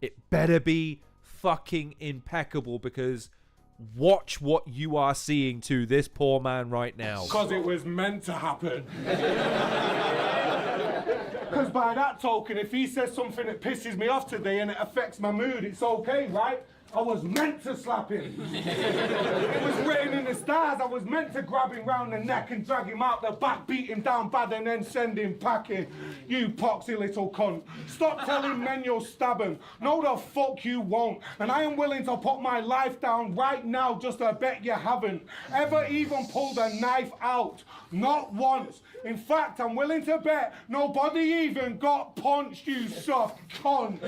It better be fucking impeccable, because watch what you are seeing to this poor man right now. Because it was meant to happen. Because by that token, if he says something that pisses me off today and it affects my mood, it's okay, right? I was meant to slap him. It was written in the stars. I was meant to grab him round the neck and drag him out the back, beat him down bad, and then send him packing. You poxy little cunt. Stop telling men you'll stab him. No, the fuck you won't. And I am willing to put my life down right now just to bet you haven't ever even pulled a knife out. Not once. In fact, I'm willing to bet nobody even got punched, you soft cunt.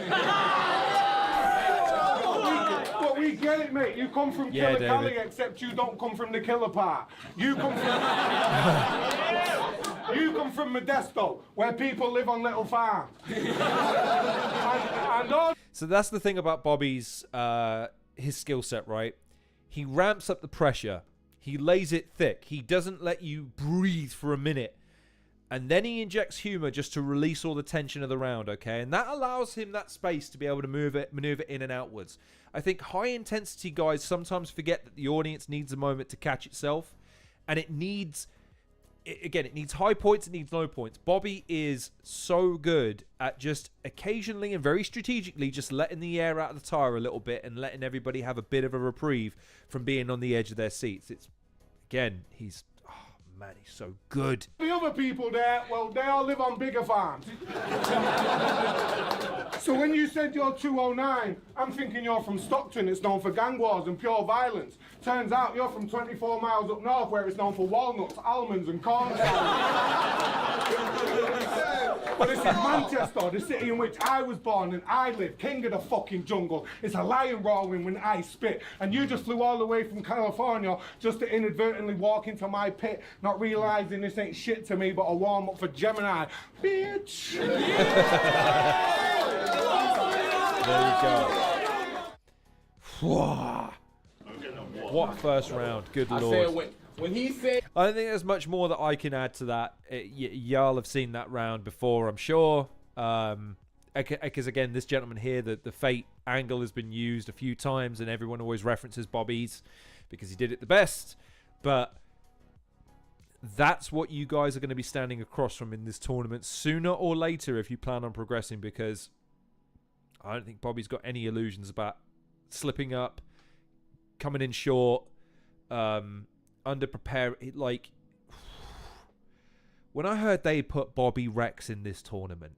But we get it, mate. You come from Killer Cali, except you don't come from the killer part. You come from Modesto, where people live on little farms. So that's the thing about Bobby's his skill set, right? He ramps up the pressure. He lays it thick. He doesn't let you breathe for a minute. And then he injects humor just to release all the tension of the round, okay? And that allows him that space to be able to maneuver in and outwards. I think high-intensity guys sometimes forget that the audience needs a moment to catch itself. And it needs high points, it needs low points. Bobby is so good at just occasionally and very strategically just letting the air out of the tire a little bit and letting everybody have a bit of a reprieve from being on the edge of their seats. It's, again, he's... man, he's so good. The other people there, well, they all live on bigger farms. So when you said you're 209, I'm thinking you're from Stockton, it's known for gang wars and pure violence. Turns out you're from 24 miles up north, where it's known for walnuts, almonds and corn. But this is Manchester, the city in which I was born and I live, king of the fucking jungle. It's a lion roaring when I spit. And you just flew all the way from California just to inadvertently walk into my pit, not realizing this ain't shit to me but a warm up for Gemini. Bitch! There you go. What first round, good lord. I said when he said... I don't think there's much more that I can add to that. Y'all have seen that round before, I'm sure. Because again, this gentleman here, the Fate angle has been used a few times, and everyone always references Bobby's because he did it the best. But that's what you guys are going to be standing across from in this tournament sooner or later if you plan on progressing, because I don't think Bobby's got any illusions about slipping up, coming in short, underprepared. Like, when I heard they put Bobby Rex in this tournament,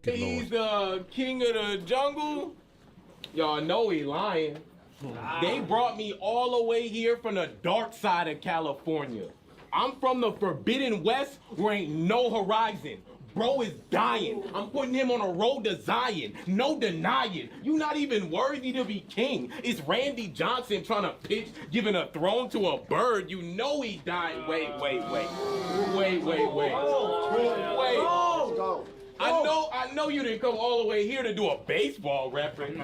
good he's lord. the king of the jungle, y'all know he lying. They brought me all the way here from the dark side of California. I'm from the Forbidden West where ain't no horizon. Bro is dying. I'm putting him on a road to Zion. No denying. You not even worthy to be king. It's Randy Johnson trying to pitch, giving a throne to a bird. You know he dying. Wait. I know you didn't come all the way here to do a baseball reference.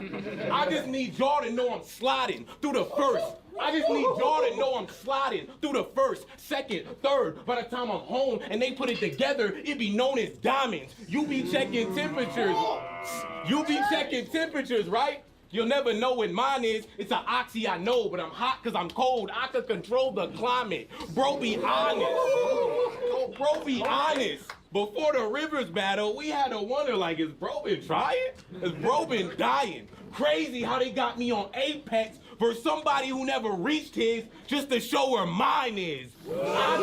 I just need y'all to know I'm sliding through the first. I just need y'all to know I'm sliding through the first, second, third. By the time I'm home and they put it together, it be known as diamonds. You be checking temperatures. Right? You'll never know what mine is. It's an oxy, I know, but I'm hot because I'm cold. I could control the climate. Bro, be honest. Before the Rivers battle, we had to wonder, like, is bro been trying? Has bro been dying? Crazy how they got me on Apex for somebody who never reached his just to show where mine is. I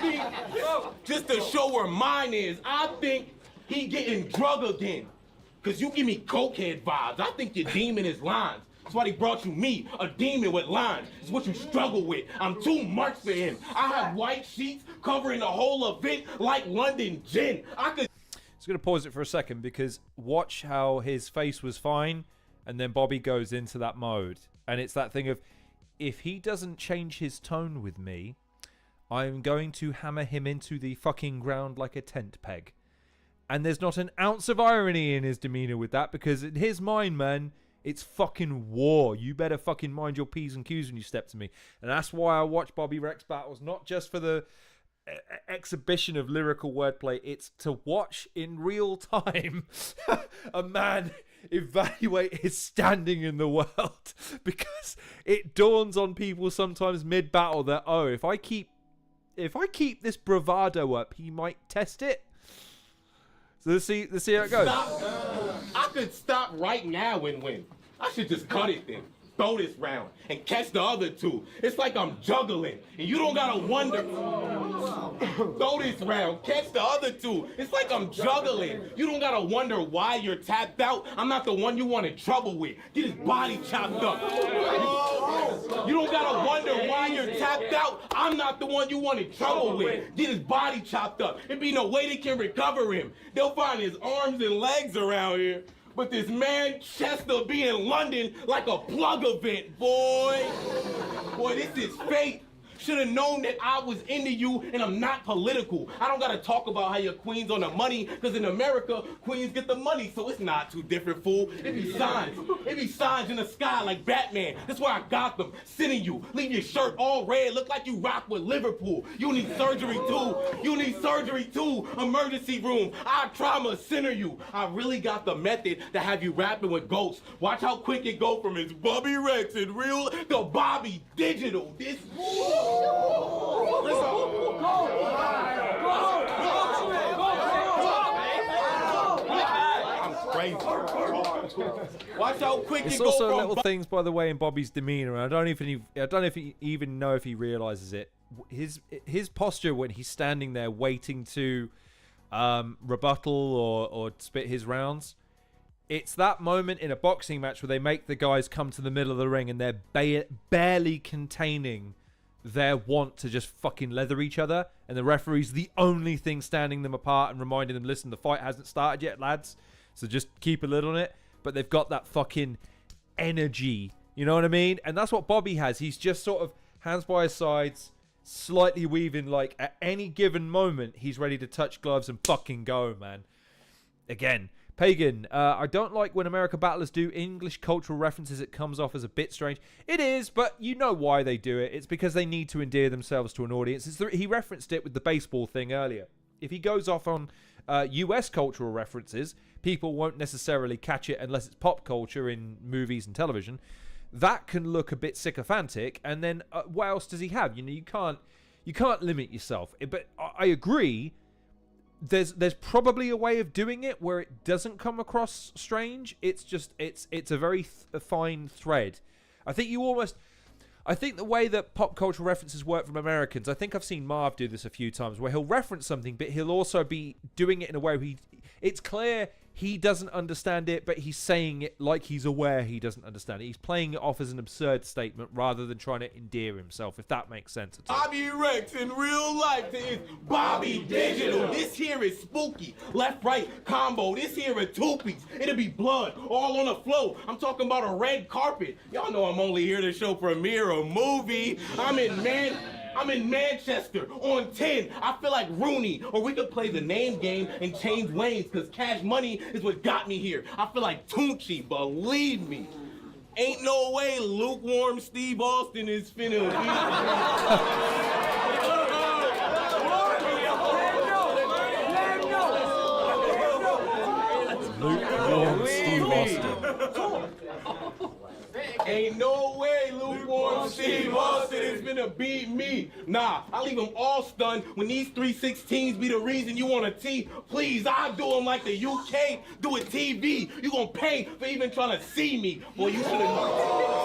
think, just to show where mine is, I think he getting drug again. Cause you give me cokehead vibes. I think your demon is lines. That's why they brought you me, a demon with lines. It's what you struggle with. I'm too much for him. I have white sheets covering the whole event like London gin. I'm going to pause it for a second because watch how his face was fine and then Bobby goes into that mode. And it's that thing of, if he doesn't change his tone with me, I'm going to hammer him into the fucking ground like a tent peg. And there's not an ounce of irony in his demeanor with that, because in his mind, man, it's fucking war. You better fucking mind your P's and Q's when you step to me. And that's why I watch Bobby Rex battles, not just for the exhibition of lyrical wordplay. It's to watch in real time a man evaluate his standing in the world. Because it dawns on people sometimes mid-battle that, oh, if I keep this bravado up, he might test it. So let's see how it goes. I could stop right now and win. I should just cut it then. Throw this round and catch the other two. It's like I'm juggling, and you don't gotta wonder. Throw this round, catch the other two. It's like I'm juggling. You don't gotta wonder why you're tapped out. I'm not the one you want in trouble with. Get his body chopped up. You don't gotta wonder why you're tapped out. I'm not the one you want in trouble with. Get his body chopped up. There be no way they can recover him. They'll find his arms and legs around here. But this man Chester be in London like a plug event, boy. Boy, this is fate. Should have known that I was into you, and I'm not political. I don't gotta talk about how your queen's on the money, because in America, queens get the money, so it's not too different, fool. It be signs. It be signs in the sky like Batman. That's where I got them. Sending you. Leave your shirt all red. Look like you rock with Liverpool. You need surgery too. Emergency room. I trauma center you. I really got the method to have you rapping with ghosts. Watch how quick it go from his Bobby Rex and real to Bobby Digital. This... I'm crazy. Watch how quick It's it go also from little things, by the way, in Bobby's demeanor. I don't know if he even know if he realizes it. His posture when he's standing there waiting to rebuttal or spit his rounds. It's that moment in a boxing match where they make the guys come to the middle of the ring and they're barely containing their want to just fucking leather each other, and the referee's the only thing standing them apart and reminding them, listen, the fight hasn't started yet, lads, so just keep a lid on it. But they've got that fucking energy, you know what I mean? And that's what Bobby has. He's just sort of hands by his sides, slightly weaving, like at any given moment he's ready to touch gloves and fucking go, man. Again, Pagan, I don't like when America battlers do English cultural references. It comes off as a bit strange. It is, but you know why they do it. It's because they need to endear themselves to an audience. He referenced it with the baseball thing earlier. If he goes off on US cultural references, people won't necessarily catch it unless it's pop culture in movies and television. That can look a bit sycophantic. And then what else does he have? You know, you can't limit yourself. But I agree. There's probably a way of doing it where it doesn't come across strange. It's just it's a very fine thread. I think the way that pop cultural references work from Americans, I think I've seen Marv do this a few times, where he'll reference something, but he'll also be doing it in a way where it's clear he doesn't understand it, but he's saying it like he's aware he doesn't understand it. He's playing it off as an absurd statement rather than trying to endear himself, if that makes sense at all. Bobby Rex in real life is Bobby Digital. This here is spooky. Left, right combo. This here is two-piece. It'll be blood all on the floor. I'm talking about a red carpet. Y'all know I'm only here to show premiere a movie. I'm in Manchester on 10. I feel like Rooney. Or we could play the name game and change lanes, because Cash Money is what got me here. I feel like Tunchi, believe me. Ain't no way lukewarm Steve Austin is finna Lukewarm Steve Austin. Ain't no way lukewarm Steve Austin is gonna beat me. Nah, I leave them all stunned when these 316s be the reason you want a T. Please, I do them like the UK do a TV. You gonna pay for even trying to see me. Boy, you should have.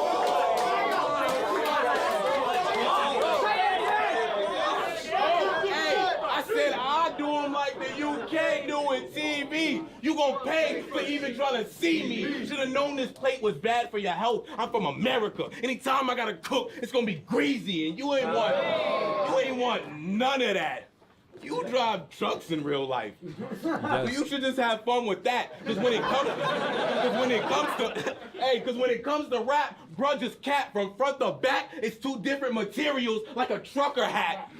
Doing TV. You gonna pay for even trying to see me. Should have known this plate was bad for your health. I'm from America. Anytime I gotta cook, it's gonna be greasy, and you ain't want none of that. You drive trucks in real life. You should just have fun with that. Because when it comes to rap, bruh, just cap from front to back. It's two different materials, like a trucker hat.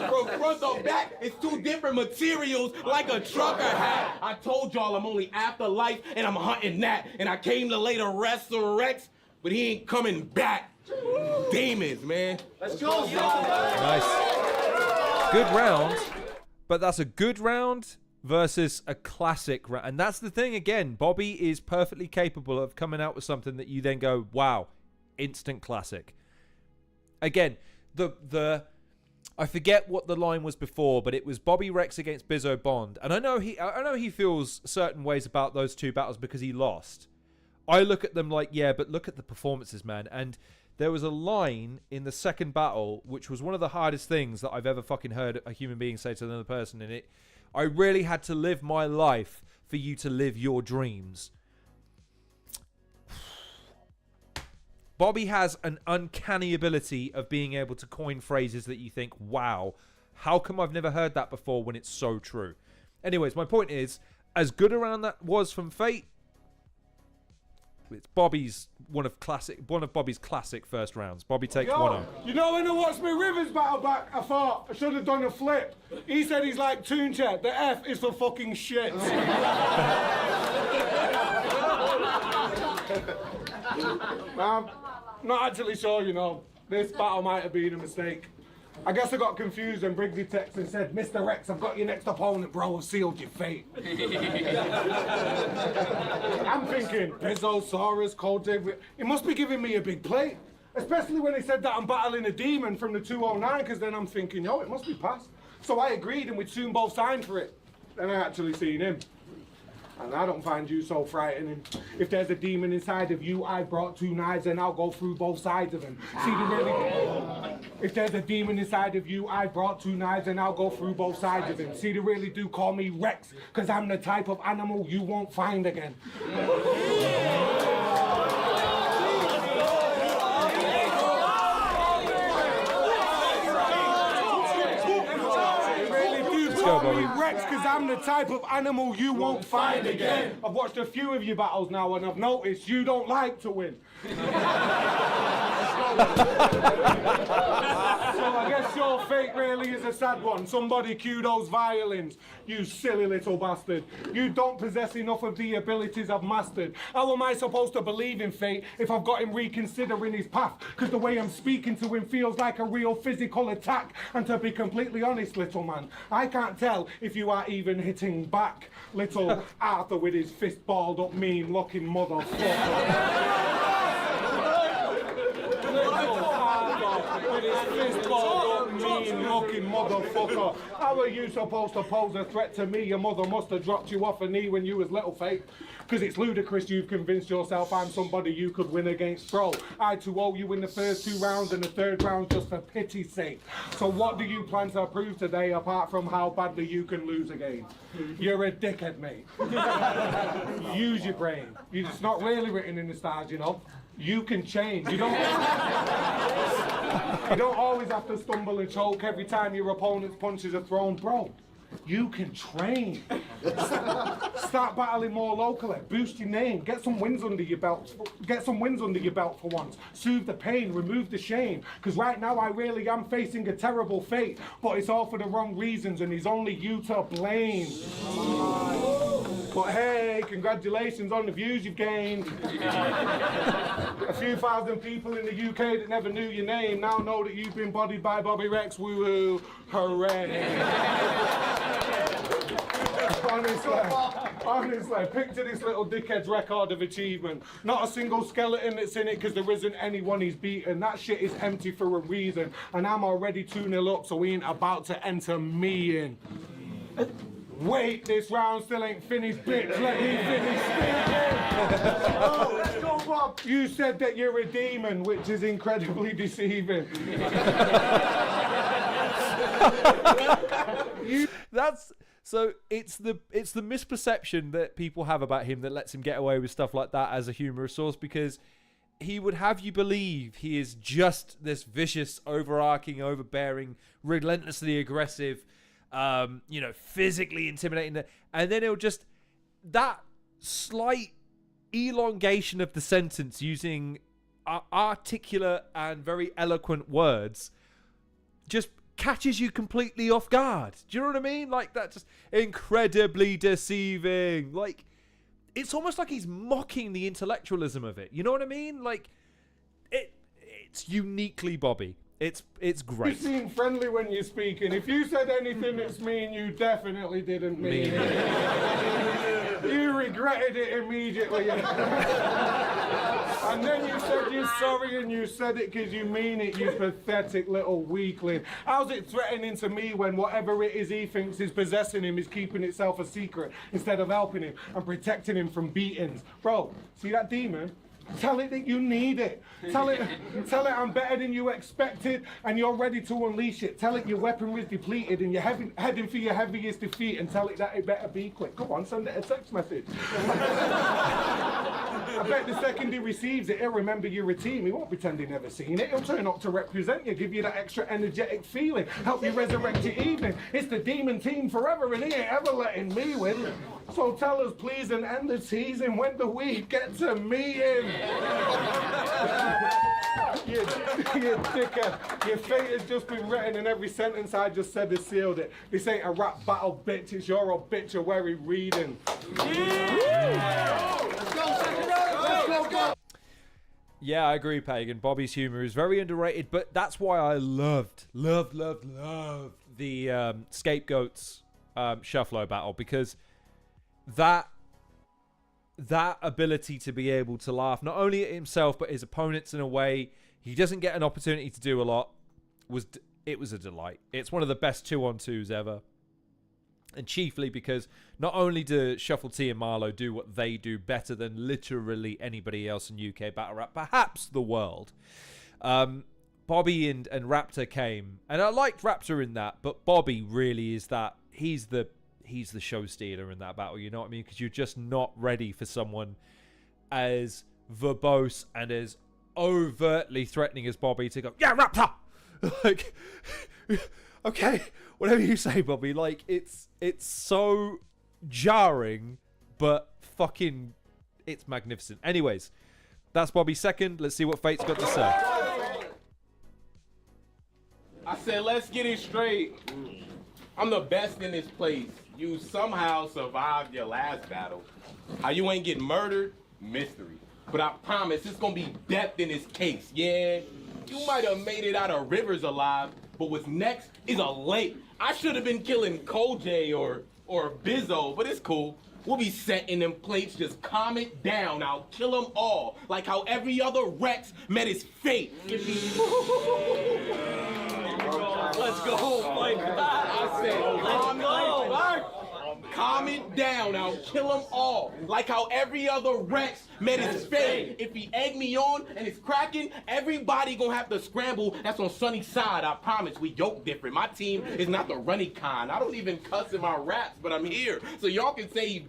From front to back, it's two different materials, like a trucker hat. I told y'all I'm only afterlife, and I'm hunting that. And I came to later resurrect, but he ain't coming back. Demons, man. Let's go. Nice. Good round, but that's a good round versus a classic round. And that's the thing, again, Bobby is perfectly capable of coming out with something that you then go, wow, instant classic. Again, I forget what the line was before, but it was Bobby Rex against Bizzo Bond. And I know he feels certain ways about those two battles because he lost. I look at them like, yeah, but look at the performances, man. And there was a line in the second battle, which was one of the hardest things that I've ever fucking heard a human being say to another person. And I really had to live my life for you to live your dreams. Bobby has an uncanny ability of being able to coin phrases that you think, wow, how come I've never heard that before when it's so true? Anyways, my point is, as good a round that was from Fate, it's one of Bobby's classic first rounds. Bobby takes 1-0. You know, when I watched my Rivers battle back, I thought I should have done a flip. He said he's like Tooncha. The F is for fucking shit. Not actually sure, you know. This battle might have been a mistake. I guess I got confused when Briggsy texted and said, Mr. Rex, I've got your next opponent, bro. I've sealed your fate. I'm thinking, Bizzosaurus, Cold-Dig. It must be giving me a big plate. Especially when they said that I'm battling a demon from the 209, because then I'm thinking, yo, it must be past. So I agreed, and we'd soon both signed for it. Then I actually seen him. And I don't find you so frightening. If there's a demon inside of you, I brought 2 knives and I'll go through both sides of him. See the really... If there's a demon inside of you, I brought 2 knives and I'll go through both sides of him. See, they really do call me Rex, because I'm the type of animal you won't find again. Rex, because I'm the type of animal you won't find again. I've watched a few of your battles now and I've noticed you don't like to win. So I guess your fate really is a sad one. Somebody cue those violins, you silly little bastard. You don't possess enough of the abilities I've mastered. How am I supposed to believe in fate if I've got him reconsidering his path? Because the way I'm speaking to him feels like a real physical attack. And to be completely honest, little man, I can't tell if you are even hitting back. Little Arthur with his fist balled up, mean looking motherfucker. With his fist balled up, mean looking motherfucker. How are you supposed to pose a threat to me? Your mother must have dropped you off a knee when you was little, fake. Because it's ludicrous you've convinced yourself I'm somebody you could win against, bro. I too owe you in the first 2 rounds and the 3rd round just for pity's sake. So what do you plan to prove today apart from how badly you can lose again? You're a dickhead, mate. Use your brain. It's not really written in the stars, you know. You can change. You don't always have to stumble and choke every time your opponent's punches are thrown, bro. You can train. Start battling more locally. Boost your name. Get some wins under your belt. Get some wins under your belt for once. Soothe the pain. Remove the shame. Because right now I really am facing a terrible fate. But it's all for the wrong reasons and it's only you to blame. But hey, congratulations on the views you've gained. A few thousand people in the UK that never knew your name now know that you've been bodied by Bobby Rex. Woo-woo. Hooray. Honestly, picture this little dickhead's record of achievement. Not a single skeleton that's in it because there isn't anyone he's beaten. That shit is empty for a reason. And I'm already 2-0 up, so he ain't about to enter me in. Wait, this round still ain't finished, bitch. Let me finish speaking. Oh, let's go, Bob. You said that you're a demon, which is incredibly deceiving. So it's the misperception that people have about him that lets him get away with stuff like that as a humorous source, because he would have you believe he is just this vicious, overarching, overbearing, relentlessly aggressive, physically intimidating, and then he'll just, that slight elongation of the sentence using articulate and very eloquent words just catches you completely off guard. Do you know what I mean? Like, that just incredibly deceiving. Like, it's almost like he's mocking the intellectualism of it. You know what I mean? Like, it's uniquely Bobby. It's great. You seem friendly when you're speaking. If you said anything that's mean, you definitely didn't mean it. You regretted it immediately. And then you said you're sorry and you said it because you mean it, you pathetic little weakling. How's it threatening to me when whatever it is he thinks is possessing him is keeping itself a secret instead of helping him and protecting him from beatings? Bro, see that demon? Tell it that you need it. Tell it I'm better than you expected and you're ready to unleash it. Tell it your weaponry is depleted and you're heading for your heaviest defeat, and tell it that it better be quick. Come on, send it a text message. I bet the second he receives it, he'll remember you're a team. He won't pretend he never seen it. He'll turn up to represent you, give you that extra energetic feeling, help you resurrect your evening. It's the demon team forever and he ain't ever letting me win. So tell us please and end the teasing. When do we get to meet him? You dickhead. Your fate has just been written and every sentence I just said has sealed it. This ain't a rap battle, bitch. It's your obituary reading. Yeah, I agree, Pagan. Bobby's humor is very underrated, but that's why I loved the Scapegoats Shufflo battle, because that ability to be able to laugh not only at himself but his opponents in a way he doesn't get an opportunity to do a lot was a delight. It's one of the best 2-on-2s ever. And chiefly because not only do Shuffle T and Marlowe do what they do better than literally anybody else in UK battle rap, perhaps the world. Bobby and Raptor came, and I liked Raptor in that, but Bobby really is that he's the show stealer in that battle. You know what I mean? Because you're just not ready for someone as verbose and as overtly threatening as Bobby to go, yeah, Raptor. Like, okay, whatever you say, Bobby. Like, it's so jarring, but fucking, it's magnificent. Anyways, that's Bobby's second. Let's see what Fate's got to say. I said, let's get it straight. I'm the best in this place. You somehow survived your last battle. How you ain't get murdered? Mystery. But I promise it's gonna be depth in this case, yeah? You might have made it out of Rivers alive, but what's next is a lake. I should have been killing Koj or Bizzo, but it's cool. We'll be setting them plates, just calm it down. I'll kill them all, like how every other Rex met his fate. Let's go, like that. I said, calm it down. I'll kill them all, like how every other Rex met his fate. If he egg me on and it's cracking, everybody gonna have to scramble. That's on Sunny's side. I promise we yoke different. My team is not the runny kind. I don't even cuss in my raps, but I'm here, so y'all can say he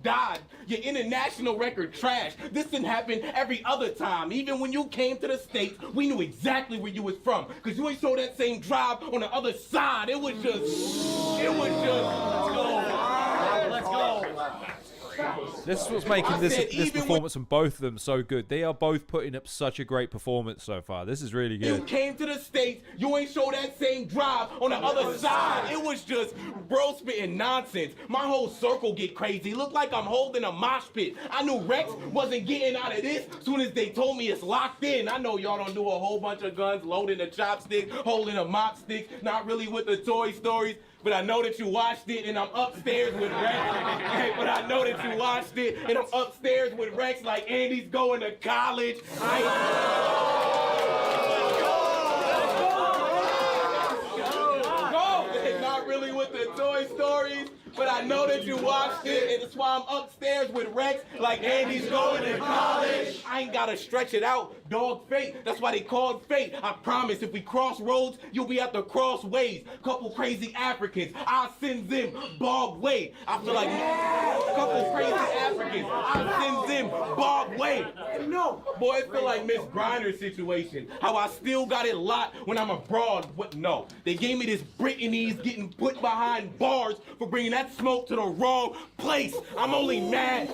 died. Your international record trash. This didn't happen every other time. Even when you came to the States, we knew exactly where you was from, cause you ain't show that same drive on the other side. It was just, let's go. This is what's making this performance from both of them so good. They are both putting up such a great performance so far. This is really good. You came to the States, you ain't show that same drive on the other side. It was just bro spitting nonsense. My whole circle get crazy. Look like I'm holding a mosh pit. I knew Rex wasn't getting out of this soon as they told me it's locked in. I know y'all don't do a whole bunch of guns, loading a chopstick, holding a mop stick, not really with the Toy Stories. But I know that you watched it, and I'm upstairs with Rex. But I know that you watched it, and I'm upstairs with Rex like Andy's going to college. Not really with the Toy Stories, but I know that you watched it, and that's why I'm upstairs with Rex like Andy's going to college. I ain't gotta stretch it out, dog. Fate, that's why they called fate. I promise if we cross roads, you'll be at the crossways. Couple crazy Africans, I'll send them Bob Way. I feel like couple crazy Africans, I'll send them Bob Way. No, boy, it feel like Miss Grinder's situation. How I still got it locked when I'm abroad. What? No, they gave me this Brittany's getting put behind bars for bringing that smoke to the wrong place. I'm only mad.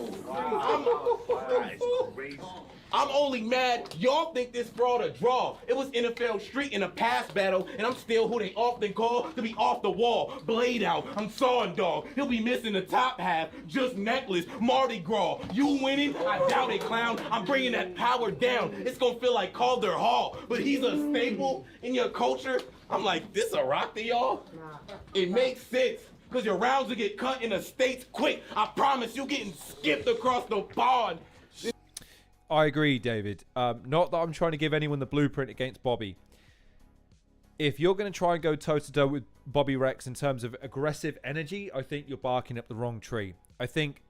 I'm only mad y'all think this fraud a draw. It was NFL Street in a past battle, and I'm still who they often call to be off the wall. Blade out, I'm sawing dog. He'll be missing the top half, just necklace, Mardi Gras. You winning? I doubt it, clown. I'm bringing that power down. It's gonna feel like Calder Hall, but he's a staple in your culture. I'm like, this a rock to y'all? It makes sense. Because your rounds will get cut in the States quick. I promise you getting skipped across the pond. I agree, David. Not that I'm trying to give anyone the blueprint against Bobby. If you're going to try and go toe-to-toe with Bobby Rex in terms of aggressive energy, I think you're barking up the wrong tree. I think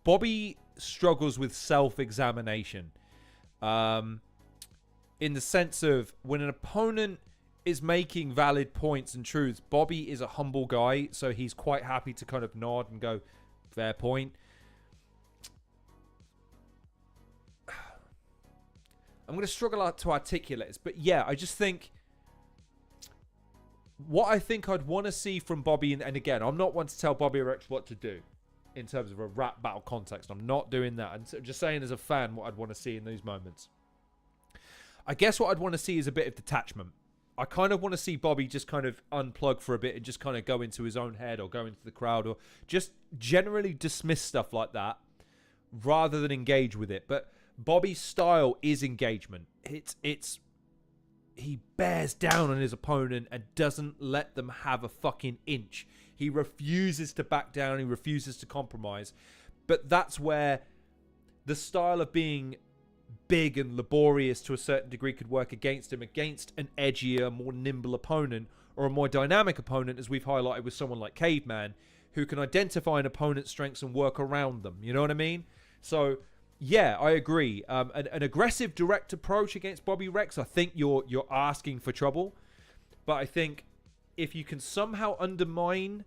Bobby struggles with self-examination. In the sense of when an opponent is making valid points and truths, Bobby is a humble guy, so he's quite happy to kind of nod and go, fair point. I'm going to struggle to articulate this, but yeah, I just think what I think I'd want to see from Bobby, and again, I'm not one to tell Bobby Rex what to do in terms of a rap battle context. I'm not doing that. I'm just saying as a fan what I'd want to see in those moments. I guess what I'd want to see is a bit of detachment. I kind of want to see Bobby just kind of unplug for a bit and just kind of go into his own head or go into the crowd or just generally dismiss stuff like that rather than engage with it. But Bobby's style is engagement. He bears down on his opponent and doesn't let them have a fucking inch. He refuses to back down. He refuses to compromise. But that's where the style of being big and laborious to a certain degree could work against him, against an edgier, more nimble opponent, or a more dynamic opponent, as we've highlighted with someone like Caveman, who can identify an opponent's strengths and work around them. You know what I mean? So, yeah, I agree. An aggressive, direct approach against Bobby Rex, I think you're asking for trouble. But I think if you can somehow undermine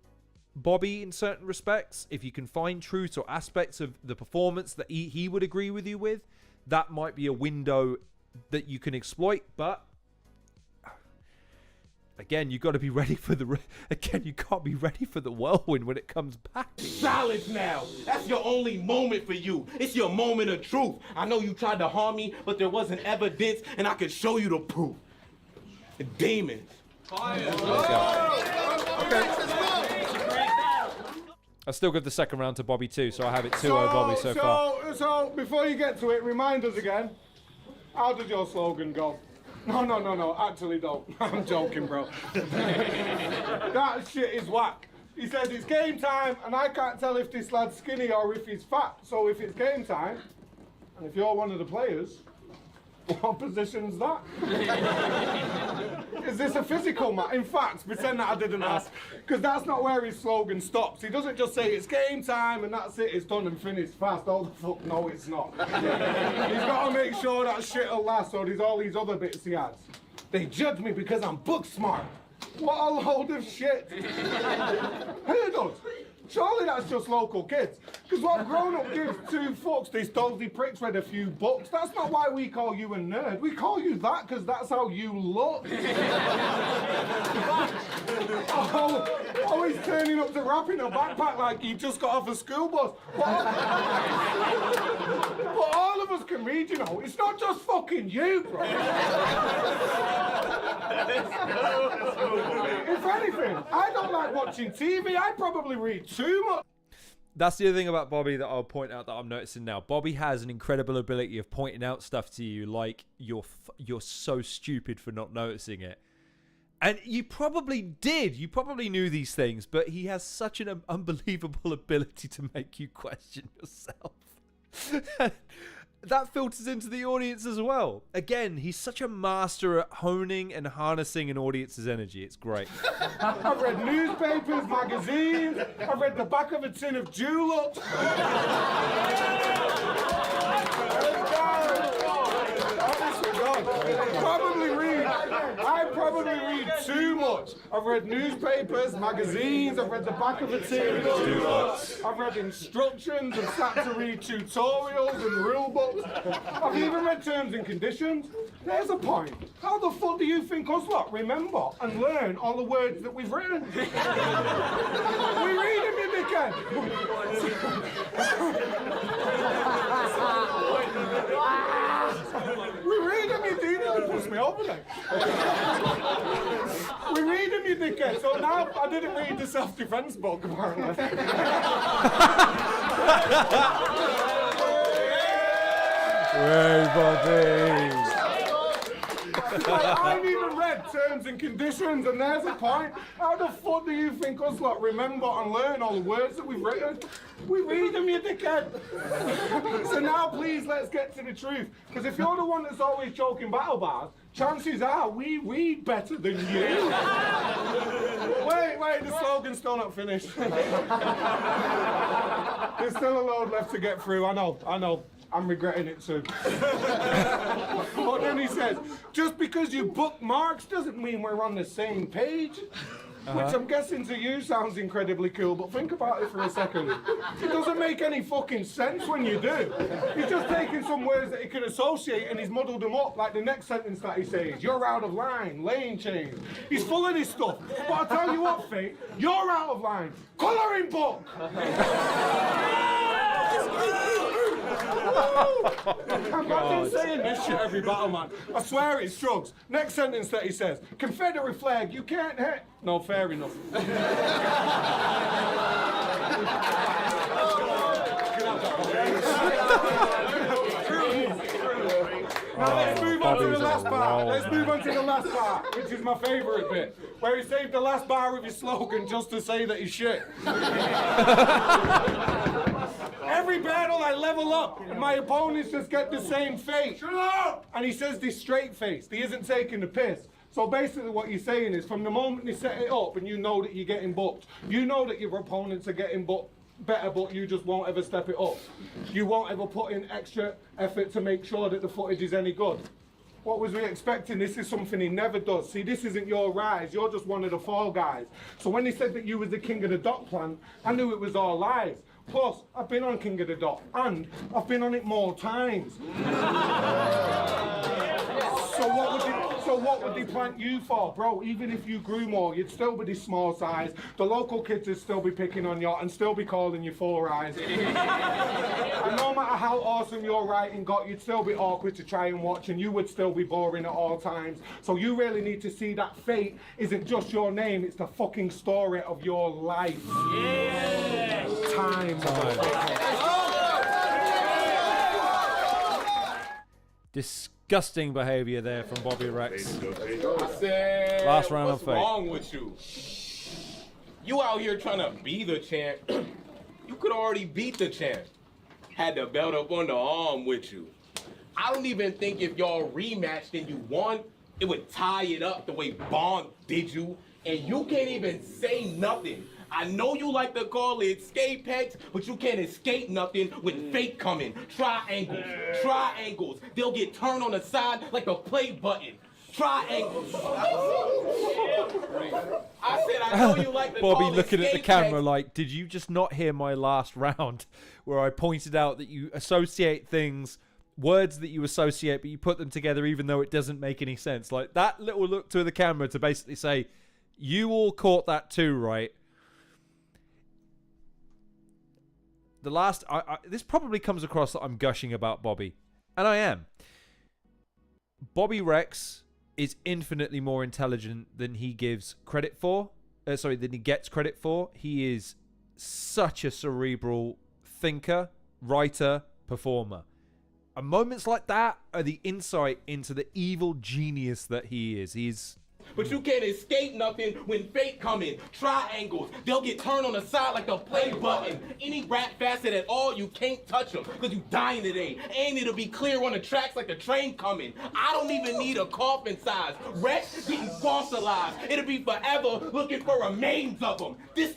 Bobby in certain respects, if you can find truths or aspects of the performance that he would agree with you with, that might be a window that you can exploit. But again, you got to be ready for you can't be ready for the whirlwind when it comes back. Silence now. That's your only moment for you. It's your moment of truth. I know you tried to harm me, but there wasn't evidence, and I could show you the proof. The demons. I still give the second round to Bobby too, so I have it 2-0 Bobby so far. So, before you get to it, remind us again, how did your slogan go? No, actually don't. I'm joking, bro. That shit is whack. He says it's game time, and I can't tell if this lad's skinny or if he's fat. So if it's game time, and if you're one of the players, what position's that? Is this a physical match? In fact, pretend that I didn't ask, because that's not where his slogan stops. He doesn't just say it's game time and that's it, it's done and finished fast. Oh the fuck, no it's not. He's got to make sure that shit'll last, so there's all these other bits he adds. They judge me because I'm book smart. What a load of shit. Who does? Surely that's just local kids. Because what grown-up gives two fucks, these dozy pricks read a few books. That's not why we call you a nerd. We call you that because that's how you look. He's turning up to rap in a backpack like he just got off a school bus. But all of us can read, you know. It's not just fucking you, bro. If anything, I don't like watching TV. I probably read too much. That's the other thing about Bobby that I'll point out that I'm noticing now. Bobby has an incredible ability of pointing out stuff to you like you're so stupid for not noticing it. And you probably did. You probably knew these things, but he has such an unbelievable ability to make you question yourself. That filters into the audience as well. Again, he's such a master at honing and harnessing an audience's energy. It's great. I've read newspapers, magazines. I've read the back of a tin of juleps. I probably read too much. I've read newspapers, magazines, I've read the back of a tin. I've read instructions and sat to read tutorials and rule books. I've even read terms and conditions. There's a point. How the fuck do you think us lot remember and learn all the words that we've written? We read them, you dickhead. We read them, you dickhead. It puts me over there. We read them, you dickhead. So now I didn't read the self-defense book, apparently. Hey, Bobby. I've even read terms and conditions, and there's a point. How the fuck do you think us lot remember and learn all the words that we've written? We read them, you dickhead. So now please let's get to the truth. Because if you're the one that's always joking battle bars, chances are we read better than you. Wait, the slogan's still not finished. There's still a load left to get through, I know. I'm regretting it too. But then he says, just because you bookmarks doesn't mean we're on the same page. Which I'm guessing to you sounds incredibly cool, but think about it for a second. It doesn't make any fucking sense when you do. He's just taking some words that he can associate and he's muddled them up, like the next sentence that he says, you're out of line, lane change. He's full of this stuff. But I'll tell you what, Fate, you're out of line. Colouring book! Imagine saying this shit every battle, man. I swear it shrugs. Next sentence that he says, Confederate flag, you can't hit. No, fair enough. Now let's move on to the last part. Let's move on to the last part, which is my favourite bit, where he saved the last bar of his slogan just to say that he's shit. Every battle I level up, and my opponents just get the same fate. Shut up! And he says this straight-faced. He isn't taking the piss. So basically what you're saying is from the moment they set it up and you know that you're getting booked, you know that your opponents are getting booked better, but you just won't ever step it up. You won't ever put in extra effort to make sure that the footage is any good. What was we expecting? This is something he never does. See, this isn't your rise. You're just one of the fall guys. So when he said that you was the king of the dot plant, I knew it was all lies. Plus, I've been on King of the Dot, and I've been on it more times. So what would they plant you for, bro? Even if you grew more, you'd still be this small size. The local kids would still be picking on you and still be calling you Four Eyes. And no matter how awesome your writing got, you'd still be awkward to try and watch, and you would still be boring at all times. So you really need to see that fate isn't just your name, it's the fucking story of your life. Yeah. Time. Disgusting behaviour there from Bobby Rex. I said, last round what's of fate. wrong with you? You out here trying to be the champ. You could already beat the champ. Had the belt up on the arm with you. I don't even think if y'all rematched and you won, it would tie it up the way Bond did you. And you can't even say nothing. I know you like to call it escape pegs, but you can't escape nothing when fate coming. Triangles, triangles. They'll get turned on the side like the play button. Triangles. I said I know you like to Bobby call looking at the escape camera pegs. like, did you just not hear my last round where I pointed out that you associate things, words that you associate, but you put them together even though it doesn't make any sense? Like that little look to the camera to basically say, you all caught that too, right? The last, this probably comes across that I'm gushing about Bobby, and I am. Bobby Rex is infinitely more intelligent than he gives credit for. Than he gets credit for. He is such a cerebral thinker, writer, performer. And moments like that are the insight into the evil genius that he is. But you can't escape nothing when fate coming. Triangles, they'll get turned on the side like the play button. Any rap facet at all, you can't touch them because you dying today. And it'll be clear on the tracks like the train coming. I don't even need a coffin size. Rex getting fossilized. It'll be forever looking for remains of them. This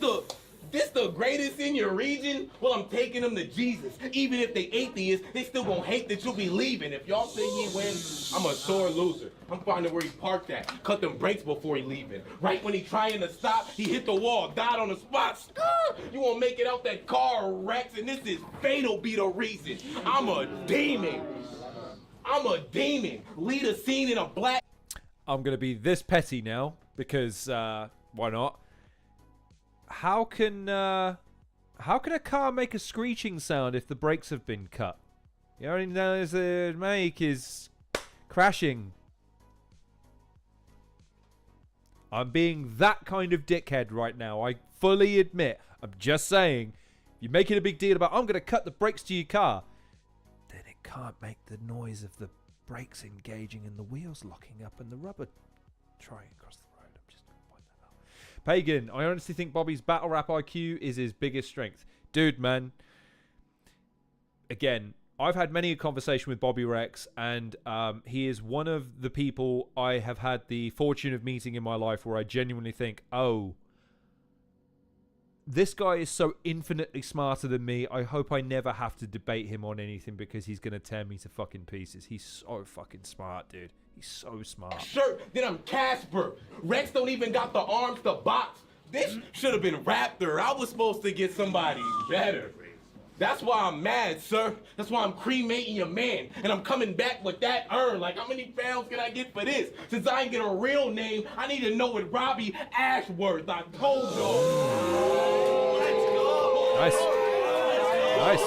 the greatest in your region? Well, I'm taking them to Jesus. Even if they atheists, they still gonna hate that you'll be leaving. If y'all say he wins, I'm a sore loser. I'm finding where he parked at. Cut them brakes before he leaving. Right when he trying to stop, he hit the wall, died on the spot. You won't make it out that car, Rex, and this is fatal be the reason. I'm a demon. I'm a demon. Lead a scene in a black... I'm going to be this petty now because why not? How can a car make a screeching sound if the brakes have been cut? The only noise they make is crashing. I'm being that kind of dickhead right now. I fully admit. I'm just saying, you're making a big deal about, I'm going to cut the brakes to your car. Then it can't make the noise of the brakes engaging and the wheels locking up and the rubber trying across the road. I'm just going to point that out. Pagan, I honestly think Bobby's battle rap IQ is his biggest strength. Dude, man. Again, I've had many a conversation with Bobby Rex, and he is one of the people I have had the fortune of meeting in my life where I genuinely think, oh, this guy is so infinitely smarter than me. I hope I never have to debate him on anything because he's going to tear me to fucking pieces. He's so fucking smart, dude. He's so smart. Sure, then I'm Casper. Rex don't even got the arms to box. This should have been Raptor. I was supposed to get somebody better. That's why I'm mad, sir. That's why I'm cremating your man. And I'm coming back with that urn. Like, how many pounds can I get for this? Since I ain't get a real name, I need to know it Robbie Ashworth. I told y'all. Let's go. Nice. Nice.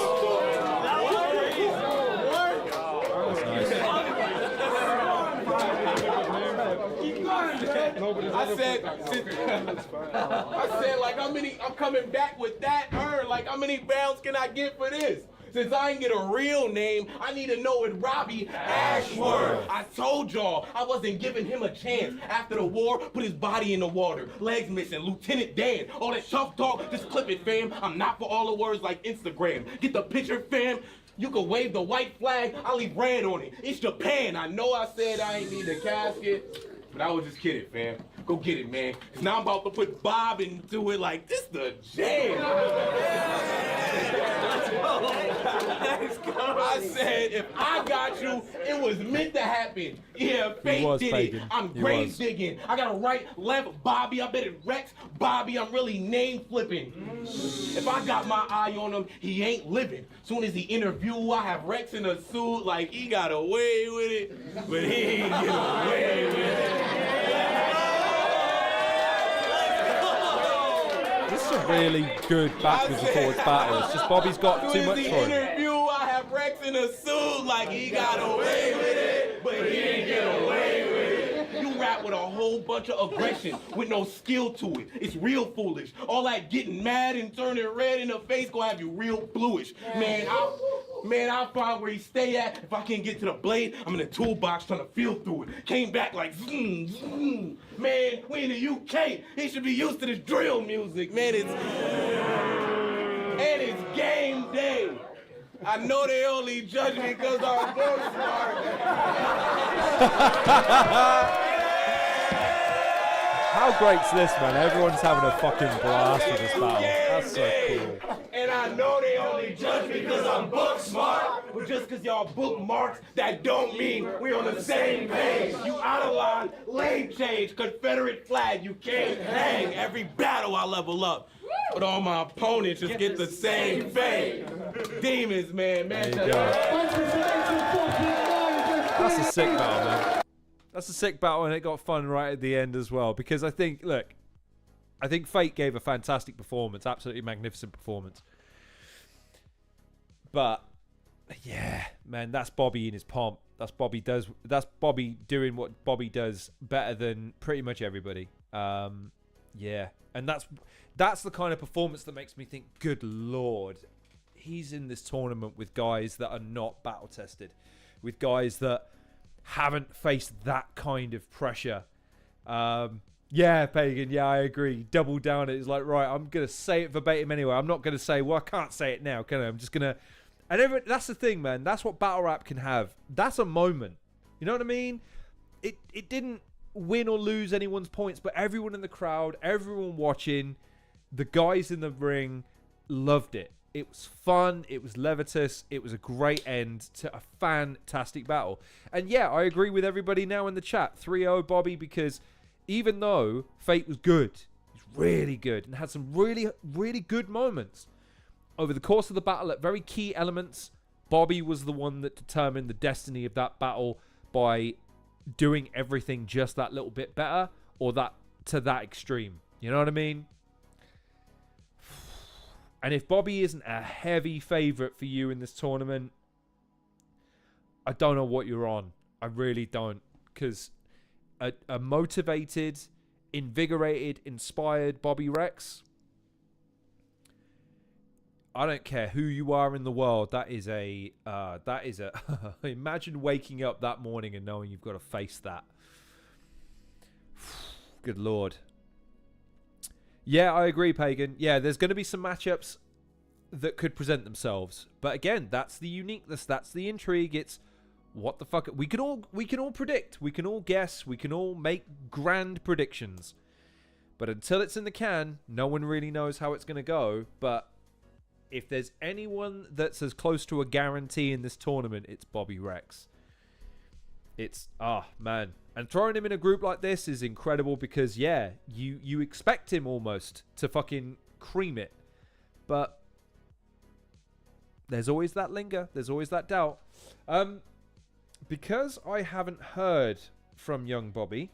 I said, like, how many, I'm coming back with that urn. Like, how many pounds can I get for this? Since I ain't get a real name, I need to know it Robbie Ashworth. I told y'all I wasn't giving him a chance. After the war, put his body in the water. Legs missing, Lieutenant Dan. All that tough talk, just clip it, fam. I'm not for all the words like Instagram. Get the picture, fam. You can wave the white flag, I'll leave red on it. It's Japan. I know I said I ain't need a casket. But I was just kidding, fam. Go get it, man. 'Cause now I'm about to put Bob into it like this the jam. I said, if I got you, it was meant to happen. Yeah, fate did it. I'm grave digging. I got a right, left, Bobby. I bet it Rex, Bobby. I'm really name flipping. If I got my eye on him, he ain't living. Soon as he interview, I have Rex in a suit like he got away with it, but he ain't get away with it. This is a really good backwards and forwards battle. It's just Bobby's got too much for him. Interview, I have Rex in a suit like he got away with it, but he ain't get away with it. You rap with a whole bunch of aggression with no skill to it. It's real foolish. All that getting mad and turning red in the face gonna have you real bluish. Man, I'll find where he stay at. If I can't get to the blade, I'm in the toolbox trying to feel through it. Came back like zoom, zoom. Man, we in the UK. He should be used to this drill music. Man, it's game day. I know they only judge me because I'm book smart. How great's this, man? Everyone's having a fucking blast with this battle. That's so cool. And I know they only judge me because I'm book smart. But just because y'all bookmarks, that don't mean we're on the same page. You out of line, lane change, Confederate flag, you can't hang. Every battle I level up. But all my opponents just get the same fame. Demons, man. There you go. That's a sick battle, man. That's a sick battle, and it got fun right at the end as well. Because I think Fate gave a fantastic performance, absolutely magnificent performance. But yeah, man, that's Bobby in his pomp. That's Bobby doing what Bobby does better than pretty much everybody. Yeah, and that's the kind of performance that makes me think, good Lord, he's in this tournament with guys that are not battle tested, with guys that haven't faced that kind of pressure. Yeah, Pagan, yeah, I agree. Double down it is like, right, I'm going to say it verbatim anyway. I'm not going to say, well, I can't say it now, can I? I'm just going to... And that's the thing, man. That's what battle rap can have. That's a moment. You know what I mean? It didn't win or lose anyone's points, but everyone in the crowd, everyone watching, the guys in the ring loved it. It was fun. It was levitus. It was a great end to a fantastic battle. And yeah, I agree with everybody now in the chat. 3-0 Bobby, because even though Fate was good, he was really good and had some really, really good moments over the course of the battle at very key elements, Bobby was the one that determined the destiny of that battle by doing everything just that little bit better, or that to that extreme. You know what I mean? And if Bobby isn't a heavy favourite for you in this tournament, I don't know what you're on. I really don't. Because a motivated, invigorated, inspired Bobby Rex, I don't care who you are in the world. That is a imagine waking up that morning and knowing you've got to face that. Good Lord. Yeah, I agree, Pagan. Yeah, there's going to be some matchups that could present themselves, but again, that's the uniqueness. That's the intrigue. It's what the fuck. We can all predict. We can all guess. We can all make grand predictions. But until it's in the can, no one really knows how it's going to go. But if there's anyone that's as close to a guarantee in this tournament, it's Bobby Rex. It's, man. And throwing him in a group like this is incredible because, yeah, you expect him almost to fucking cream it. But there's always that linger. There's always that doubt. Because I haven't heard from young Bobby,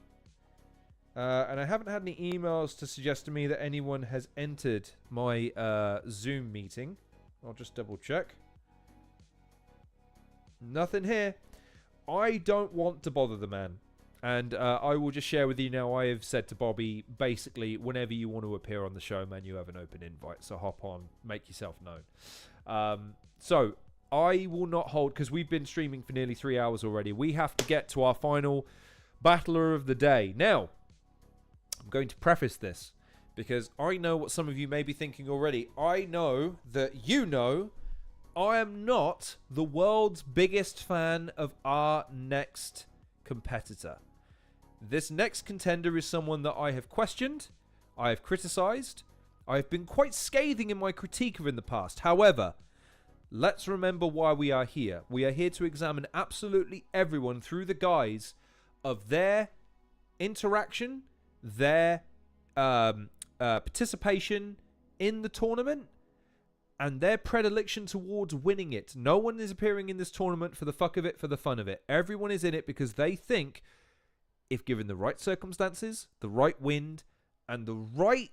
and I haven't had any emails to suggest to me that anyone has entered my Zoom meeting. I'll just double check. Nothing here. I don't want to bother the man. And I will just share with you now, I have said to Bobby, basically, whenever you want to appear on the show, man, you have an open invite. So hop on, make yourself known. So I will not hold, because we've been streaming for nearly 3 hours already. We have to get to our final battler of the day. Now, I'm going to preface this because I know what some of you may be thinking already. I know that you know I am not the world's biggest fan of our next competitor. This next contender is someone that I have questioned, I have criticised, I have been quite scathing in my critique of in the past. However, let's remember why we are here. We are here to examine absolutely everyone through the guise of their interaction, their participation in the tournament, and their predilection towards winning it. No one is appearing in this tournament for the fuck of it, for the fun of it. Everyone is in it because they think, if given the right circumstances, the right wind, and the right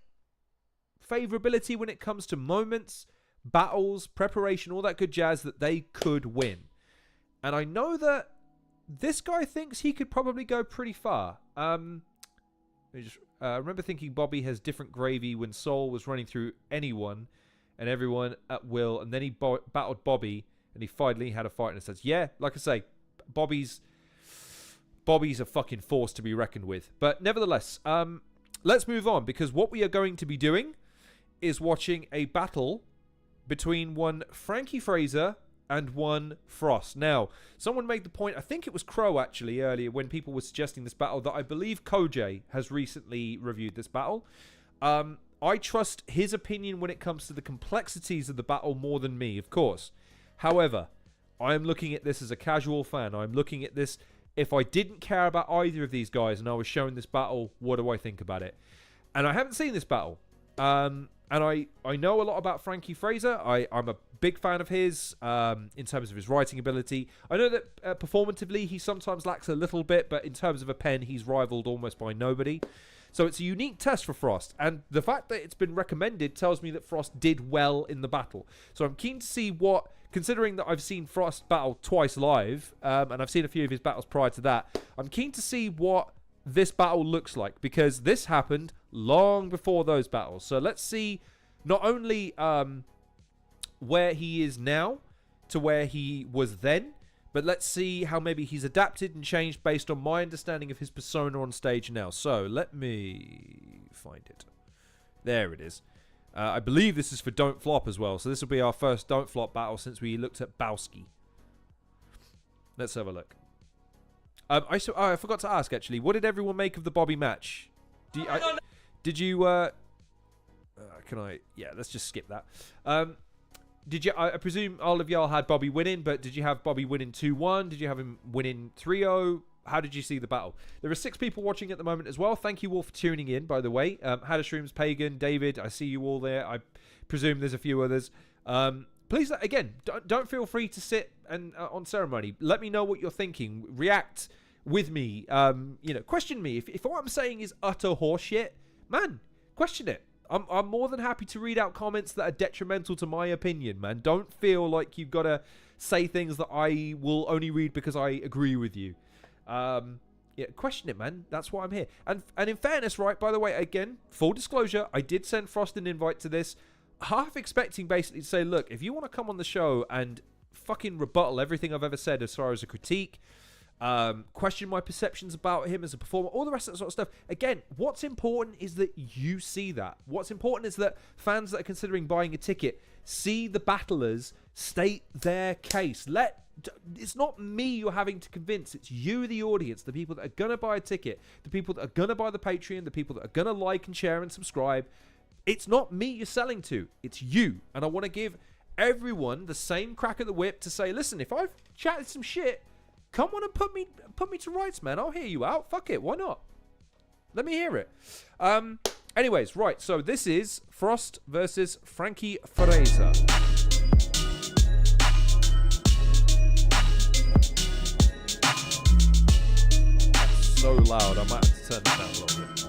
favorability when it comes to moments, battles, preparation, all that good jazz, that they could win. And I know that this guy thinks he could probably go pretty far. I remember thinking Bobby has different gravy when Soul was running through anyone and everyone at will, and then he battled Bobby, and he finally had a fight, and it says, yeah, like I say, Bobby's a fucking force to be reckoned with. But nevertheless, let's move on, because what we are going to be doing is watching a battle between one Frankie Fraser and one Frost. Now, someone made the point, I think it was Crow actually earlier, when people were suggesting this battle, that I believe Koj has recently reviewed this battle. I trust his opinion when it comes to the complexities of the battle more than me, of course. However, I am looking at this as a casual fan. I'm looking at this, if I didn't care about either of these guys and I was showing this battle, what do I think about it? And I haven't seen this battle. And I know a lot about Frankie Fraser. I'm a big fan of his in terms of his writing ability. I know that performatively he sometimes lacks a little bit, but in terms of a pen, he's rivaled almost by nobody. So it's a unique test for Frost, and the fact that it's been recommended tells me that Frost did well in the battle. So I'm keen to see what, considering that I've seen Frost battle twice live, and I've seen a few of his battles prior to that, I'm keen to see what this battle looks like, because this happened long before those battles. So let's see not only where he is now to where he was then, but let's see how maybe he's adapted and changed based on my understanding of his persona on stage now. So let me find it. There it is. I believe this is for Don't Flop as well. So this will be our first Don't Flop battle since we looked at Bowski. Let's have a look. I forgot to ask, actually. What did everyone make of the Bobby match? Did you... can I... Yeah, let's just skip that. Did you? I presume all of y'all had Bobby winning, but did you have Bobby winning 2-1? Did you have him winning 3-0? How did you see the battle? There are 6 people watching at the moment as well. Thank you all for tuning in, by the way. Hadashroom's, Pagan, David, I see you all there. I presume there's a few others. Please, again, don't feel free to sit and on ceremony. Let me know what you're thinking. React with me. Question me. If what I'm saying is utter horseshit, man, question it. I'm more than happy to read out comments that are detrimental to my opinion, man. Don't feel like you've got to say things that I will only read because I agree with you. Question it, man. That's why I'm here. And in fairness, right, by the way, again, full disclosure, I did send Frost an invite to this, half expecting basically to say, look, if you want to come on the show and fucking rebuttal everything I've ever said as far as a critique, question my perceptions about him as a performer, all the rest of that sort of stuff. Again, what's important is that you see that. What's important is that fans that are considering buying a ticket see the battlers state their case. It's not me you're having to convince. It's you, the audience, the people that are going to buy a ticket, the people that are going to buy the Patreon, the people that are going to like and share and subscribe. It's not me you're selling to. It's you. And I want to give everyone the same crack at the whip to say, listen, if I've chatted some shit, come on and put me to rights, man. I'll hear you out. Fuck it. Why not? Let me hear it. Anyways, right. So this is Frost versus Frankie Fraser. That's so loud. I might have to turn that down a little bit.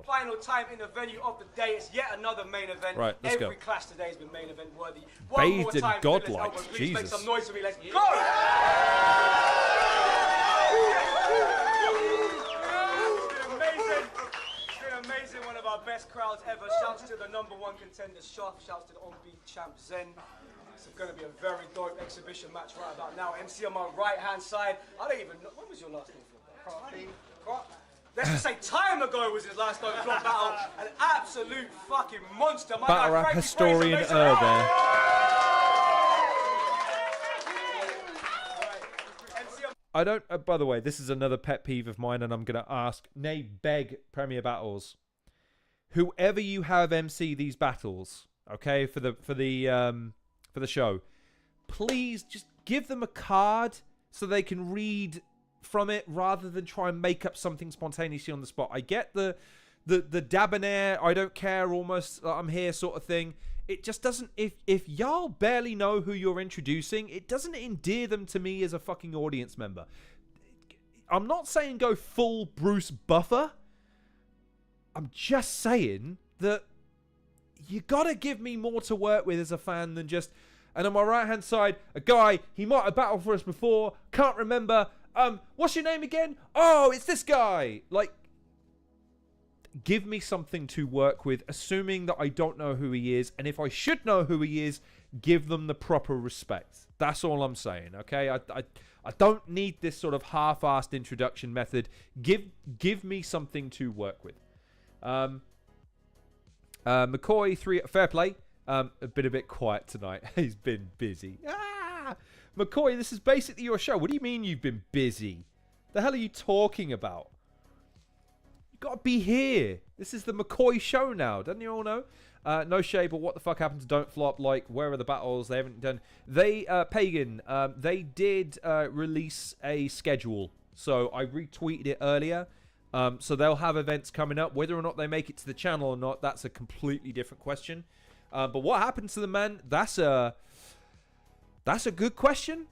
Final time in the venue of the day. It's yet another main event. Right, let's Every go. clash today has been main event worthy. Bathed in time, godlike. Please Jesus. make some noise for me. Let's go. It's been amazing. One of our best crowds ever. Shouts to the #1 contender, Shaf. Shouts to the on-beat champ, Zen. It's going to be a very dope exhibition match right about now. MC on my right-hand side. I don't even know. When was your last name? Let's just say time ago was his last Don't Flop battle. An absolute fucking monster. My Battle guy, rap Frankie historian Fraser, there. I don't. By the way, this is another pet peeve of mine, and I'm going to ask, nay, beg Premier Battles, whoever you have MC these battles, okay, for the show, please just give them a card so they can read from it rather than try and make up something spontaneously on the spot. I get the debonair, I don't care, almost I'm here sort of thing. It just doesn't, if y'all barely know who you're introducing, it doesn't endear them to me as a fucking audience member. I'm not saying go full Bruce Buffer. I'm just saying that you gotta give me more to work with as a fan than just, and on my right hand side, a guy, he might have battled for us before, can't remember, what's your name again? Oh, it's this guy. Like, give me something to work with, assuming that I don't know who he is, and if I should know who he is, give them the proper respect. That's all I'm saying, okay? I don't need this sort of half-assed introduction method. Give me something to work with. McCoy, fair play. Been a bit quiet tonight. He's been busy. McCoy, this is basically your show. What do you mean you've been busy? The hell are you talking about? Got to be here. This is the McCoy show now. Doesn't you all know? No shade, but what the fuck happened to Don't Flop? Like, where are the battles? They haven't done... Pagan, they did release a schedule. So I retweeted it earlier. So they'll have events coming up. Whether or not they make it to the channel or not, that's a completely different question. But what happens to the man? That's a good question.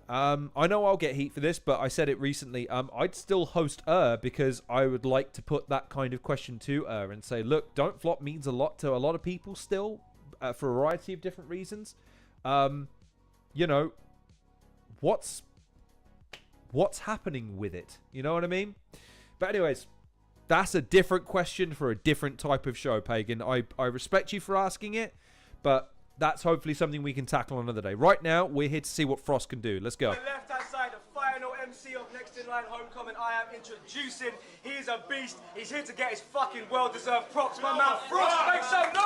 I know I'll get heat for this, but I said it recently. I'd still host because I would like to put that kind of question to and say, look, Don't Flop means a lot to a lot of people still for a variety of different reasons. You know, what's happening with it? You know what I mean? But anyways, that's a different question for a different type of show, Pagan. I respect you for asking it, but that's hopefully something we can tackle another day. Right now, we're here to see what Frost can do. Let's go. On the left-hand side, the final MC of Next in Line Homecoming, I am introducing. He's a beast. He's here to get his fucking well-deserved props. My man Frost, make some noise!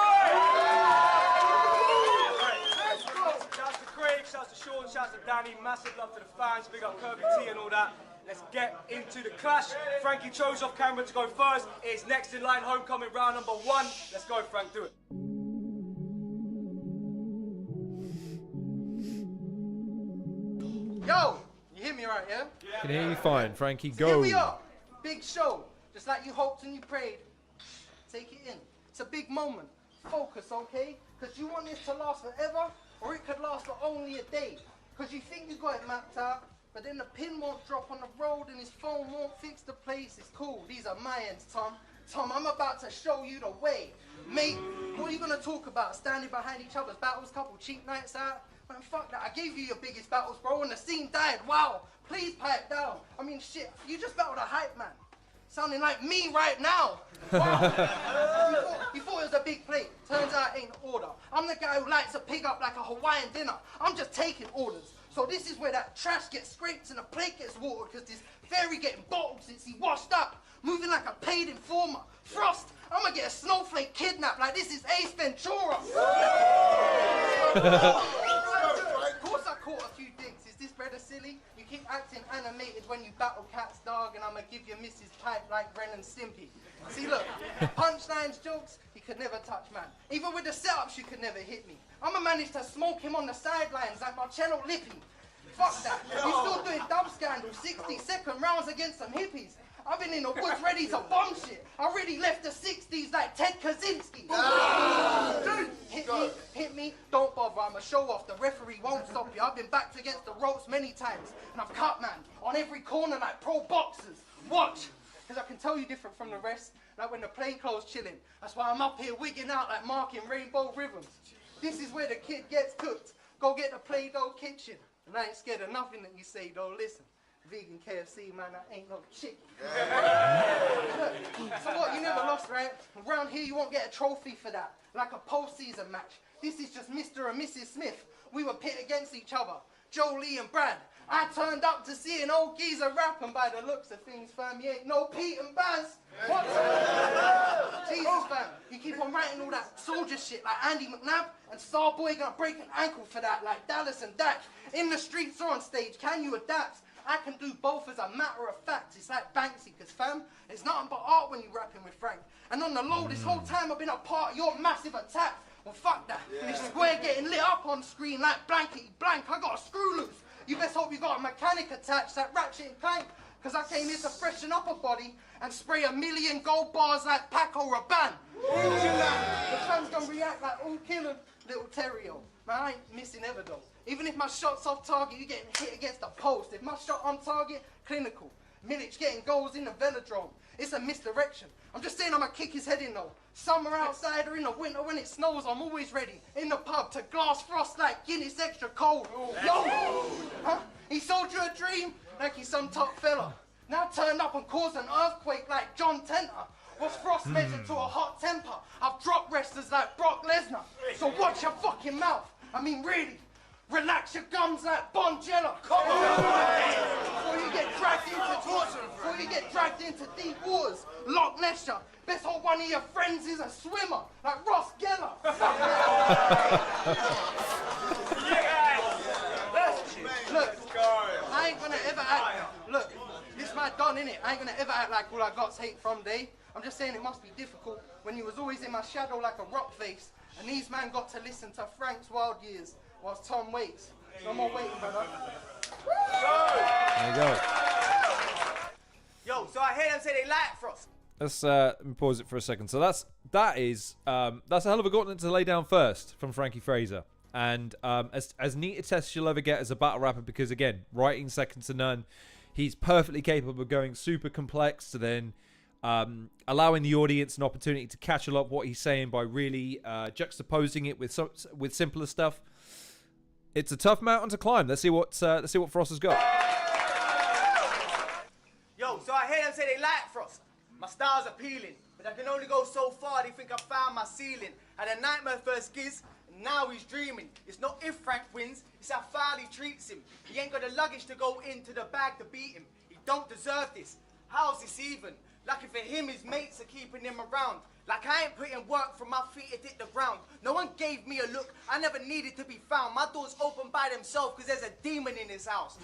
Shouts to Craig, shouts to Sean, shouts to Danny. Massive love to the fans. Big up Kirby T and all that. Let's get into the clash. Frankie chose off camera to go first. It's Next in Line Homecoming round number 1. Let's go, Frank, do it. Yo, you hear me right, yeah? Can hear you fine, Frankie. Go. Here we are. Big show. Just like you hoped and you prayed. Take it in. It's a big moment. Focus, okay? Because you want this to last forever, or it could last for only a day. Because you think you got it mapped out, but then the pin won't drop on the road and his phone won't fix the place. It's cool. These are my ends, Tom. Tom, I'm about to show you the way. Mate, what are you going to talk about? Standing behind each other's battles, couple cheap nights out? Man, fuck that. I gave you your biggest battles, bro, and the scene died. Wow. Please pipe down. I mean, shit, you just battled a hype man. Sounding like me right now. Wow. you thought it was a big plate. Turns out it ain't order. I'm the guy who lights a pig up like a Hawaiian dinner. I'm just taking orders. So this is where that trash gets scraped and the plate gets watered because this fairy getting bottled since he washed up. Moving like a paid informer. Frost, I'm gonna get a snowflake kidnapped like this is Ace Ventura. Of course I caught a few digs. Is this brother silly? You keep acting animated when you battle cats, dog, and I'm gonna give you Mrs. Pipe like Ren and Stimpy. See, look, punchlines, jokes, he could never touch, man. Even with the setups, you could never hit me. I'ma manage to smoke him on the sidelines like Marcello Lippi. Fuck that. You still doing dub scandals, 60-second rounds against some hippies. I've been in the woods ready to bomb shit. I already left the 60s like Ted Kaczynski. Hit me, don't bother, I'm a show off. The referee won't stop you. I've been backed against the ropes many times. And I've cut, man, on every corner like pro boxers. Watch, because I can tell you different from the rest. Like when the plainclothes chilling. That's why I'm up here wigging out like Mark in Rainbow Rhythms. This is where the kid gets cooked. Go get the Play-Doh kitchen. And I ain't scared of nothing that you say, though. Listen. Vegan KFC, man, that ain't no chicken. So what, you never lost, right? Around here, you won't get a trophy for that. Like a postseason match. This is just Mr. and Mrs. Smith. We were pit against each other. Jolie and Brad. I turned up to see an old geezer rap, and by the looks of things, fam, you ain't no Pete and Baz. What? Jesus, fam, you keep on writing all that soldier shit like Andy McNabb, and Starboy gonna break an ankle for that like Dallas and Dak. In the streets or on stage, can you adapt? I can do both as a matter of fact. It's like Banksy, cause fam, it's nothing but art when you rapping with Frank. And on the low, this whole time I've been a part of your massive attack. Well, fuck that. This square getting lit up on screen like blankety blank. I got a screw loose. You best hope you got a mechanic attached that ratchet and clank. Cause I came here to freshen up a body and spray 1,000,000 gold bars like Paco Rabanne. The fans gonna react like, oh, kill him, little Terrio. Man, I ain't missing ever though. Even if my shot's off target, you getting hit against the post. If my shot on target, clinical. Milic getting goals in the velodrome. It's a misdirection. I'm just saying I'ma kick his head in though. Summer outside or in the winter when it snows, I'm always ready. In the pub to glass frost like Guinness extra cold. Yo! Huh? He sold you a dream like he's some top fella. Now turn up and cause an earthquake like John Tenter. Was Frost measured to a hot temper? I've dropped wrestlers like Brock Lesnar. So watch your fucking mouth. I mean really. Relax your gums like Bonjela. Come on! Before you get dragged into deep waters, Loch Ness. Best hope one of your friends is a swimmer, like Ross Geller. Look, I ain't gonna ever act. Look, this my don, innit? I ain't gonna ever act like all I got's hate from day. I'm just saying it must be difficult when you was always in my shadow like a rock face, and these man got to listen to Frank's wild years. Whilst Tom waits. No more waiting, brother. There you go. Yo, so I hear them say they like Frost. Let's let me pause it for a second. So that's a hell of a gauntlet to lay down first from Frankie Fraser, and as neat a test you'll ever get as a battle rapper, because again, writing second to none, he's perfectly capable of going super complex to then allowing the audience an opportunity to catch a lot of what he's saying by really juxtaposing it with simpler stuff. It's a tough mountain to climb. Let's see what Frost has got. Yo, so I hear them say they like Frost. My style's appealing, but I can only go so far. They think I found my ceiling. Had a nightmare first giz, and now he's dreaming. It's not if Frank wins, it's how foul he treats him. He ain't got the luggage to go into the bag to beat him. He don't deserve this. How's this even? Lucky for him, his mates are keeping him around. Like I ain't putting work from my feet to hit the ground. No one gave me a look, I never needed to be found. My doors open by themselves because there's a demon in his house.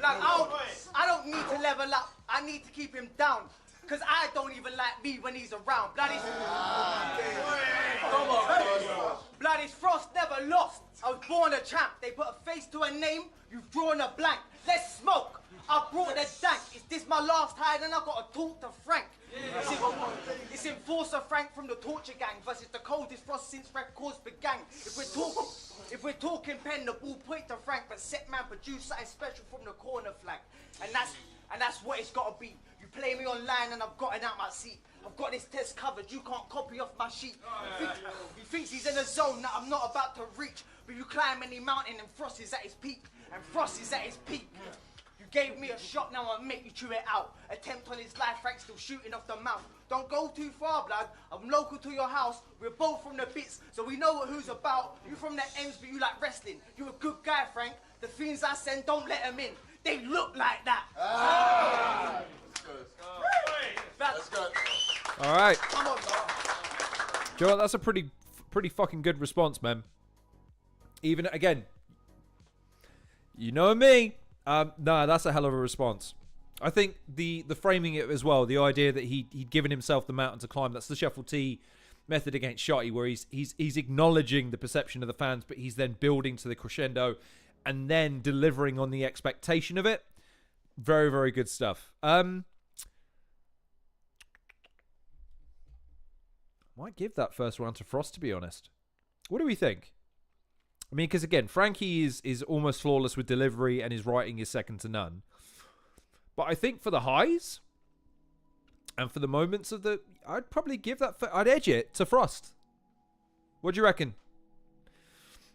Like I don't need to level up, I need to keep him down. Cause I don't even like me when he's around. Bloody Frost never lost. I was born a champ. They put a face to a name, you've drawn a blank. Let's smoke. I brought the dank. Is this my last hide? And I gotta talk to Frank. It's Enforcer Frank from the Torture Gang versus the coldest Frost since records began. If we're talking pen, the ball point to Frank, but set man produce something special from the corner flank. And that's what it's gotta be. You play me online and I've gotten out my seat. I've got this test covered, you can't copy off my sheet. He thinks he's in a zone that I'm not about to reach. But you climb any mountain and Frost is at his peak. And Frost is at his peak. You gave me a shot, now I'll make you chew it out. Attempt on his life, Frank still shooting off the mouth. Don't go too far, blood. I'm local to your house. We're both from the bits, so we know what who's about. You from the ends, but you like wrestling. You a good guy, Frank. The fiends I send, don't let them in. They look like that. That's good. All right. Come on, Joe, that's a pretty fucking good response, man. Even again, you know me. No, that's a hell of a response. I think the framing it as well, the idea that he'd given himself the mountain to climb, that's the Shuffle T method against Shotty, where he's acknowledging the perception of the fans, but he's then building to the crescendo and then delivering on the expectation of it. Very, very good stuff. Might give that first round to Frost, to be honest. What do we think? I mean, because again, Frankie is almost flawless with delivery and his writing is second to none. But I think for the highs and for the moments of the... I'd probably give that... I'd edge it to Frost. What do you reckon?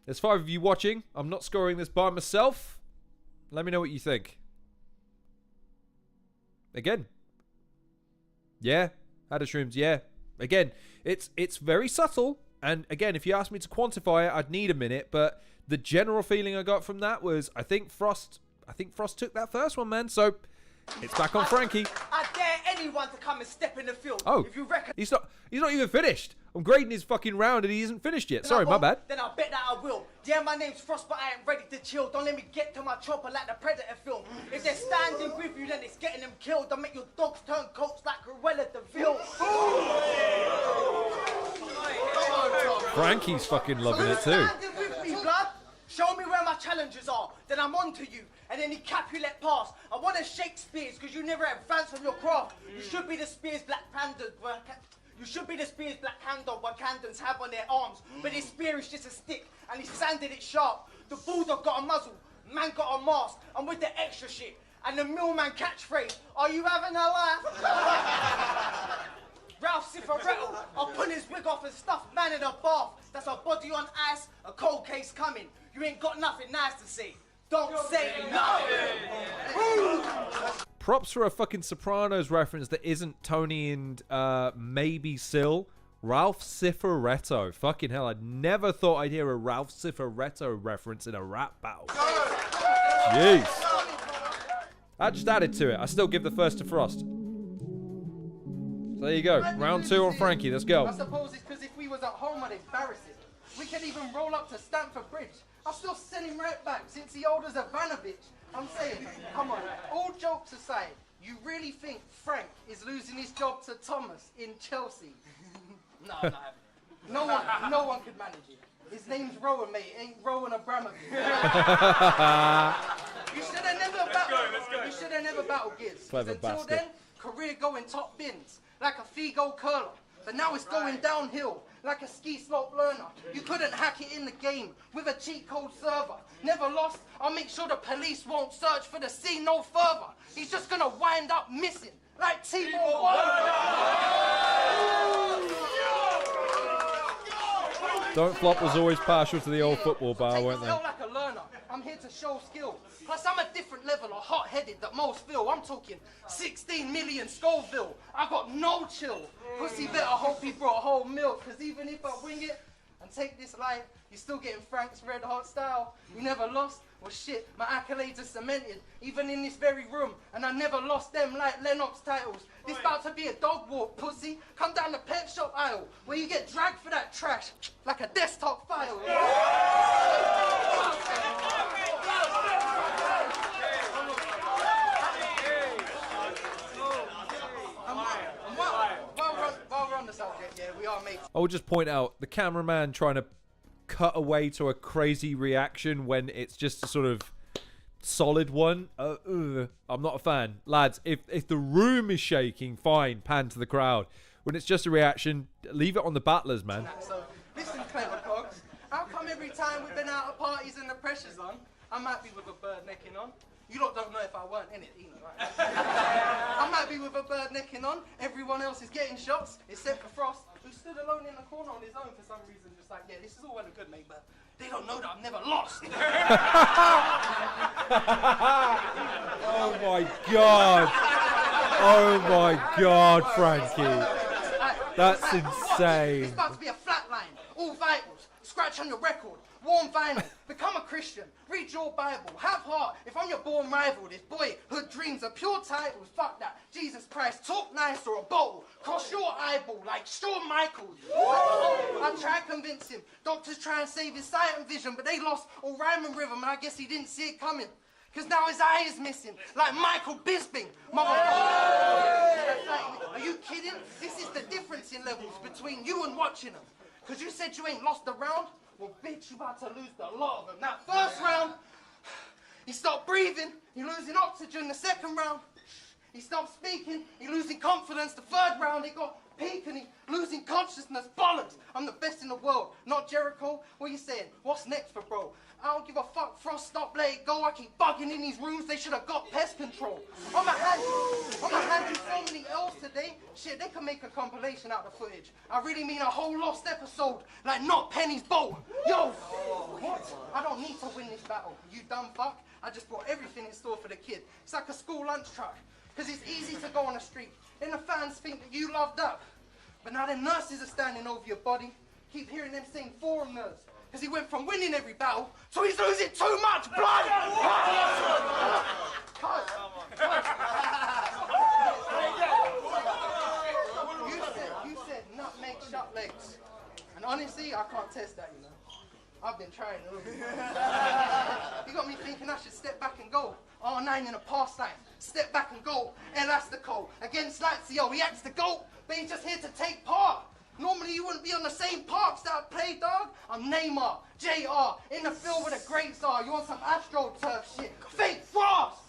There's 5 of you watching. I'm not scoring this by myself. Let me know what you think. Again. Yeah. Haddershrooms, yeah. Again, it's very subtle. And again, if you ask me to quantify it, I'd need a minute. But the general feeling I got from that was I think Frost took that first one, man. So it's back on Frankie. I dare anyone to come and step in the field. Oh, if you reckon he's not even finished. I'm grading his fucking round and he isn't finished yet. Sorry, my bad. Then I bet that I will. Yeah, my name's Frost, but I ain't ready to chill. Don't let me get to my chopper like the Predator film. If they're standing with you, then it's getting them killed. Don't make your dogs turn coats like Cruella de Vil. Frankie's fucking loving it too. Standing with me, blood. Show me where my challenges are, then I'm on to you. And any cap you let pass. I want to Shakespeare's because you never advance on your craft. You should be the Spears Black Panther. You should be the Spears Black Handle Wakandans have on their arms. But his spear is just a stick and he sanded it sharp. The bulldog got a muzzle, man got a mask. I'm with the extra shit. And the millman catchphrase, are you having a laugh? Ralph Cifaretto, I'll pull his wig off and stuff man in a bath. That's a body on ice, a cold case coming. You ain't got nothing nice to say. Don't say nothing. Props for a fucking Sopranos reference that isn't Tony and maybe Syl. Ralph Cifaretto. Fucking hell, I never thought I'd hear a Ralph Cifaretto reference in a rap battle. Jeez. I just added to it. I still give the first to Frost. So there you go. Round 2 on Frankie. Let's go. I suppose it's because if we was at home, I'd embarrass it. We could even roll up to Stamford Bridge. I'll still send him right back since he old as Ivanovic. I'm saying, come on, all jokes aside, you really think Frank is losing his job to Thomas in Chelsea? No, I'm not having it. No one could manage it. His name's Rowan, mate. It ain't Rowan Abramovich. You should have never battled. You should have never battled Giz. Clever Until bastard. then, career going top bins like a Figo curler. But now it's going downhill like a ski slope learner. You couldn't hack it in the game with a cheat code server. Never lost. I'll make sure the police won't search for the scene no further. He's just gonna wind up missing like T-Bone Werner. Don't Flop was always partial to the old football bar, weren't they? Like a learner. I'm here to show skill. Plus, I'm a different level of hot-headed that most feel. I'm talking 16 million Scoville. I got no chill. Pussy better hope he brought whole milk, because even if I wing it and take this life, you're still getting Frank's red hot style. You never lost? Well, shit, my accolades are cemented, even in this very room, and I never lost them like Lennox titles. This about to be a dog walk, pussy. Come down the pet shop aisle, where you get dragged for that trash, like a desktop file. While we're on the subject, yeah, we are mates. I will just point out the cameraman trying to cut away to a crazy reaction when it's just a sort of solid one. I'm not a fan. Lads, if the room is shaking, fine, pan to the crowd. When it's just a reaction, leave it on the battlers, man. So, listen, clever cogs. How come every time we've been out of parties and the pressure's on, I might be with a bird necking on? You lot don't know if I weren't in it, you know, right? I might be with a bird necking on. Everyone else is getting shots, except for Frost, who stood alone in the corner on his own for some reason, just like, yeah, this is all well and good, mate, but they don't know that I've never lost. Oh my god. Oh my god, Frankie. That's insane. It's about to be a flat line, all vitals, scratch on your record, warm vinyl, become a Christian, read your Bible, have heart. If I'm your born rival, this boyhood dreams are pure titles. Fuck that. Jesus Christ, talk nice or a bowl, cross your eyeball like Shawn Michaels. I tried to convince him. Doctors try and save his sight and vision, but they lost all rhyme and rhythm, and I guess he didn't see it coming. Cause now his eye is missing, like Michael Bisping. Are you kidding? This is the difference in levels between you and watching them. Cause you said you ain't lost a round? Well, bitch, you about to lose a lot of them. That first round, he stopped breathing, he losing oxygen. The second round, he stopped speaking, he losing confidence. The third round, he got peaking, he losing consciousness. Bollocks, I'm the best in the world, not Jericho. What are you saying? What's next for bro? I don't give a fuck, Frost, stop, let it go. I keep bugging in these rooms, they should have got pest control. I'ma hand you so many L's today. Shit, they can make a compilation out of the footage. I really mean a whole lost episode, like not Penny's boat. Yo, what? I don't need to win this battle, you dumb fuck. I just brought everything in store for the kid. It's like a school lunch truck, cause it's easy to go on the street. Then the fans think that you loved up. But now the nurses are standing over your body. Keep hearing them saying forum nerves. Because he went from winning every battle, so he's losing too much blood! You said nutmeg push-up legs. And honestly, I can't test that, you know. I've been trying. You got me thinking I should step back and go. R9 in a pastime. Step back and go. Elastico. Against Lazio, he acts the GOAT, but he's just here to take part. Normally you wouldn't be on the same parks that I play, dog. I'm Neymar, JR, in the field where the greats are. You want some AstroTurf shit? Fake frost!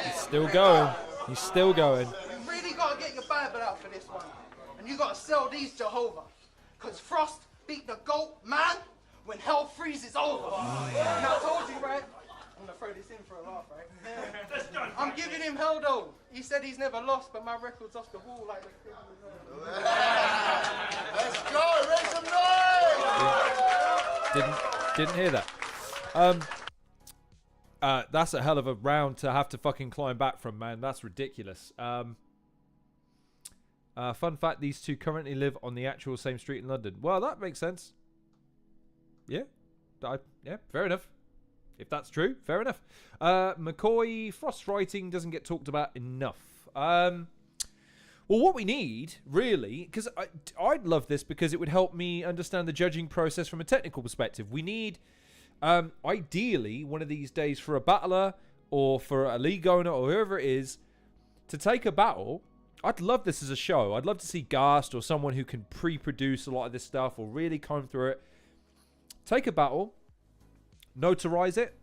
He's still going. He's still going. You really gotta get your Bible out for this one. And you gotta sell these Jehovah. Cause Frost beat the GOAT, man, when hell freezes over. And I told you, right? I'm gonna throw this in for a laugh, right? I'm giving him hell though. He said he's never lost, but my record's off the wall like the Let's go, make some noise! Didn't hear that. That's a hell of a round to have to fucking climb back from, man. That's ridiculous. Fun fact, these two currently live on the actual same street in London. Well, that makes sense. Yeah. Yeah, fair enough. If that's true, fair enough. McCoy, Frost writing doesn't get talked about enough. Well, what we need, really, because I'd love this because it would help me understand the judging process from a technical perspective. We need, ideally, one of these days for a battler or for a league owner or whoever it is to take a battle. I'd love this as a show. I'd love to see Gast or someone who can pre-produce a lot of this stuff or really comb through it. Take a battle, notarize it,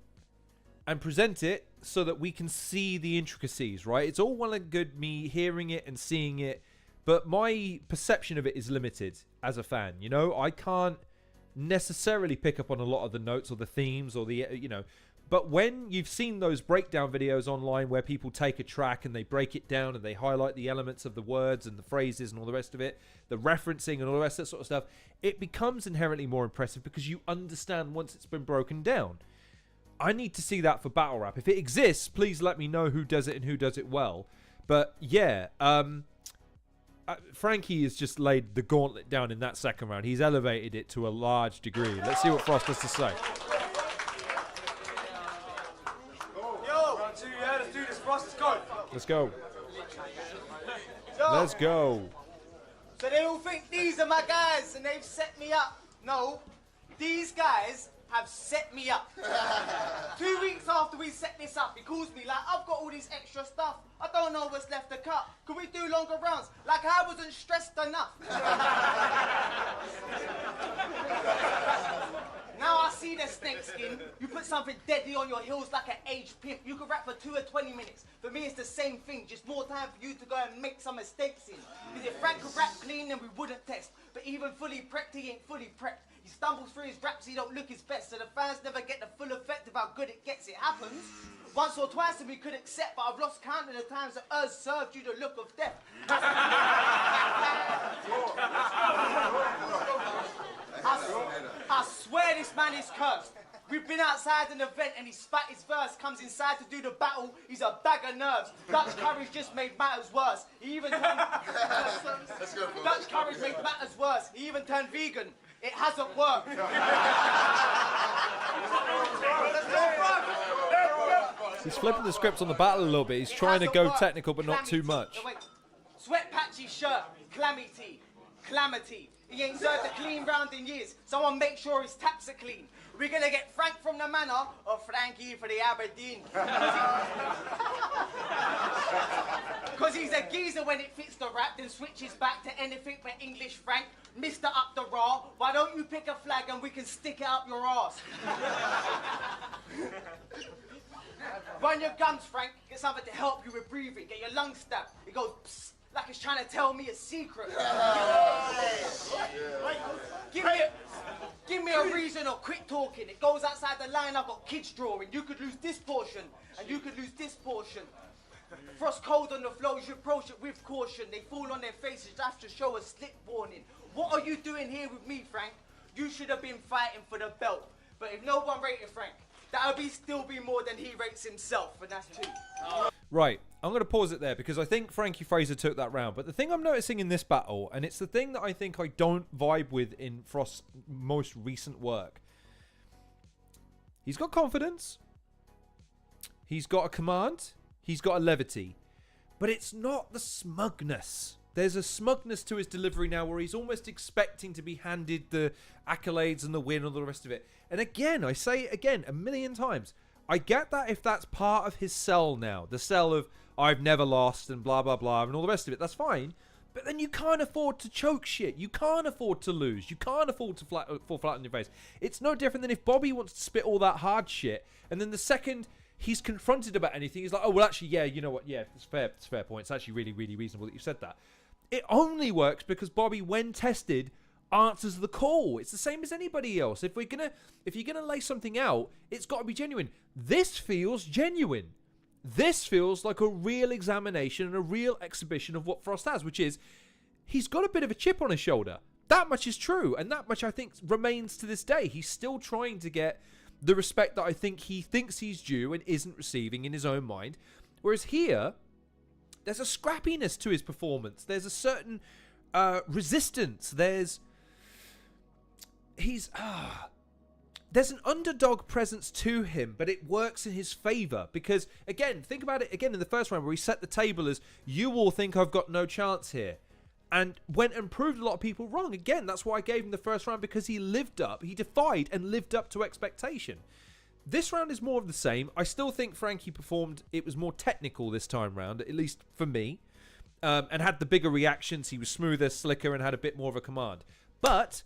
and present it so that we can see the intricacies, right? It's all well and good me hearing it and seeing it, but my perception of it is limited as a fan, you know? I can't necessarily pick up on a lot of the notes or the themes or the, you know, but when you've seen those breakdown videos online where people take a track and they break it down and they highlight the elements of the words and the phrases and all the rest of it, the referencing and all the rest of that sort of stuff, it becomes inherently more impressive because you understand once it's been broken down. I need to see that for battle rap. If it exists, please let me know who does it and who does it well. But yeah, Frankie has just laid the gauntlet down in that second round. He's elevated it to a large degree. Let's see what Frost has to say. Yo, let's do this. Frost, let's go. Let's go. Yo. Let's go. So they all think these are my guys and they've set me up. No, these guys have set me up. 2 weeks after we set this up, he calls me like, I've got all this extra stuff. I don't know what's left to cut. Can we do longer rounds? Like I wasn't stressed enough. Now I see the snake skin. You put something deadly on your heels like an aged pimp. You could rap for 2 or 20 minutes. For me, it's the same thing. Just more time for you to go and make some mistakes in. Because if Frank could rap clean, then we wouldn't test. But even fully prepped, he ain't fully prepped. He stumbles through his raps, he don't look his best. So the fans never get the full effect of how good it gets. It happens once or twice and we could accept. But I've lost count of the times that us served you the look of death. I swear this man is cursed. We've been outside an event and he spat his verse. Comes inside to do the battle, he's a bag of nerves. Dutch courage just made matters worse. He even turned... Dutch courage made matters worse. He even turned vegan. It hasn't worked. He's flipping the script on the battle a little bit. He's trying to go technical, but not too much. Sweat patchy shirt, calamity. He ain't served a clean round in years. Someone make sure his taps are clean. We're gonna get Frank from the Manor or Frankie for the Aberdeen. Because he's a geezer when it fits the rap, then switches back to anything but English Frank. Mr. Up the Raw, why don't you pick a flag and we can stick it up your ass? Run your gums, Frank. Get something to help you with breathing. Get your lungs stabbed. It goes psst, like it's trying to tell me a secret. Give me a reason or quit talking. It goes outside the line, I've got kids drawing. You could lose this portion, and you could lose this portion. Frost cold on the floor, you should approach it with caution. They fall on their faces, have to show a slip warning. What are you doing here with me, Frank? You should have been fighting for the belt. But if no one rated Frank, that would still be more than he rates himself, and that's 2. Right, I'm going to pause it there because I think Frankie Fraser took that round. But the thing I'm noticing in this battle, and it's the thing that I think I don't vibe with in Frost's most recent work, he's got confidence. He's got a command. He's got a levity. But it's not the smugness. There's a smugness to his delivery now where he's almost expecting to be handed the accolades and the win and all the rest of it. And again, I say it again a million times. I get that if that's part of his sell now. The sell of, I've never lost and blah, blah, blah, and all the rest of it. That's fine. But then you can't afford to choke shit. You can't afford to lose. You can't afford to fall flat on your face. It's no different than if Bobby wants to spit all that hard shit, and then the second he's confronted about anything, he's like, oh, well, actually, yeah, you know what? Yeah, it's fair. It's a fair point. It's actually really, really reasonable that you said that. It only works because Bobby, when tested, answers the call. It's the same as anybody else. If you're gonna lay something out, it's got to be genuine. This feels genuine. This feels like a real examination and a real exhibition of what Frost has, which is he's got a bit of a chip on his shoulder. That much is true, and that much I think remains to this day. He's still trying to get the respect that I think he thinks he's due and isn't receiving in his own mind. Whereas here, there's a scrappiness to his performance. There's a certain resistance. There's an underdog presence to him, but it works in his favor because, again, think about it again in the first round where he set the table as, you all think I've got no chance here, and went and proved a lot of people wrong. Again, that's why I gave him the first round, because he defied and lived up to expectation. This round is more of the same. I still think Frankie performed, it was more technical this time round, at least for me, and had the bigger reactions. He was smoother, slicker, and had a bit more of a command. But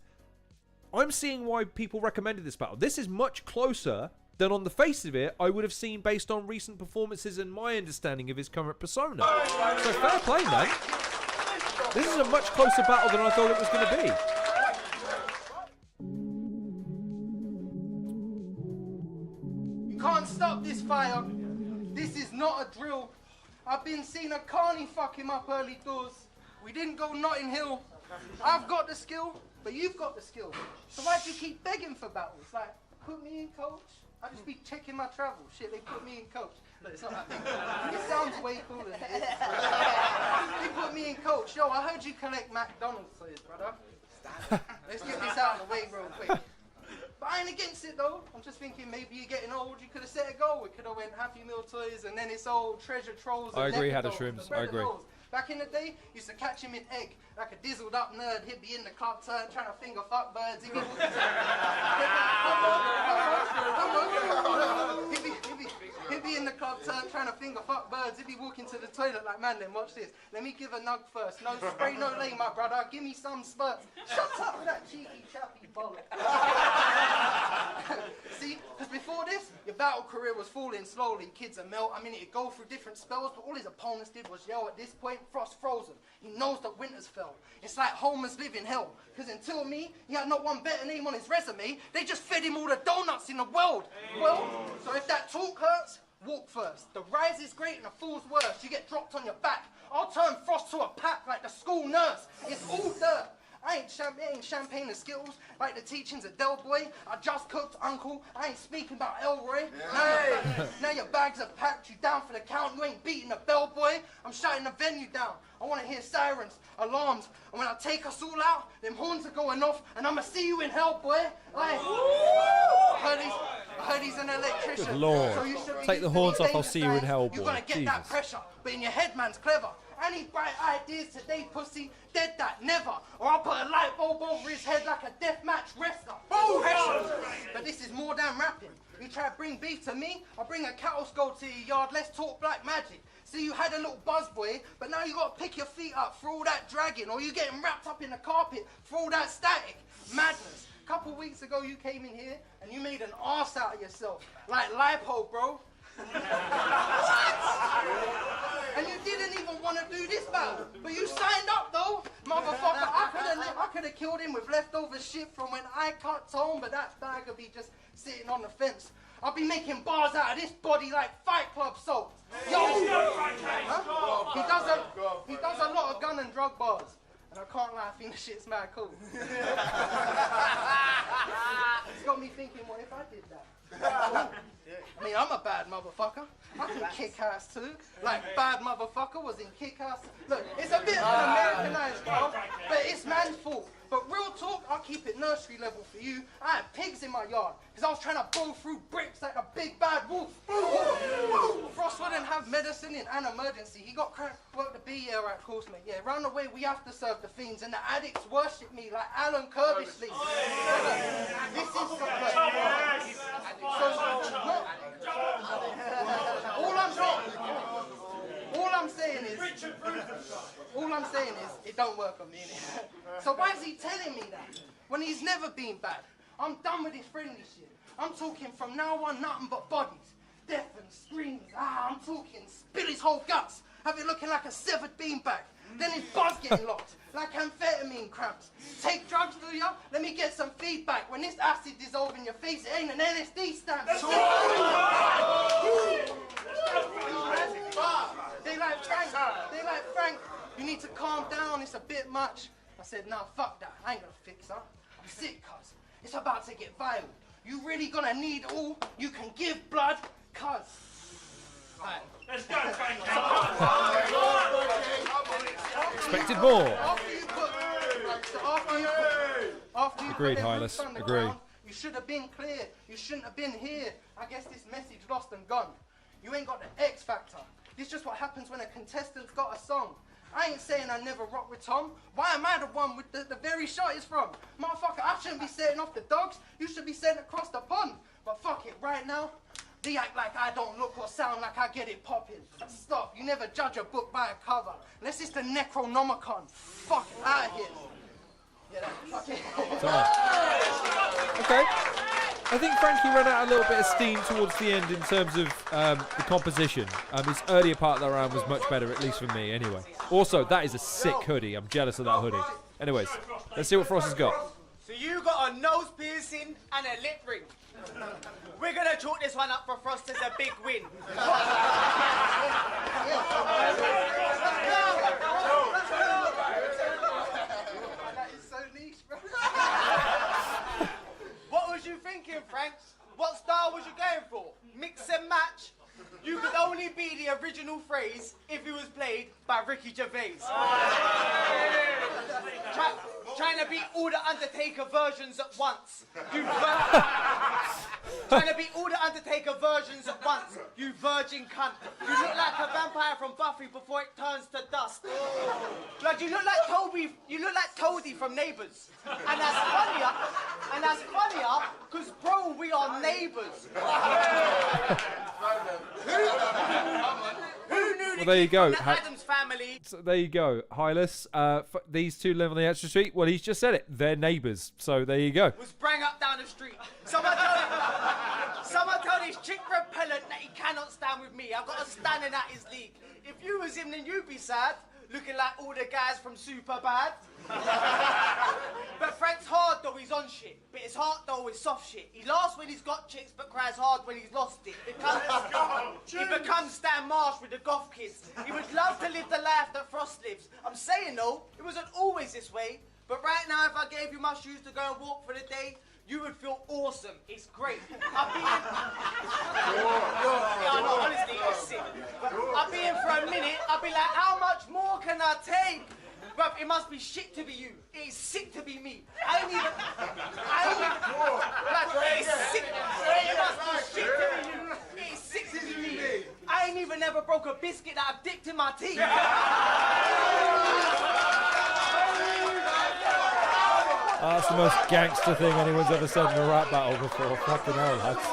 I'm seeing why people recommended this battle. This is much closer than on the face of it I would have seen based on recent performances and my understanding of his current persona. So fair play, man. This is a much closer battle than I thought it was going to be. You can't stop this fire. This is not a drill. I've been seeing a carny fuck him up early doors. We didn't go Notting Hill. I've got the skill, but you've got the skill. So why do you keep begging for battles? Like, put me in, coach. I just be checking my travel. Shit, they put me in, coach. Look, it's not that big. It sounds way cooler than it is. They put me in, coach. Yo, I heard you collect McDonald's toys, brother. Let's get this out of the way real quick. But I ain't against it though. I'm just thinking maybe you're getting old. You could have set a goal. We could have went Happy Meal toys, and then it's old treasure trolls. I agree, Hadda Shrooms. I agree. Back in the day, used to catch him in egg, like a dizzled up nerd. He'd be in the club turn, trying to finger fuck birds. He'd be in the club turn, trying to finger fuck birds. He'd be walking to the toilet like, man, then watch this. Let me give a nug first. No spray, no lay, my brother. Give me some spurts. Shut up with that cheeky, chappy bollock. See, because before this, your battle career was falling slowly. Kids are melt. I mean, it'd go through different spells, but all his opponents did was yell. At this point, Frost frozen. He knows that winter's fell. It's like Homer's live in hell. Because until me, he had not one better name on his resume. They just fed him all the donuts in the world. Well, so if that talk hurts, walk first. The rise is great and the fall's worse. You get dropped on your back. I'll turn Frost to a pack like the school nurse. It's all dirt. I ain't champagne and Skittles like the teachings of Del Boy. I just cooked, uncle. I ain't speaking about Elroy. Now your bags are packed. You down for the count. You ain't beating the bellboy. I'm shutting the venue down. I want to hear sirens, alarms. And when I take us all out, them horns are going off. And I'ma see you in hell, boy. I heard he's an electrician. Good Lord. So you should be Take the horns off, I'll see you in hell, boy. You're gonna get that pressure. But in your head, man's clever. I need bright ideas today, pussy. Dead that, never. Or I'll put a light bulb over his head like a deathmatch wrestler. But this is more than rapping. You try to bring beef to me, I'll bring a cattle skull to your yard. Let's talk black magic. See, you had a little buzz, boy, but now you gotta pick your feet up for all that dragging, or you getting wrapped up in the carpet for all that static. Madness. A couple weeks ago, you came in here and you made an arse out of yourself. Like lipo, bro. And you didn't even want to do this battle, but you signed up though, motherfucker. I could have killed him with leftover shit from when I cut Tone, but that bag would be just sitting on the fence. I'll be making bars out of this body like Fight Club soap. Yo, huh? He does a lot of gun and drug bars, and I can't lie, I think the shit's mad cool. It's got me thinking, what if I did that? I mean, I'm a bad motherfucker. I can kick ass too. Like Bad Motherfucker was in Kick Ass. Look, it's a bit Americanized, bro, but it's man's fault. But real talk, I'll keep it nursery level for you. I had pigs in my yard, because I was trying to blow through bricks like a big bad wolf. have medicine in an emergency. He got cracked, work the B, yeah, right, course, mate. Yeah, round the way we have to serve the fiends, and the addicts worship me like Alan Kirbysley. This is the all I'm saying is, it don't work on me, innit? So why is he telling me that when he's never been bad? I'm done with his friendly shit. I'm talking from now on nothing but bodies, death and screams. I'm talking spill his whole guts, have it looking like a severed beanbag. Then his buzz getting locked, like amphetamine cramps. Take drugs, do ya? Let me get some feedback. When this acid dissolve in your face, it ain't an LSD stamp. They like, Frank, you need to calm down, it's a bit much. I said, nah, fuck that, I ain't gonna fix her. I'm sick, cuz. It's about to get violent. You really gonna need all you can give blood, cuz. Right. Let's go, Frank. Expected more. After you Agreed, put them Hylas. roots on the Agree. ground, you should have been clear. You shouldn't have been here. I guess this message lost and gone. You ain't got the X factor. This just what happens when a contestant's got a song. I ain't saying I never rock with Tom. Why am I the one with the very shot is from? Motherfucker, I shouldn't be setting off the dogs. You should be setting across the pond. But fuck it, right now, they act like I don't look or sound like I get it popping. Stop, you never judge a book by a cover. Unless it's the Necronomicon. Fuck it, out of here. Yeah, fuck it. Okay. I think Frankie ran out a little bit of steam towards the end in terms of the composition. His earlier part of the round was much better, at least for me, anyway. Also, that is a sick hoodie. I'm jealous of that hoodie. Anyways, let's see what Frost has got. So you got a nose piercing and a lip ring. We're gonna chalk this one up for Frost as a big win. What was you thinking, Frank? What style was you going for? Mix and match? You could only be the original phrase if it was played by Ricky Gervais. Trying to beat all the Undertaker versions at once. Trying to beat all the Undertaker versions at once. You virgin cunt. You look like a vampire from Buffy before it turns to dust. Like you look like Toby. You look like Toadie from Neighbours. And that's funnier, because bro, we are neighbours. Who knew Well, there you go. the Addams family? So there you go. Hylas. These two live on the extra street. Well, he's just said it. They're neighbours. So there you go. Was sprang up down the street. Someone told this chick repellent that he cannot stand with me. I've got to stand in at his league. If you was him, then you'd be sad. Looking like all the guys from Superbad. But Frank's hard though, he's on shit. But his heart though is soft shit. He laughs when he's got chicks, but cries hard when he's lost it. He becomes Stan Marsh with the goth kids. He would love to live the life that Frost lives. I'm saying though, it wasn't always this way. But right now, if I gave you my shoes to go and walk for the day, you would feel awesome. It's great. Honestly, it's sick. I'll be in for a minute. I'll be like, how much more can I take? Bruv, it must be shit to be you. It is sick to be me. Like, it's sick. It must be shit to be you. It is sick to be me. I ain't even never broke a biscuit that I've dipped in my teeth. That's the most gangster thing anyone's ever said in a rap battle before. Fucking hell, lads.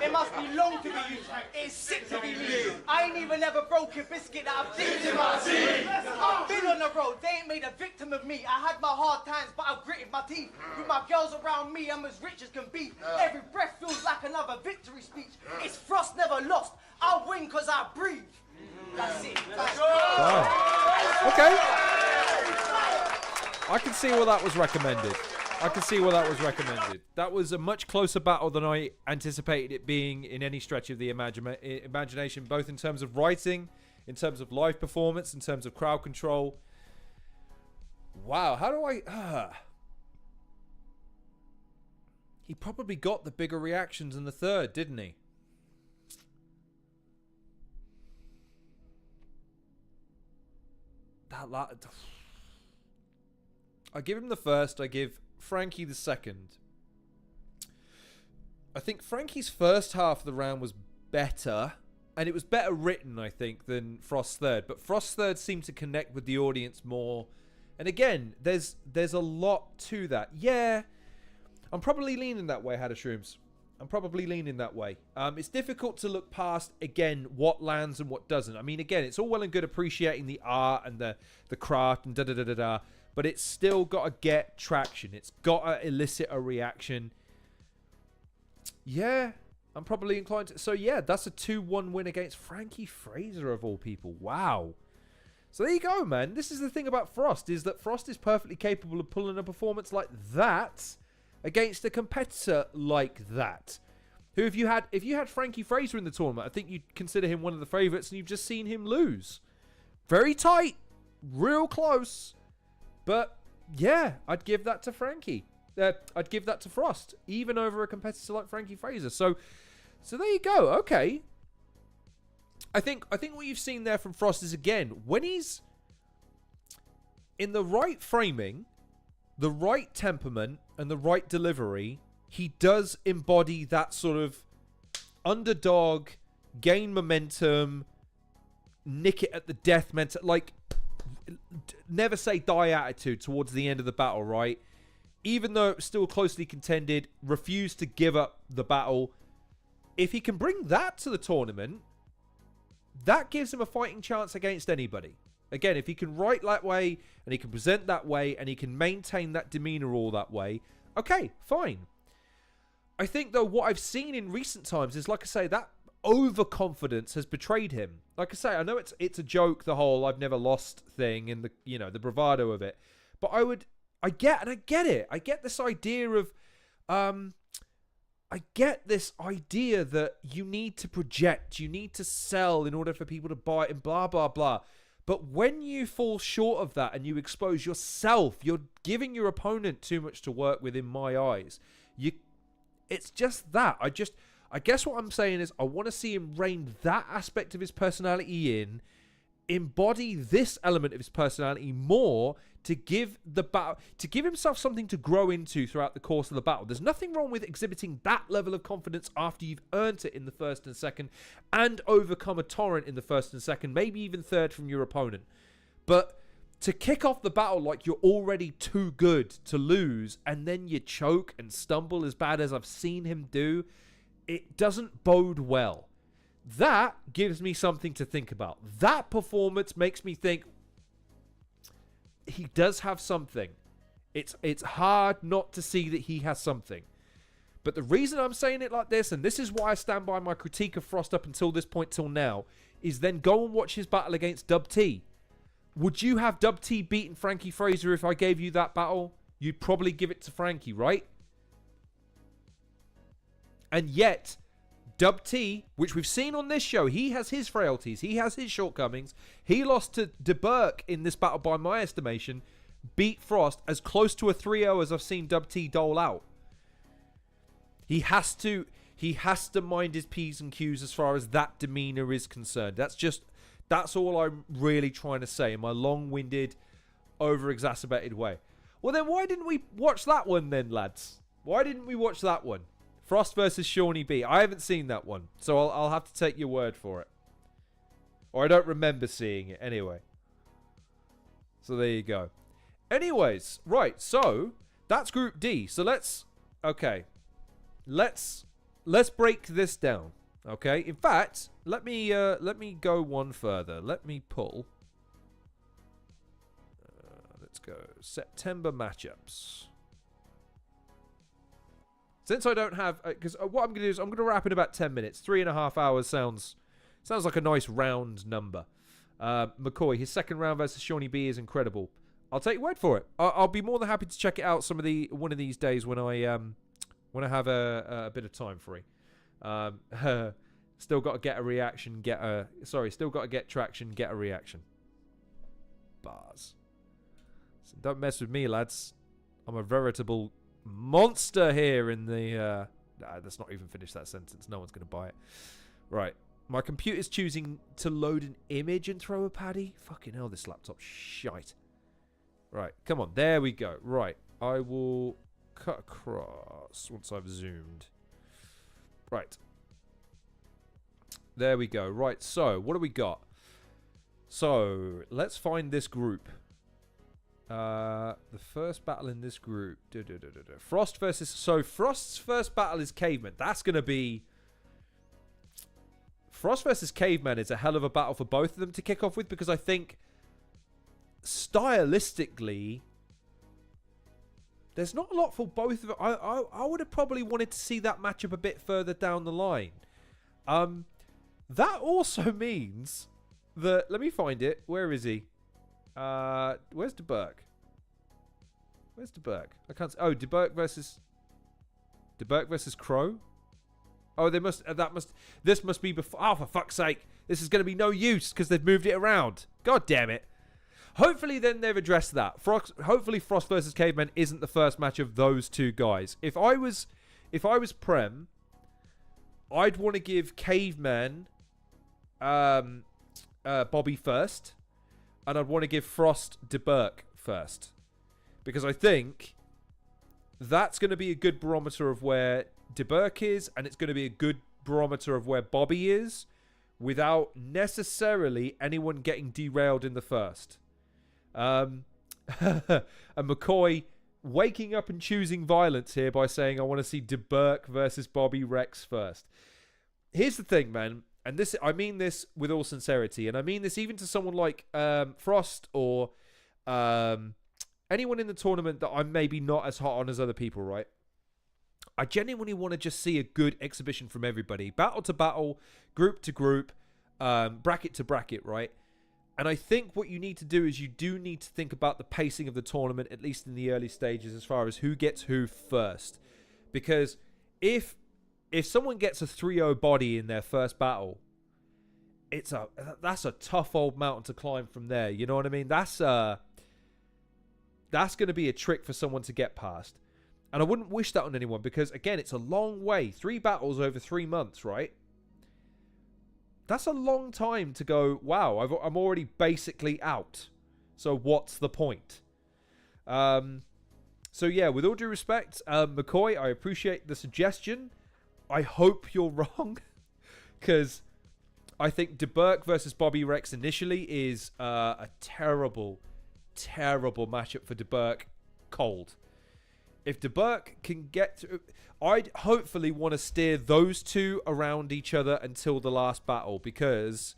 It must be long to be you. It's sick to be me. I ain't even ever broke a biscuit that I've dipped in my teeth. I've been on the road, they ain't made a victim of me. I had my hard times, but I gritted my teeth. With my girls around me, I'm as rich as can be. Every breath feels like another victory speech. It's Frost never lost. I win cause I breathe. That's it. Wow. Okay. I can see why that was recommended. That was a much closer battle than I anticipated it being in any stretch of the imagination, both in terms of writing, in terms of live performance, in terms of crowd control. Wow, how do I... He probably got the bigger reactions in the third, didn't he? I give him the first, I give Frankie the second. I think Frankie's first half of the round was better, and it was better written, I think, than Frost's third. But Frost's third seemed to connect with the audience more. And again, there's a lot to that. Yeah, I'm probably leaning that way, Hadda Shrooms. I'm probably leaning that way. It's difficult to look past, again, what lands and what doesn't. I mean, again, it's all well and good appreciating the art and the craft and da-da-da-da-da, but it's still got to get traction. It's got to elicit a reaction. Yeah, I'm probably inclined to... So, yeah, that's a 2-1 win against Frankie Fraser, of all people. Wow. So, there you go, man. This is the thing about Frost, is that Frost is perfectly capable of pulling a performance like that against a competitor like that. Who, if you had Frankie Fraser in the tournament, I think you'd consider him one of the favourites, and you've just seen him lose. Very tight. Real close. But, yeah, I'd give that to Frankie. I'd give that to Frost, even over a competitor like Frankie Fraser. So there you go. Okay. I think what you've seen there from Frost is, again, when he's in the right framing, the right temperament, and the right delivery, he does embody that sort of underdog, gain momentum, nick it at the death mental, like, never say die attitude towards the end of the battle, right? Even though it's still closely contended, refuse to give up the battle. If he can bring that to the tournament, that gives him a fighting chance against anybody. Again, if he can write that way, and he can present that way, and he can maintain that demeanor all that way, okay, fine. I think, though, what I've seen in recent times is, like I say, that overconfidence has betrayed him. Like I say, I know it's a joke, the whole I've never lost thing, and the bravado of it. But I get it. I get this idea of, I get this idea that you need to project, you need to sell in order for people to buy it, and blah, blah, blah. But when you fall short of that and you expose yourself, you're giving your opponent too much to work with in my eyes. It's just that. I guess what I'm saying is I want to see him rein that aspect of his personality in, embody this element of his personality more to give himself something to grow into throughout the course of the battle. There's nothing wrong with exhibiting that level of confidence after you've earned it in the first and second and overcome a torrent in the first and second, maybe even third from your opponent. But to kick off the battle like you're already too good to lose and then you choke and stumble as bad as I've seen him do, it doesn't bode well. That gives me something to think about. That performance makes me think he does have something. It's hard not to see that he has something. But the reason I'm saying it like this, and this is why I stand by my critique of Frost up until this point till now, is then go and watch his battle against Dub T. Would you have Dub T beaten Frankie Fraser if I gave you that battle? You'd probably give it to Frankie, right? And yet, Dub T, which we've seen on this show, he has his frailties, he has his shortcomings. He lost to Deburke in this battle by my estimation, beat Frost as close to a 3-0 as I've seen Dub T dole out. He has to mind his P's and Q's as far as that demeanor is concerned. That's all I'm really trying to say in my long-winded, over-exacerbated way. Well, then why didn't we watch that one then, lads? Why didn't we watch that one? Frost versus Shawnee B. I haven't seen that one, so I'll have to take your word for it. Or I don't remember seeing it anyway. So there you go. Anyways, right, so that's Group D. So let's break this down. Okay? In fact, let me go one further. Let me pull. Let's go September matchups. Since I don't have, because what I'm going to do is I'm going to wrap in about 10 minutes. 3.5 hours sounds like a nice round number. McCoy, his second round versus Shawnee B is incredible. I'll take your word for it. I'll be more than happy to check it out one of these days when I have a bit of time free. Still got to get a reaction. Still got to get traction. Get a reaction. Bars. So don't mess with me, lads. I'm a veritable monster here in the let's not even finish that sentence. No one's going to buy it. Right. My computer's choosing to load an image and throw a paddy. Fucking hell, this laptop's shite. Right. Come on. There we go. Right. I will cut across once I've zoomed. Right. There we go. Right, so what do we got? So, let's find this group. The first battle in this group. Frost versus... So, Frost's first battle is Caveman. That's going to be... Frost versus Caveman is a hell of a battle for both of them to kick off with, because I think stylistically there's not a lot for both of them. I would have probably wanted to see that matchup a bit further down the line. That also means that... Let me find it. Where is he? Where's Deburke? Where's Deburke? I can't... Oh, Deburke versus Crow? Oh, they must... This must be before... Oh, for fuck's sake. This is going to be no use because they've moved it around. God damn it. Hopefully, then, they've addressed that. Hopefully, Frost versus Caveman isn't the first match of those two guys. If I was Prem, I'd want to give Caveman Bobby first, and I'd want to give Frost Deburke first, because I think that's going to be a good barometer of where Deburke is, and it's going to be a good barometer of where Bobby is, without necessarily anyone getting derailed in the first. And McCoy waking up and choosing violence here by saying, I want to see Deburke versus Bobby Rex first. Here's the thing, man, and this, I mean this with all sincerity, and I mean this even to someone like Frost or anyone in the tournament that I'm maybe not as hot on as other people, right? I genuinely want to just see a good exhibition from everybody. Battle to battle, group to group, bracket to bracket, right? And I think what you need to do is you do need to think about the pacing of the tournament, at least in the early stages, as far as who gets who first. Because if someone gets a 3-0 body in their first battle, that's a tough old mountain to climb from there. You know what I mean? That's going to be a trick for someone to get past. And I wouldn't wish that on anyone because, again, it's a long way. 3 battles over 3 months, right? That's a long time to go, wow, I'm already basically out. So what's the point? So, yeah, with all due respect, McCoy, I appreciate the suggestion. I hope you're wrong. Because I think Deburke versus Bobby Rex initially is a terrible, terrible matchup for Deburke cold. If Deburke can get to... I'd hopefully want to steer those two around each other until the last battle, because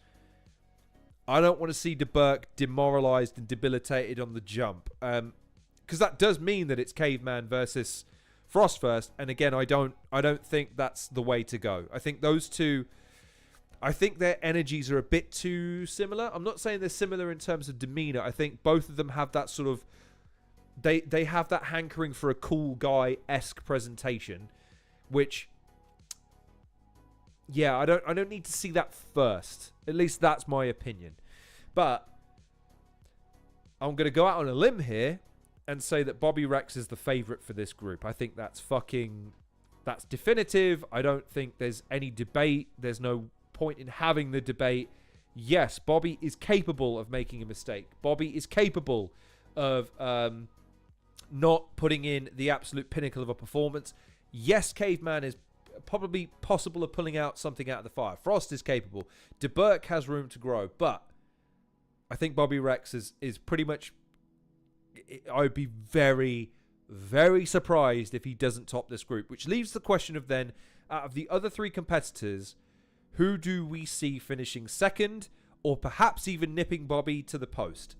I don't want to see Deburke demoralized and debilitated on the jump. Because that does mean that it's Caveman versus Frost first, and again, I don't think that's the way to go. I think those two... I think their energies are a bit too similar. I'm not saying they're similar in terms of demeanor. I think both of them have that sort of... They have that hankering for a cool guy-esque presentation, which, yeah, I don't need to see that first. At least that's my opinion. But I'm going to go out on a limb here and say that Bobby Rex is the favorite for this group. I think that's definitive. I don't think there's any debate. There's no point in having the debate. Yes, Bobby is capable of making a mistake. Bobby is capable of not putting in the absolute pinnacle of a performance. Yes, Caveman is probably possible of pulling out something out of the fire. Frost is capable. Deburke has room to grow, but I think Bobby Rex is pretty much... I would be very, very surprised if he doesn't top this group, which leaves the question of then, out of the other 3 competitors, who do we see finishing second, or perhaps even nipping Bobby to the post?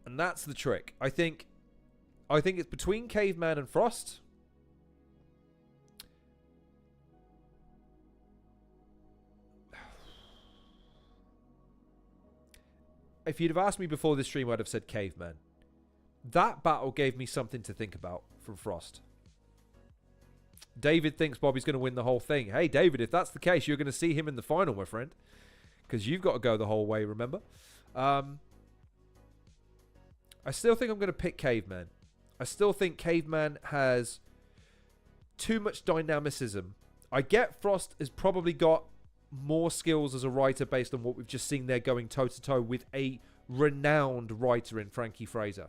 And that's the trick. I think it's between Caveman and Frost. If you'd have asked me before this stream, I'd have said Caveman. That battle gave me something to think about from Frost. David thinks Bobby's going to win the whole thing. Hey, David, if that's the case, you're going to see him in the final, my friend. Because you've got to go the whole way, remember? I still think I'm going to pick Caveman. I still think Caveman has too much dynamicism. I get Frost has probably got more skills as a writer based on what we've just seen there going toe-to-toe with a renowned writer in Frankie Fraser.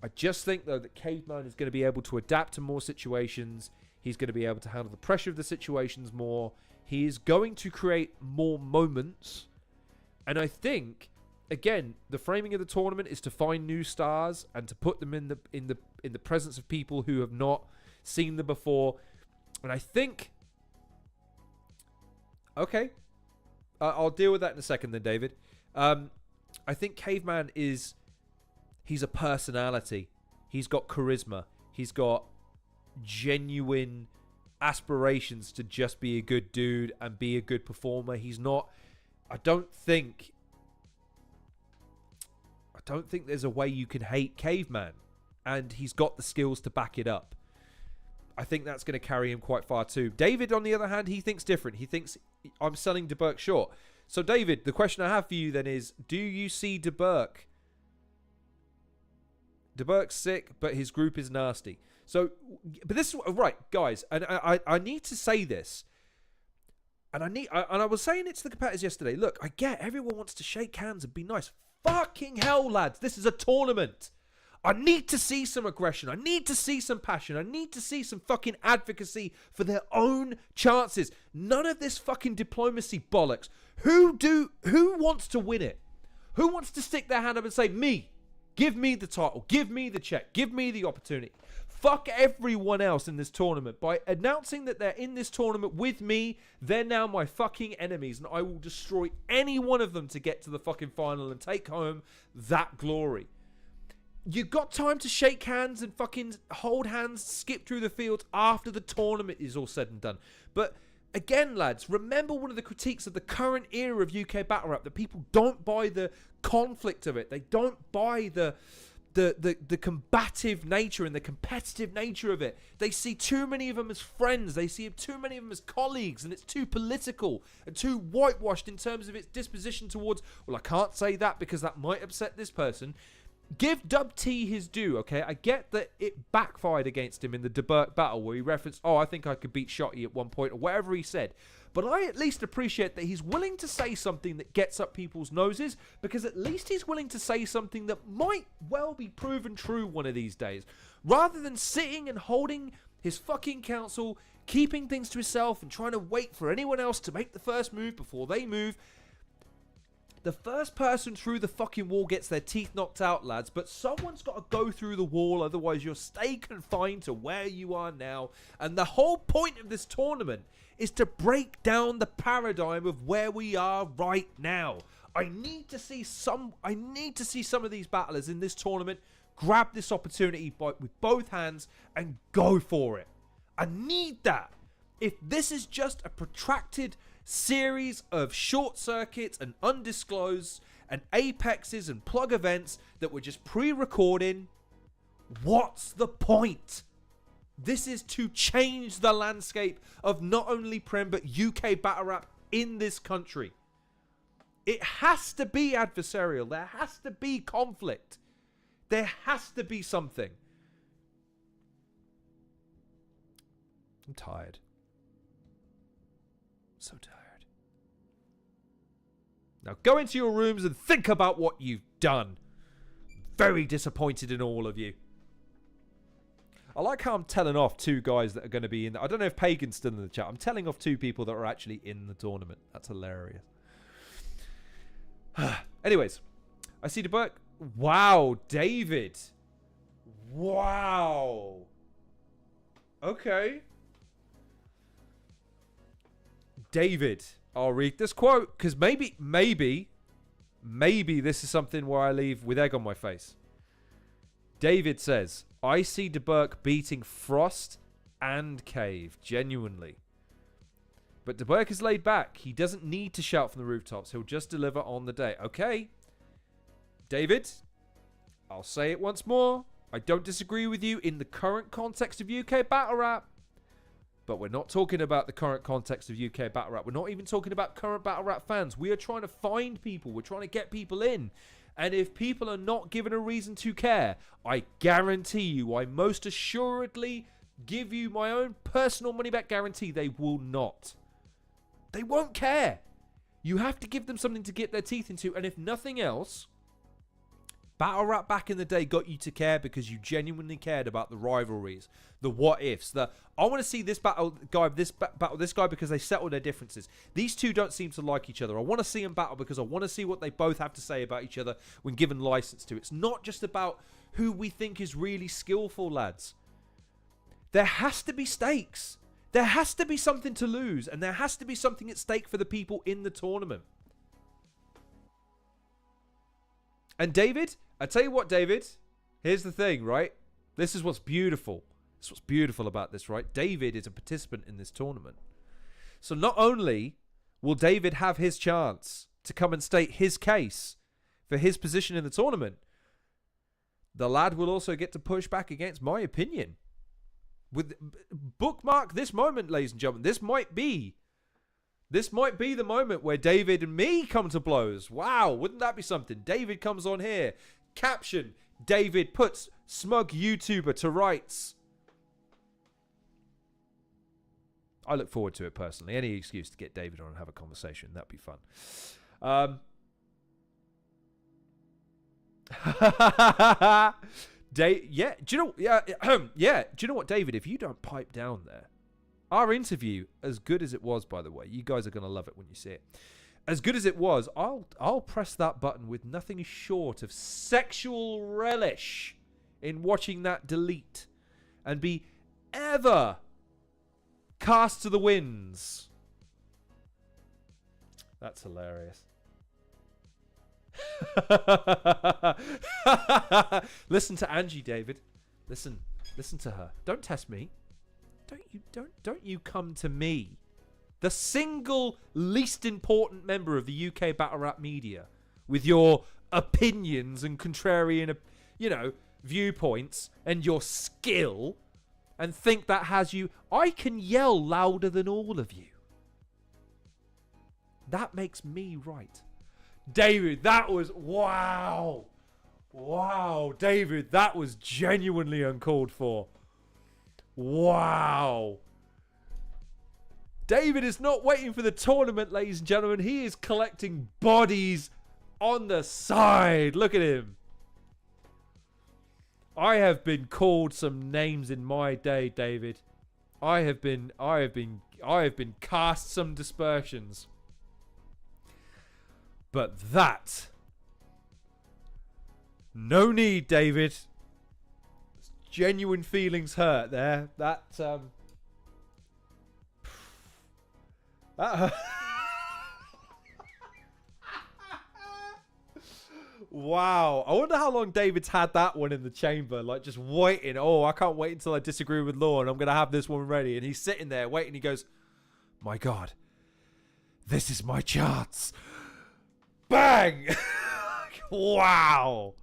I just think, though, that Caveman is going to be able to adapt to more situations. He's going to be able to handle the pressure of the situations more. He is going to create more moments. And I think, again, the framing of the tournament is to find new stars and to put them in the presence of people who have not seen them before. And I think... Okay. I'll deal with that in a second then, David. I think Caveman is... He's a personality. He's got charisma. He's got genuine aspirations to just be a good dude and be a good performer. He's not... I don't think there's a way you can hate Caveman. And he's got the skills to back it up. I think that's going to carry him quite far too. David, on the other hand, he thinks different. He thinks I'm selling Deburke short. So, David, the question I have for you then is, do you see Deburke? Deburke's sick, but his group is nasty. So, but this is right, guys, and I need to say this. And I was saying it to the competitors yesterday. Look, I get everyone wants to shake hands and be nice. Fucking hell, lads, this is a tournament. I need to see some aggression. I need to see some passion. I need to see some fucking advocacy for their own chances. None of this fucking diplomacy bollocks. Who wants to win it? Who wants to stick their hand up and say, me? Give me the title. Give me the check. Give me the opportunity. Fuck everyone else in this tournament. By announcing that they're in this tournament with me, they're now my fucking enemies, and I will destroy any one of them to get to the fucking final and take home that glory. You got time to shake hands and fucking hold hands, skip through the fields after the tournament is all said and done. But again, lads, remember one of the critiques of the current era of UK Battle Rap, that people don't buy the conflict of it. They don't buy the combative nature and the competitive nature of it. They see too many of them as friends. They see too many of them as colleagues, and it's too political and too whitewashed in terms of its disposition towards, well, I can't say that because that might upset this person. Give Dub T his due, okay? I get that it backfired against him in the Deburke battle where he referenced, oh, I think I could beat Shotty at one point, or whatever he said. But I at least appreciate that he's willing to say something that gets up people's noses, because at least he's willing to say something that might well be proven true one of these days. Rather than sitting and holding his fucking counsel, keeping things to himself and trying to wait for anyone else to make the first move before they move. The first person through the fucking wall gets their teeth knocked out, lads. But someone's got to go through the wall, otherwise you'll stay confined to where you are now. And the whole point of this tournament is to break down the paradigm of where we are right now. I need to see some of these battlers in this tournament grab this opportunity with both hands and go for it. I need that. If this is just a protracted series of short circuits and undisclosed and apexes and plug events that were just pre-recording, what's the point? This is to change the landscape of not only Prem but UK battle rap in this country. It has to be adversarial. There has to be conflict. There has to be something. I'm tired. So tired. Now go into your rooms and think about what you've done. Very disappointed in all of you. I like how I'm telling off two guys that are going to be in. I don't know if Pagan's still in the chat. I'm telling off two people that are actually in the tournament. That's hilarious. Anyways, I see Deburke. Wow, David. Wow. Okay. David, I'll read this quote because maybe this is something where I leave with egg on my face. David says, I see Deburke beating Frost and Cave, genuinely. But Deburke is laid back. He doesn't need to shout from the rooftops. He'll just deliver on the day. Okay. David, I'll say it once more. I don't disagree with you in the current context of UK battle rap. But we're not talking about the current context of UK battle rap. We're not even talking about current battle rap fans. We are trying to find people. We're trying to get people in. And if people are not given a reason to care, I guarantee you, I most assuredly give you my own personal money back guarantee, they will not. They won't care. You have to give them something to get their teeth into. And if nothing else, Battle rap back in the day got you to care because you genuinely cared about the rivalries, the what ifs, I want to see this battle guy because they settled their differences. These two don't seem to like each other. I want to see them battle because I want to see what they both have to say about each other when given license to. It's not just about who we think is really skillful, lads. There has to be stakes. There has to be something to lose, and there has to be something at stake for the people in the tournament. And David, I tell you what, David, here's the thing, right? This is what's beautiful. This is what's beautiful about this, right? David is a participant in this tournament. So not only will David have his chance to come and state his case for his position in the tournament, the lad will also get to push back against my opinion. Bookmark this moment, ladies and gentlemen. This might be the moment where David and me come to blows. Wow, wouldn't that be something? David comes on here. Caption, David puts smug YouTuber to rights. I look forward to it personally. Any excuse to get David on and have a conversation. That'd be fun. Yeah, do you know? Yeah, do you know what, David? If you don't pipe down there, our interview, as good as it was, by the way, you guys are gonna love it when you see it. As good as it was, I'll press that button with nothing short of sexual relish in watching that delete and be ever cast to the winds. That's hilarious. Listen to Angie, David. Listen to her. Don't test me. Don't you come to me, the single least important member of the UK battle rap media, with your opinions and contrarian, viewpoints and your skill, and think that has you. I can yell louder than all of you. That makes me right. David, that was wow. Wow, David, that was genuinely uncalled for. Wow. David is not waiting for the tournament, ladies and gentlemen. He is collecting bodies on the side. Look at him. I have been called some names in my day, David. I have been cast some dispersions. But that, no need, David. Genuine feelings hurt there. Wow. I wonder how long David's had that one in the chamber, like just waiting. Oh, I can't wait until I disagree with Law and I'm going to have this one ready. And he's sitting there waiting. He goes, my God, this is my chance. Bang! Wow.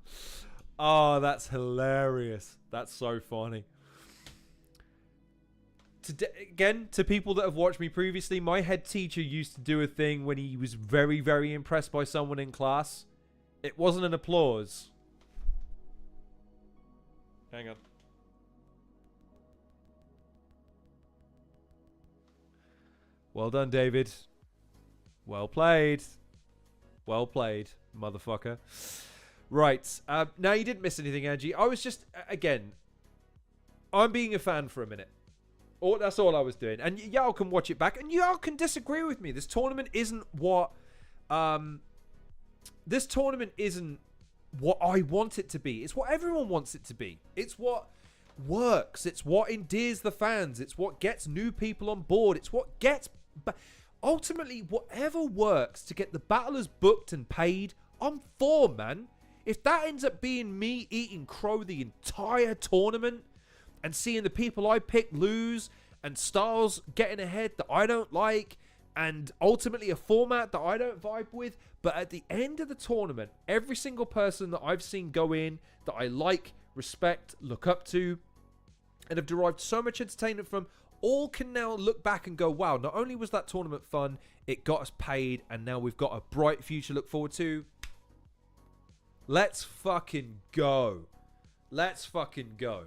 Oh, that's hilarious. That's so funny. Again, to people that have watched me previously, my head teacher used to do a thing when he was very, very impressed by someone in class. It wasn't an applause. Hang on. Well done, David. Well played. Well played, motherfucker. Right. Now, you didn't miss anything, Angie. I was just, again, I'm being a fan for a minute. That's all I was doing. And y'all can watch it back. And y'all can disagree with me. This tournament isn't what... this tournament isn't what I want it to be. It's what everyone wants it to be. It's what works. It's what endears the fans. It's what gets new people on board. It's what gets... Ultimately, whatever works to get the battlers booked and paid, I'm for, man. If that ends up being me eating crow the entire tournament and seeing the people I pick lose and styles getting ahead that I don't like and ultimately a format that I don't vibe with, but at the end of the tournament, every single person that I've seen go in that I like, respect, look up to, and have derived so much entertainment from, all can now look back and go, wow, not only was that tournament fun, it got us paid, and now we've got a bright future to look forward to. Let's fucking go. Let's fucking go.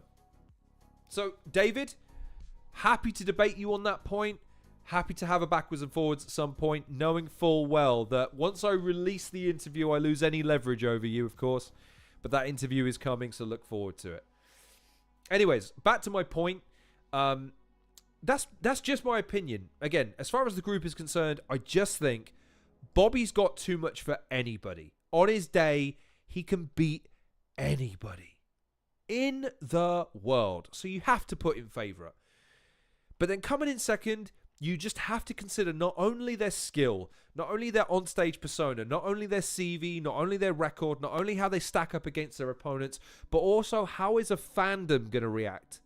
So, David, happy to debate you on that point. Happy to have a backwards and forwards at some point, knowing full well that once I release the interview, I lose any leverage over you, of course. but that interview is coming, so look forward to it. Anyways, back to my point. That's just my opinion. Again, as far as the group is concerned, I just think Bobby's got too much for anybody. On his day, he can beat anybody in the world. So you have to put him favourite. But then coming in second, you just have to consider not only their skill, not only their on-stage persona, not only their CV, not only their record, not only how they stack up against their opponents, but also how is a fandom going to react.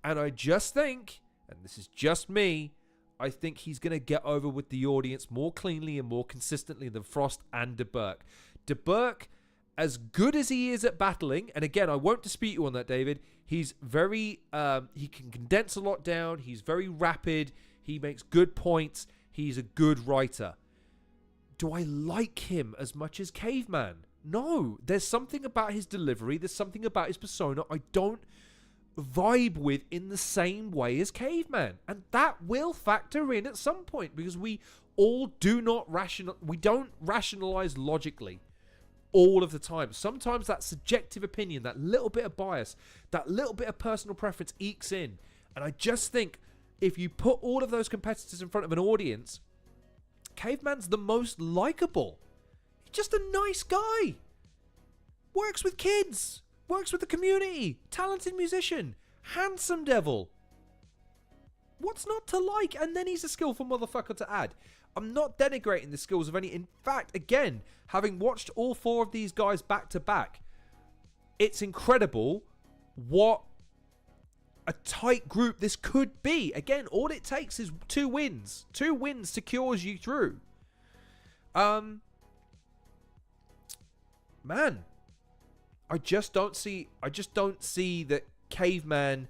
And I just think, and this is just me, I think he's going to get over with the audience more cleanly and more consistently than Frost and Deburke. Deburke, as good as he is at battling, and again, I won't dispute you on that, David, he's very, he can condense a lot down, he's very rapid, he makes good points, he's a good writer. Do I like him as much as Caveman? No, there's something about his delivery, there's something about his persona I don't vibe with in the same way as Caveman, and that will factor in at some point, because we all we don't rationalize logically all of the time. Sometimes that subjective opinion, that little bit of bias, that little bit of personal preference ekes in. And I just think if you put all of those competitors in front of an audience, Caveman's the most likable. He's just a nice guy. Works with kids. Works with the community. Talented musician. Handsome devil. What's not to like? And then he's a skillful motherfucker to add. I'm not denigrating the skills of any. In fact, again, having watched all four of these guys back to back, it's incredible what a tight group this could be. Again, all it takes is 2 wins. 2 wins secures you through. Man, I just don't see that Caveman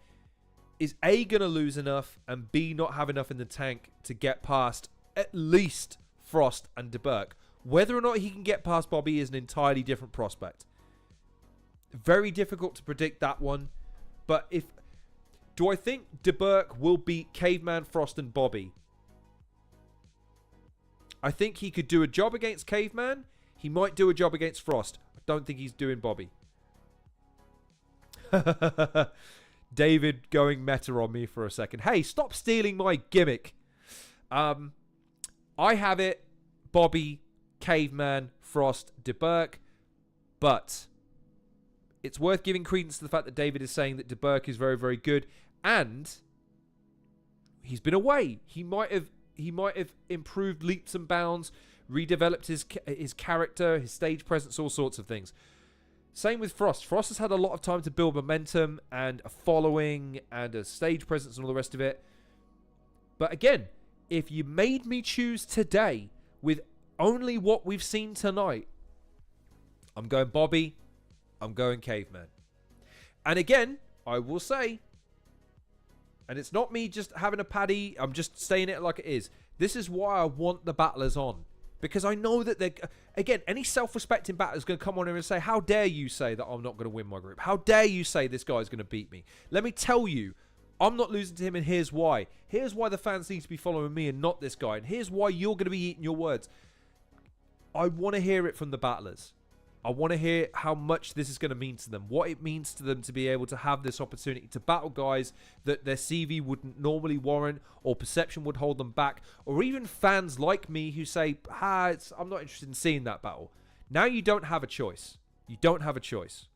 is A, gonna lose enough, and B, not have enough in the tank to get past at least Frost and Deburke. Whether or not he can get past Bobby is an entirely different prospect. Very difficult to predict that one. But do I think Deburke will beat Caveman, Frost, and Bobby? I think he could do a job against Caveman. He might do a job against Frost. I don't think he's doing Bobby. David going meta on me for a second. Hey, stop stealing my gimmick. I have it, Bobby, Caveman, Frost, Deburke, but it's worth giving credence to the fact that David is saying that Deburke is very, very good, and he's been away. He might have improved leaps and bounds, redeveloped his character, his stage presence, all sorts of things. Same with Frost. Frost has had a lot of time to build momentum and a following and a stage presence and all the rest of it. But again, if you made me choose today with only what we've seen tonight, I'm going Bobby, I'm going Caveman. And again, I will say, and it's not me just having a paddy, I'm just saying it like it is. This is why I want the battlers on. Because I know that again, any self-respecting battler is going to come on here and say, how dare you say that I'm not going to win my group? How dare you say this guy's going to beat me? Let me tell you, I'm not losing to him, and here's why. Here's why the fans need to be following me and not this guy. And here's why you're going to be eating your words. I want to hear it from the battlers. I want to hear how much this is going to mean to them. What it means to them to be able to have this opportunity to battle guys that their CV wouldn't normally warrant, or perception would hold them back. Or even fans like me who say, I'm not interested in seeing that battle. Now you don't have a choice. You don't have a choice.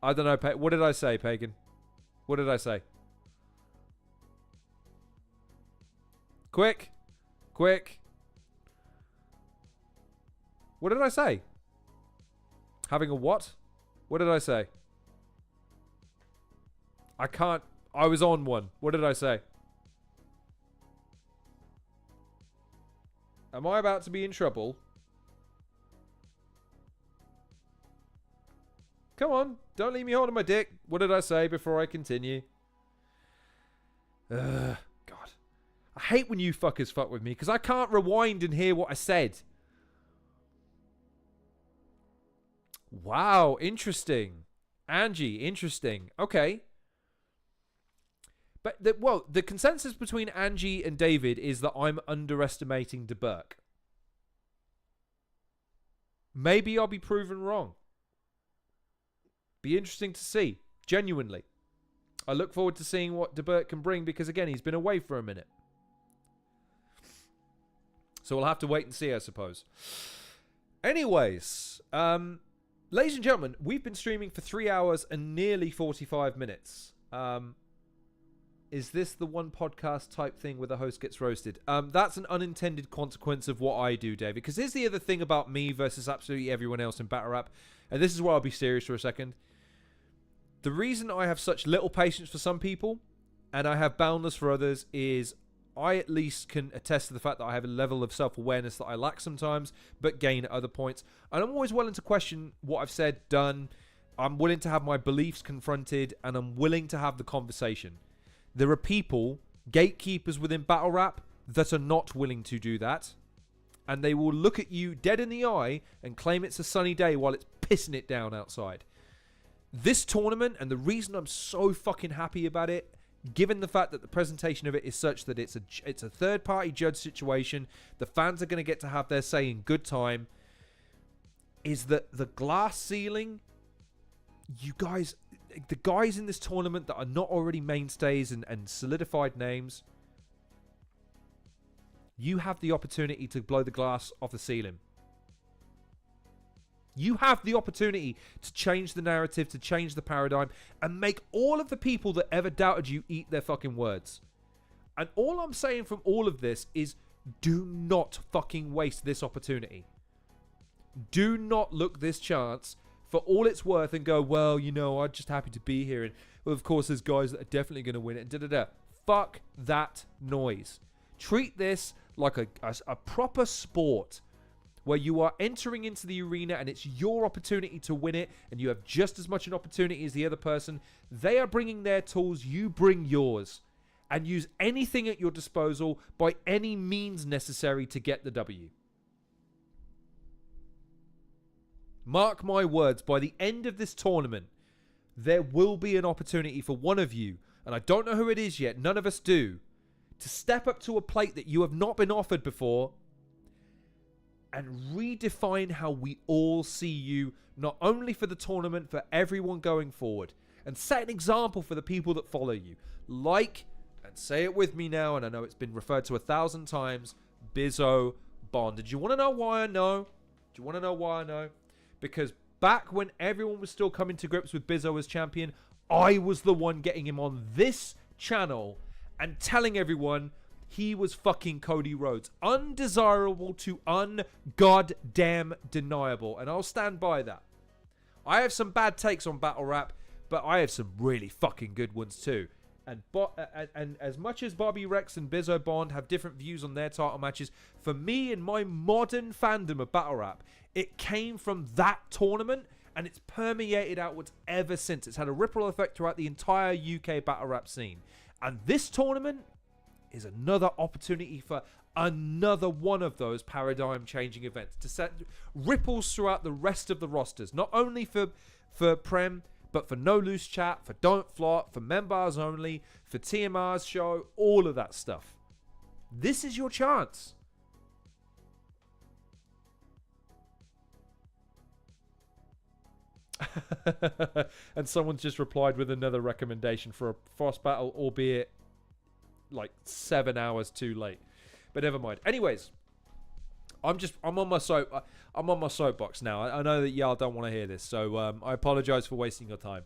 I don't know. What did I say, Pagan? What did I say? Quick. Quick. What did I say? Having a what? What did I say? I can't. I was on one. What did I say? Am I about to be in trouble? Come on. Don't leave me holding my dick. What did I say before I continue? God. I hate when you fuckers fuck with me because I can't rewind and hear what I said. Wow, interesting. Angie, interesting. Okay. But, the consensus between Angie and David is that I'm underestimating Deburke. Maybe I'll be proven wrong. Be interesting to see. Genuinely. I look forward to seeing what Deburke can bring because, again, he's been away for a minute. So we'll have to wait and see, I suppose. Anyways, ladies and gentlemen, we've been streaming for 3 hours and nearly 45 minutes. Is this the one podcast type thing where the host gets roasted? That's an unintended consequence of what I do, David. Because here's the other thing about me versus absolutely everyone else in Battle Rap. And this is where I'll be serious for a second. The reason I have such little patience for some people and I have boundless for others is I at least can attest to the fact that I have a level of self-awareness that I lack sometimes, but gain at other points. And I'm always willing to question what I've said, done. I'm willing to have my beliefs confronted, and I'm willing to have the conversation. There are people, gatekeepers within Battle Rap, that are not willing to do that. And they will look at you dead in the eye and claim it's a sunny day while it's pissing it down outside. This tournament, and the reason I'm so fucking happy about it, given the fact that the presentation of it is such that it's a third-party judge situation, the fans are going to get to have their say in good time, is that the glass ceiling, you guys, the guys in this tournament that are not already mainstays and solidified names, you have the opportunity to blow the glass off the ceiling. You have the opportunity to change the narrative, to change the paradigm, and make all of the people that ever doubted you eat their fucking words. And all I'm saying from all of this is do not fucking waste this opportunity. Do not look this chance for all it's worth and go, well, you know, I'm just happy to be here. And, well, of course, there's guys that are definitely going to win it. And da-da-da. Fuck that noise. Treat this like a proper sport, where you are entering into the arena and it's your opportunity to win it, and you have just as much an opportunity as the other person. They are bringing their tools, you bring yours, and use anything at your disposal by any means necessary to get the W. Mark my words, by the end of this tournament, there will be an opportunity for one of you, and I don't know who it is yet, none of us do, to step up to a plate that you have not been offered before and redefine how we all see you, not only for the tournament, for everyone going forward. And set an example for the people that follow you. Like, and say it with me now, and I know it's been referred to 1,000 times, Bizzo Bond. Did you want to know why I know? Do you want to know why I know? Because back when everyone was still coming to grips with Bizzo as champion, I was the one getting him on this channel and telling everyone he was fucking Cody Rhodes. Undesirable to ungoddamn deniable. And I'll stand by that. I have some bad takes on Battle Rap, but I have some really fucking good ones too. And as much as Bobby Rex and Bizzo Bond have different views on their title matches, for me and my modern fandom of Battle Rap, it came from that tournament and it's permeated outwards ever since. It's had a ripple effect throughout the entire UK Battle Rap scene. And this tournament is another opportunity for another one of those paradigm-changing events to set ripples throughout the rest of the rosters, not only for Prem, but for No Loose Chat, for Don't Flop, for Members Only, for TMR's show, all of that stuff. This is your chance. And someone's just replied with another recommendation for a Frost Battle, albeit like 7 hours too late, but never mind. Anyways, I'm on my soapbox now. I know that y'all don't want to hear this, so I apologize for wasting your time.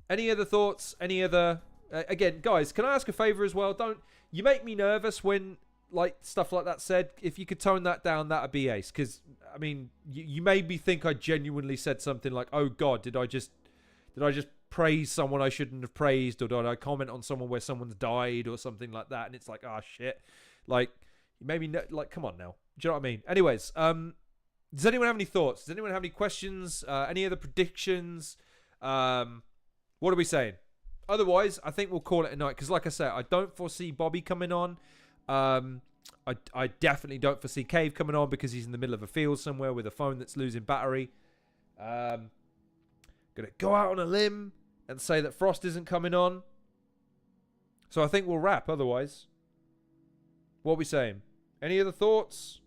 Any other thoughts? Any other again, guys, can I ask a favor as well? Don't you make me nervous when like stuff like that said. If you could tone that down, that'd be ace, because I mean you made me think I genuinely said something like, oh god, did I just praise someone I shouldn't have praised, or did I comment on someone where someone's died or something like that? And it's like, oh shit, like maybe like, come on now, do you know what I mean? Anyways, does anyone have any thoughts? Does anyone have any questions? Any other predictions? What are we saying? Otherwise, I think we'll call it a night, because like I said, I don't foresee Bobby coming on. I definitely don't foresee Cave coming on because he's in the middle of a field somewhere with a phone that's losing battery. Gonna go out on a limb and say that Frost isn't coming on. So I think we'll wrap otherwise. What are we saying? Any other thoughts?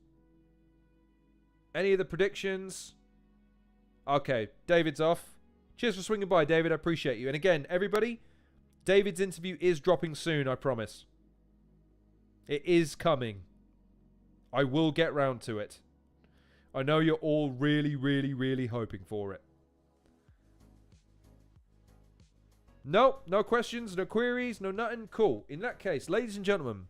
Any of the predictions? Okay, David's off. Cheers for swinging by, David. I appreciate you. And again, everybody, David's interview is dropping soon, I promise. It is coming. I will get round to it. I know you're all really, really, really hoping for it. Nope, no questions, no queries, no nothing. Cool. In that case, ladies and gentlemen.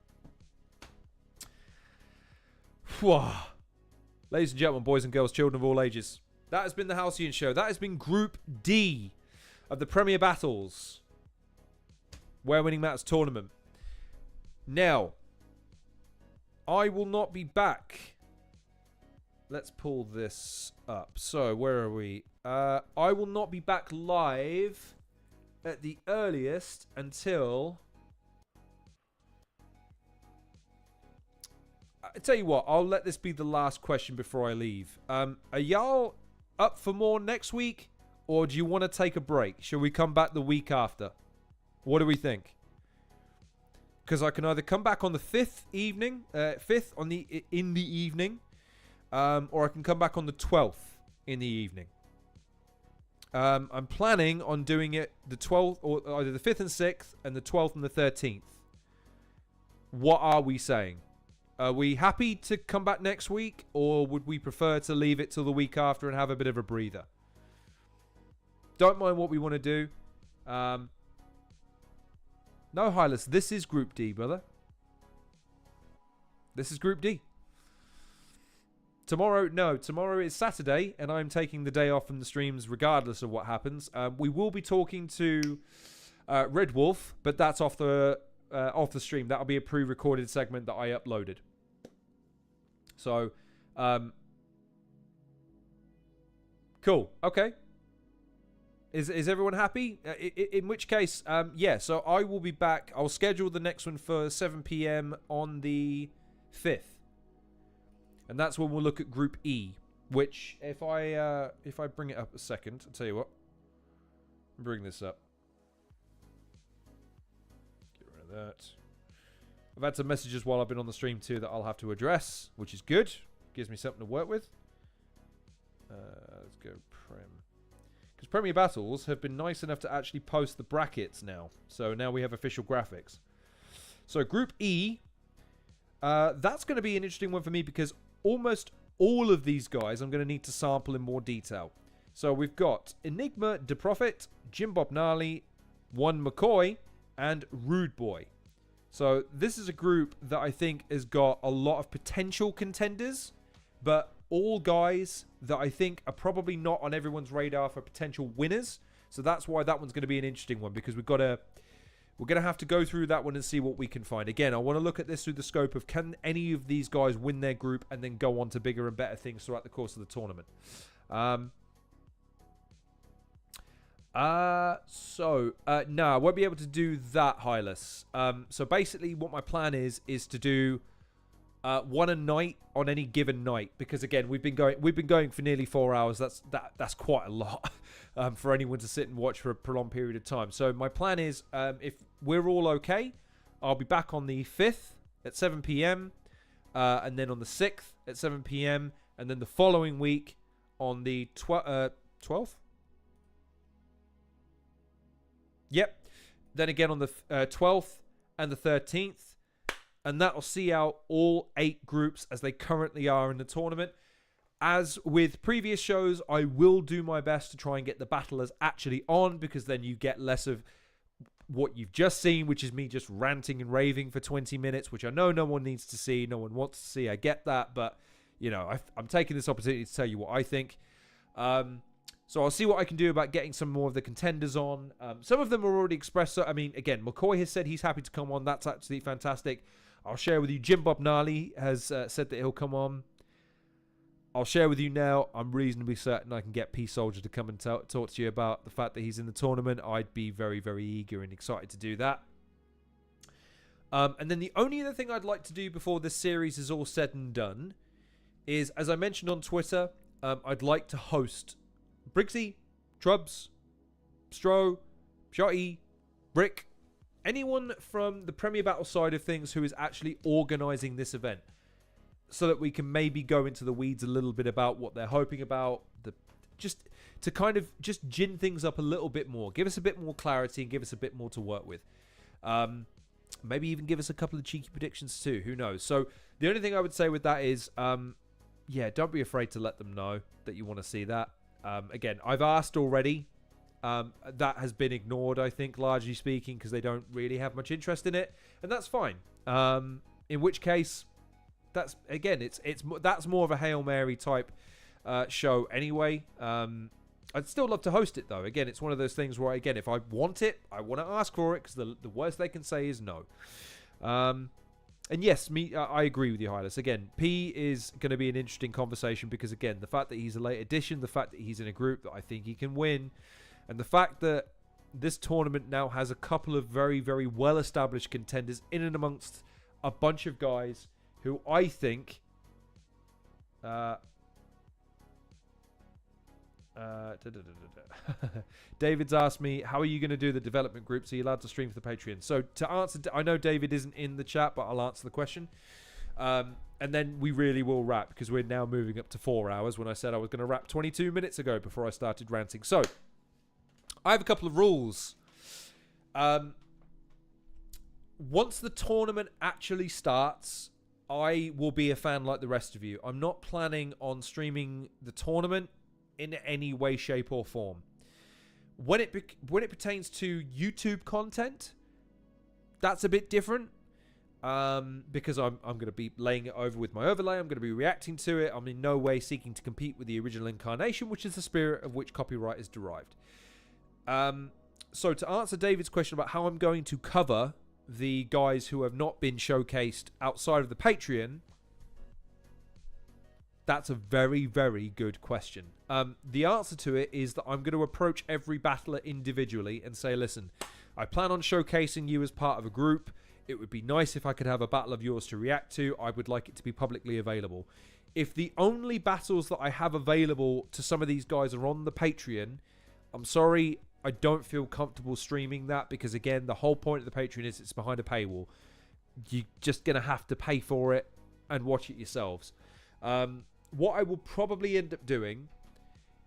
Ladies and gentlemen, boys and girls, children of all ages. That has been the Halcyon Show. That has been Group D of the Premier Battles. Where Winning Matters tournament. Now, I will not be back. Let's pull this up. So, where are we? I will not be back live at the earliest until... I tell you what, I'll let this be the last question before I leave. Are y'all up for more next week? Or do you want to take a break? Shall we come back the week after? What do we think? Because I can either come back on the 5th evening, in the evening, or I can come back on the 12th in the evening. I'm planning on doing it the 12th, or either the 5th and 6th, and the 12th and the 13th. What are we saying? Are we happy to come back next week, or would we prefer to leave it till the week after and have a bit of a breather? Don't mind what we want to do. No, Hylas, this is Group D, brother. This is Group D. Tomorrow is Saturday, and I'm taking the day off from the streams regardless of what happens. We will be talking to Red Wolf, but that's off the stream. That'll be a pre-recorded segment that I uploaded. So, cool. Okay. Is everyone happy? In which case, yeah. So I will be back. I'll schedule the next one for 7 p.m. on the 5th, and that's when we'll look at Group E. Which, if I bring it up a second, I'll tell you what. Bring this up. Get rid of that. I've had some messages while I've been on the stream too that I'll have to address, which is good. Gives me something to work with. Let's go Prem. Because Premier Battles have been nice enough to actually post the brackets now. So now we have official graphics. So Group E, that's going to be an interesting one for me because almost all of these guys I'm going to need to sample in more detail. So we've got Enigma, DeProfit, Jim Bob Gnarly, One McCoy, and Rude Boy. So this is a group that I think has got a lot of potential contenders, but all guys that I think are probably not on everyone's radar for potential winners. So that's why that one's going to be an interesting one, because we're going to have to go through that one and see what we can find. Again, I want to look at this through the scope of, can any of these guys win their group and then go on to bigger and better things throughout the course of the tournament. No, I won't be able to do that, Hylas. So basically what my plan is to do one a night on any given night, because again, we've been going for nearly 4 hours. That's quite a lot for anyone to sit and watch for a prolonged period of time. So my plan is, if we're all okay, I'll be back on the 5th at 7 p.m. And then on the 6th at 7 p.m. and then the following week on the 12th. Yep. Then again on the 12th and the 13th. And that'll see out all 8 groups as they currently are in the tournament. As with previous shows, I will do my best to try and get the battlers actually on, because then you get less of what you've just seen, which is me just ranting and raving for 20 minutes, which I know no one needs to see, no one wants to see. I get that, but, you know, I'm taking this opportunity to tell you what I think. So I'll see what I can do about getting some more of the contenders on. Some of them are already expressed. So, I mean, again, McCoy has said he's happy to come on. That's absolutely fantastic. I'll share with you. Jim Bob Gnarly has said that he'll come on. I'll share with you now. I'm reasonably certain I can get P Soldier to come and talk to you about the fact that he's in the tournament. I'd be very, very eager and excited to do that. And then the only other thing I'd like to do before this series is all said and done is, as I mentioned on Twitter, I'd like to host Briggsy, Trubs, Stro, Shotty, Brick, anyone from the Premier Battle side of things who is actually organising this event. so that we can maybe go into the weeds a little bit about what they're hoping about, just to kind of just gin things up a little bit more, give us a bit more clarity and give us a bit more to work with. Maybe even give us a couple of cheeky predictions too, who knows. So the only thing I would say with that is, yeah, don't be afraid to let them know that you want to see that. Again, I've asked already. That has been ignored, I think, largely speaking, because they don't really have much interest in it, and that's fine. In which case, that's again, that's more of a Hail Mary type show anyway. I'd still love to host it though. Again, it's one of those things where, again, if I want it, I want to ask for it, because the worst they can say is no. And yes, I agree with you, Hylas. Again, P is going to be an interesting conversation because, again, the fact that he's a late addition, the fact that he's in a group that I think he can win, and the fact that this tournament now has a couple of very, very well-established contenders in and amongst a bunch of guys who I think... David's asked me, how are you going to do the development groups? Are you allowed to stream for the Patreon? So to answer, I know David isn't in the chat, but I'll answer the question. And then we really will wrap, because we're now moving up to 4 hours when I said I was going to wrap 22 minutes ago before I started ranting. So I have a couple of rules. Once the tournament actually starts, I will be a fan like the rest of you. I'm not planning on streaming the tournament in any way, shape, or form. When it pertains to YouTube content, that's a bit different, because I'm going to be laying it over with my overlay. I'm going to be reacting to it. I'm in no way seeking to compete with the original incarnation, which is the spirit of which copyright is derived. So to answer David's question about how I'm going to cover the guys who have not been showcased outside of the Patreon, that's a very, very good question. The answer to it is that I'm going to approach every battler individually and say, listen, I plan on showcasing you as part of a group. It would be nice if I could have a battle of yours to react to. I would like it to be publicly available. If the only battles that I have available to some of these guys are on the Patreon, I'm sorry, I don't feel comfortable streaming that, because, again, the whole point of the Patreon is it's behind a paywall. You're just going to have to pay for it and watch it yourselves. What I will probably end up doing,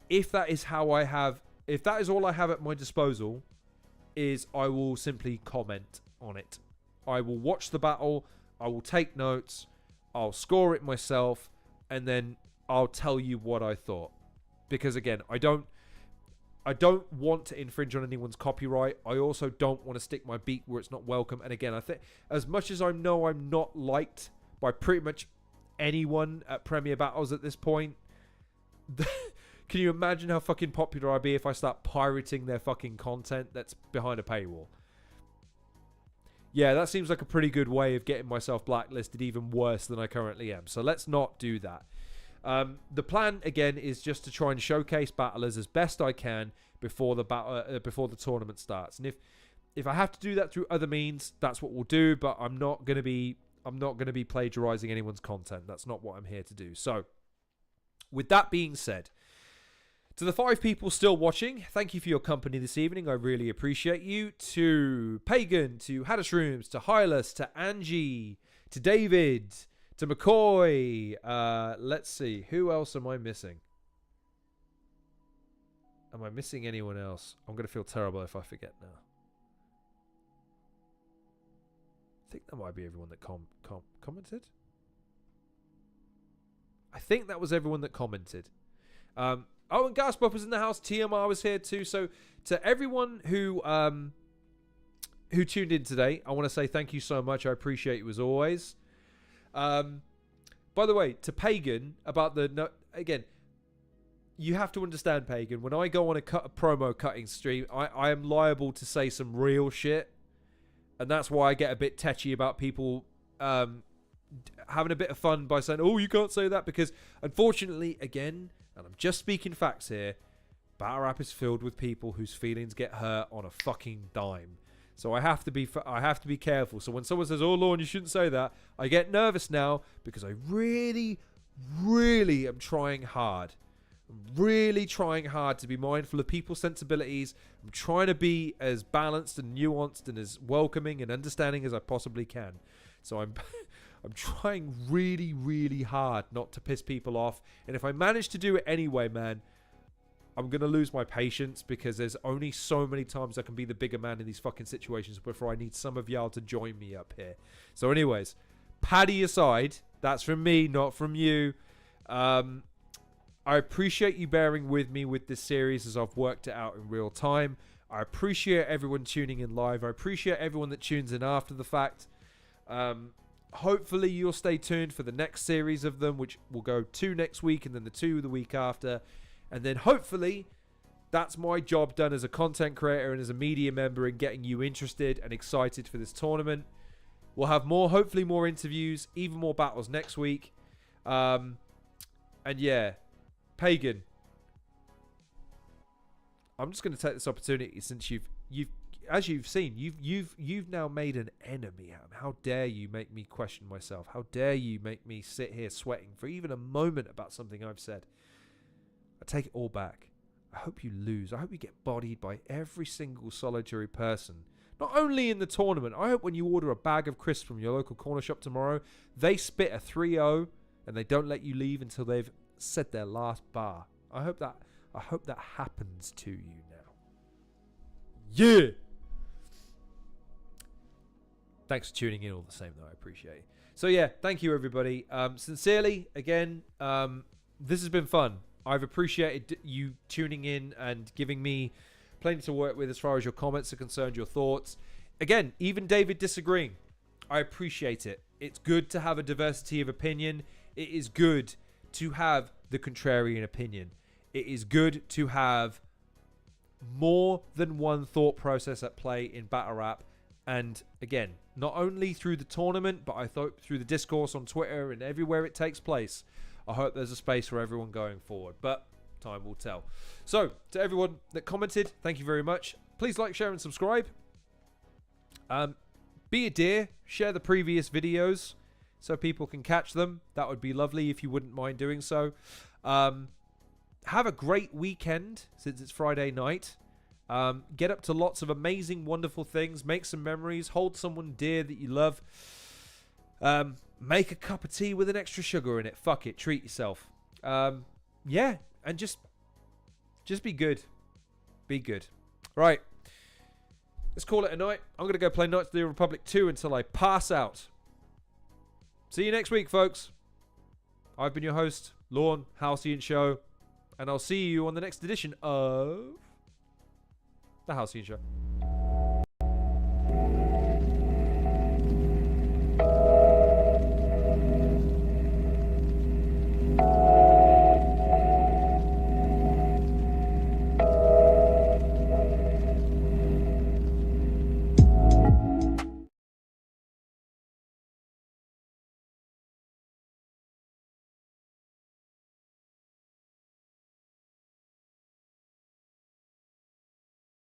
if that is all I have at my disposal, is I will simply comment on it. I will watch the battle, I will take notes, I'll score it myself, and then I'll tell you what I thought. Because, again, I don't want to infringe on anyone's copyright. I also don't want to stick my beak where it's not welcome. And again, I think as much as I know I'm not liked by pretty much anyone at Premier Battles at this point, can you imagine how fucking popular I'd be if I start pirating their fucking content that's behind a paywall? Yeah, that seems like a pretty good way of getting myself blacklisted even worse than I currently am. So let's not do that. The plan, again, is just to try and showcase battlers as best I can before the tournament starts. And if I have to do that through other means, that's what we'll do. But I'm not going to be plagiarizing anyone's content. That's not what I'm here to do. So, with that being said, to the 5 people still watching, thank you for your company this evening. I really appreciate you. To Pagan, to Hadishrooms, to Hylas, to Angie, to David, to McCoy. Let's see. Who else am I missing? Am I missing anyone else? I'm going to feel terrible if I forget now. I think that might be everyone that commented. I think that was everyone that commented. Oh, and Gaspop was in the house. TMR was here too. So to everyone who tuned in today, I want to say thank you so much. I appreciate you as always. By the way, to Pagan about again, you have to understand, Pagan. When I go on a promo cutting stream, I am liable to say some real shit. And that's why I get a bit tetchy about people having a bit of fun by saying, oh, you can't say that. Because, unfortunately, again, and I'm just speaking facts here, battle rap is filled with people whose feelings get hurt on a fucking dime. So I have to be careful. So when someone says, oh, Lorne, you shouldn't say that, I get nervous now because I really, really am trying hard. Really trying hard to be mindful of people's sensibilities. I'm trying to be as balanced and nuanced and as welcoming and understanding as I possibly can. So I'm trying really, really hard not to piss people off. And if I manage to do it anyway, man, I'm going to lose my patience because there's only so many times I can be the bigger man in these fucking situations before I need some of y'all to join me up here. So anyways, Paddy aside, that's from me, not from you. I appreciate you bearing with me with this series as I've worked it out in real time. I appreciate everyone tuning in live. I appreciate everyone that tunes in after the fact. Hopefully you'll stay tuned for the next series of them, which will go 2 next week and then the 2 the week after. And then hopefully that's my job done as a content creator and as a media member in getting you interested and excited for this tournament. We'll have more, hopefully more interviews, even more battles next week. And yeah, Pagan, I'm just going to take this opportunity since as you've seen, you've now made an enemy out of me. How dare you make me question myself? How dare you make me sit here sweating for even a moment about something I've said? I take it all back. I hope you lose. I hope you get bodied by every single solitary person. Not only in the tournament, I hope when you order a bag of crisps from your local corner shop tomorrow, they spit a 3-0 and they don't let you leave until they've said their last bar. I hope that happens to you now. Yeah. Thanks for tuning in all the same though. I appreciate it. So yeah, thank you everybody. Sincerely, again, this has been fun. I've appreciated you tuning in and giving me plenty to work with as far as your comments are concerned, your thoughts. Again, even David disagreeing. I appreciate it. It's good to have a diversity of opinion. It is good to have the contrarian opinion. It is good to have more than one thought process at play in battle rap. And again, not only through the tournament, but I thought through the discourse on Twitter and everywhere it takes place. I hope there's a space for everyone going forward, but time will tell. So, to everyone that commented, thank you very much. Please like, share, and subscribe. Be a dear. Share the previous videos so people can catch them. That would be lovely if you wouldn't mind doing so. Have a great weekend since it's Friday night. Get up to lots of amazing, wonderful things. Make some memories. Hold someone dear that you love. Make a cup of tea with an extra sugar in it. Fuck it. Treat yourself. Yeah. And just be good. Be good. Right. Let's call it a night. I'm going to go play Knights of the Republic 2 until I pass out. See you next week, folks. I've been your host, Lorne, Halcyon Show. And I'll see you on the next edition of The Halcyon Show.